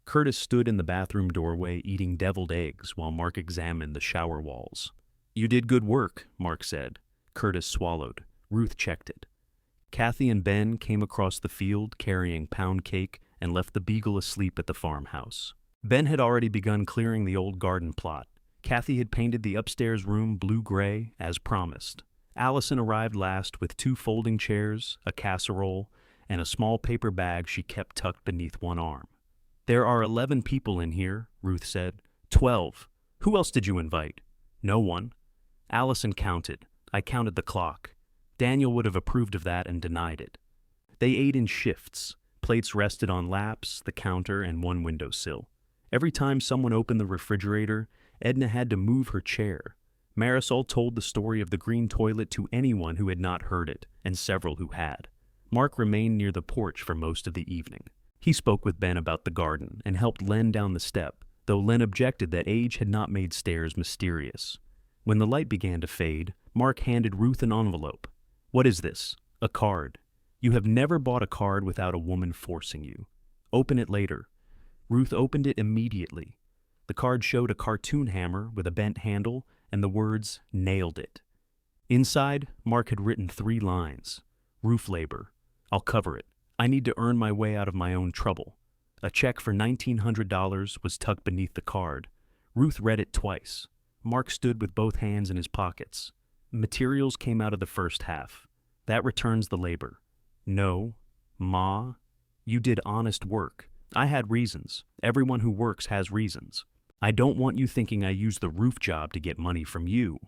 [SPEAKER 1] Curtis stood in the bathroom doorway eating deviled eggs while Mark examined the shower walls. "You did good work," Mark said. Curtis swallowed. Ruth checked it. Kathy and Ben came across the field carrying pound cake and left the beagle asleep at the farmhouse. Ben had already begun clearing the old garden plot. Kathy had painted the upstairs room blue-gray, as promised. Allison arrived last with 2 folding chairs, a casserole, and a small paper bag she kept tucked beneath one arm. "There are 11 people in here," Ruth said. 12. "Who else did you invite?" "No one." Allison counted. "I counted the clock." Daniel would have approved of that and denied it. They ate in shifts. Plates rested on laps, the counter, and one windowsill. Every time someone opened the refrigerator, Edna had to move her chair. Marisol told the story of the green toilet to anyone who had not heard it, and several who had. Mark remained near the porch for most of the evening. He spoke with Ben about the garden and helped Len down the step, though Len objected that age had not made stairs mysterious. When the light began to fade, Mark handed Ruth an envelope. "What is this?" "A card. You have never bought a card without a woman forcing you. Open it later." Ruth opened it immediately. The card showed a cartoon hammer with a bent handle and the words, "Nailed it." Inside, Mark had written 3 lines. "Roof labor. I'll cover it. I need to earn my way out of my own trouble." A check for $1,900 was tucked beneath the card. Ruth read it twice. Mark stood with both hands in his pockets. "Materials came out of the first half. That returns the labor." "No, Ma, you did honest work. I had reasons. Everyone who works has reasons. I don't want you thinking I used the roof job to get money from you.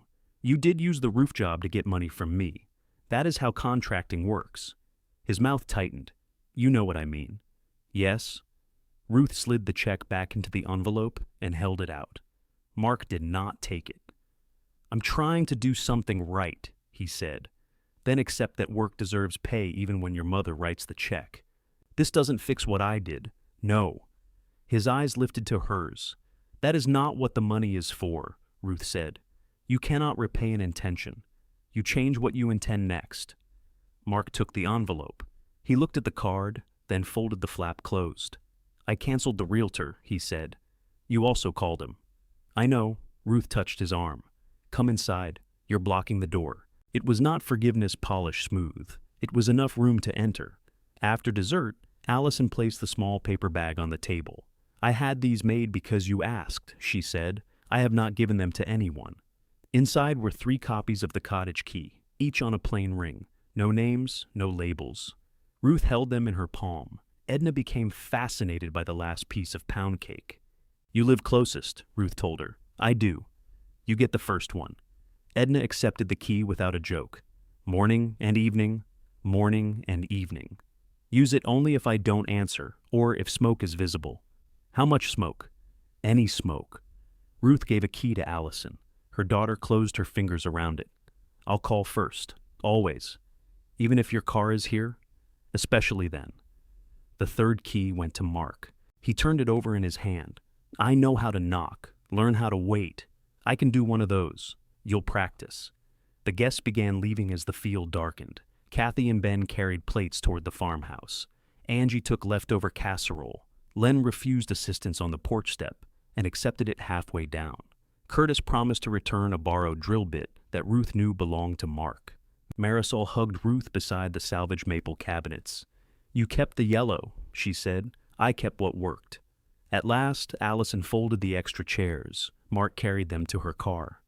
[SPEAKER 1] You did use the roof job to get money from me. That is how contracting works." His mouth tightened. "You know what I mean." "Yes." Ruth slid the check back into the envelope and held it out. Mark did not take it. "I'm trying to do something right," he said. "Then accept that work deserves pay even when your mother writes the check. This doesn't fix what I did. No." His eyes lifted to hers. "That is not what the money is for," Ruth said. "You cannot repay an intention. You change what you intend next." Mark took the envelope. He looked at the card, then folded the flap closed. "I canceled the realtor," he said. "You also called him." "I know." Ruth touched his arm. "Come inside. You're blocking the door." It was not forgiveness polished smooth. It was enough room to enter. After dessert, Allison placed the small paper bag on the table. "I had these made because you asked," she said. "I have not given them to anyone." Inside were 3 copies of the cottage key, each on a plain ring. No names, no labels. Ruth held them in her palm. Edna became fascinated by the last piece of pound cake. "You live closest," Ruth told her. "I do. You get the first one." Edna accepted the key without a joke. "Morning and evening, morning and evening. Use it only if I don't answer, or if smoke is visible." "How much smoke?" "Any smoke." Ruth gave a key to Allison. Her daughter closed her fingers around it. "I'll call first, always. Even if your car is here? Especially then." The 3rd key went to Mark. He turned it over in his hand. "I know how to knock. Learn how to wait. I can do one of those. You'll practice." The guests began leaving as the field darkened. Kathy and Ben carried plates toward the farmhouse. Angie took leftover casserole. Len refused assistance on the porch step and accepted it halfway down. Curtis promised to return a borrowed drill bit that Ruth knew belonged to Mark. Marisol hugged Ruth beside the salvage maple cabinets. "You kept the yellow," she said. "I kept what worked." At last, Allison folded the extra chairs. Mark carried them to her car.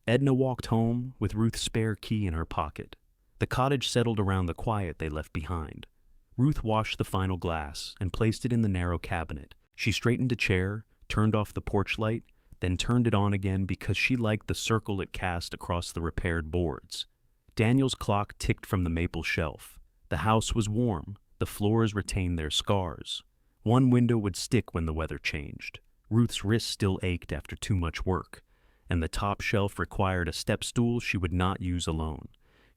[SPEAKER 1] Edna walked home with Ruth's spare key in her pocket. The cottage settled around the quiet they left behind. Ruth washed the final glass and placed it in the narrow cabinet. She straightened a chair, turned off the porch light, then turned it on again because she liked the circle it cast across the repaired boards. Daniel's clock ticked from the maple shelf. The house was warm. The floors retained their scars. One window would stick when the weather changed. Ruth's wrists still ached after too much work, and the top shelf required a step stool she would not use alone.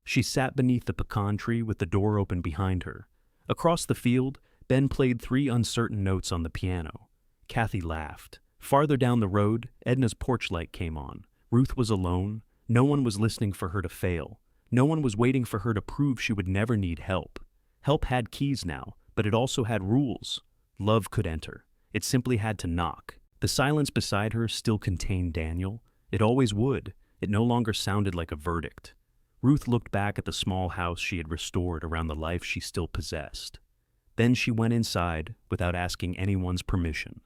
[SPEAKER 1] She sat beneath the pecan tree with the door open behind her. Across the field, Ben played 3 uncertain notes on the piano. Kathy laughed. Farther down the road, Edna's porch light came on. Ruth was alone. No one was listening for her to fail. No one was waiting for her to prove she would never need help. Help had keys now, but it also had rules. Love could enter. It simply had to knock. The silence beside her still contained Daniel. It always would. It no longer sounded like a verdict. Ruth looked back at the small house she had restored around the life she still possessed. Then she went inside without asking anyone's permission.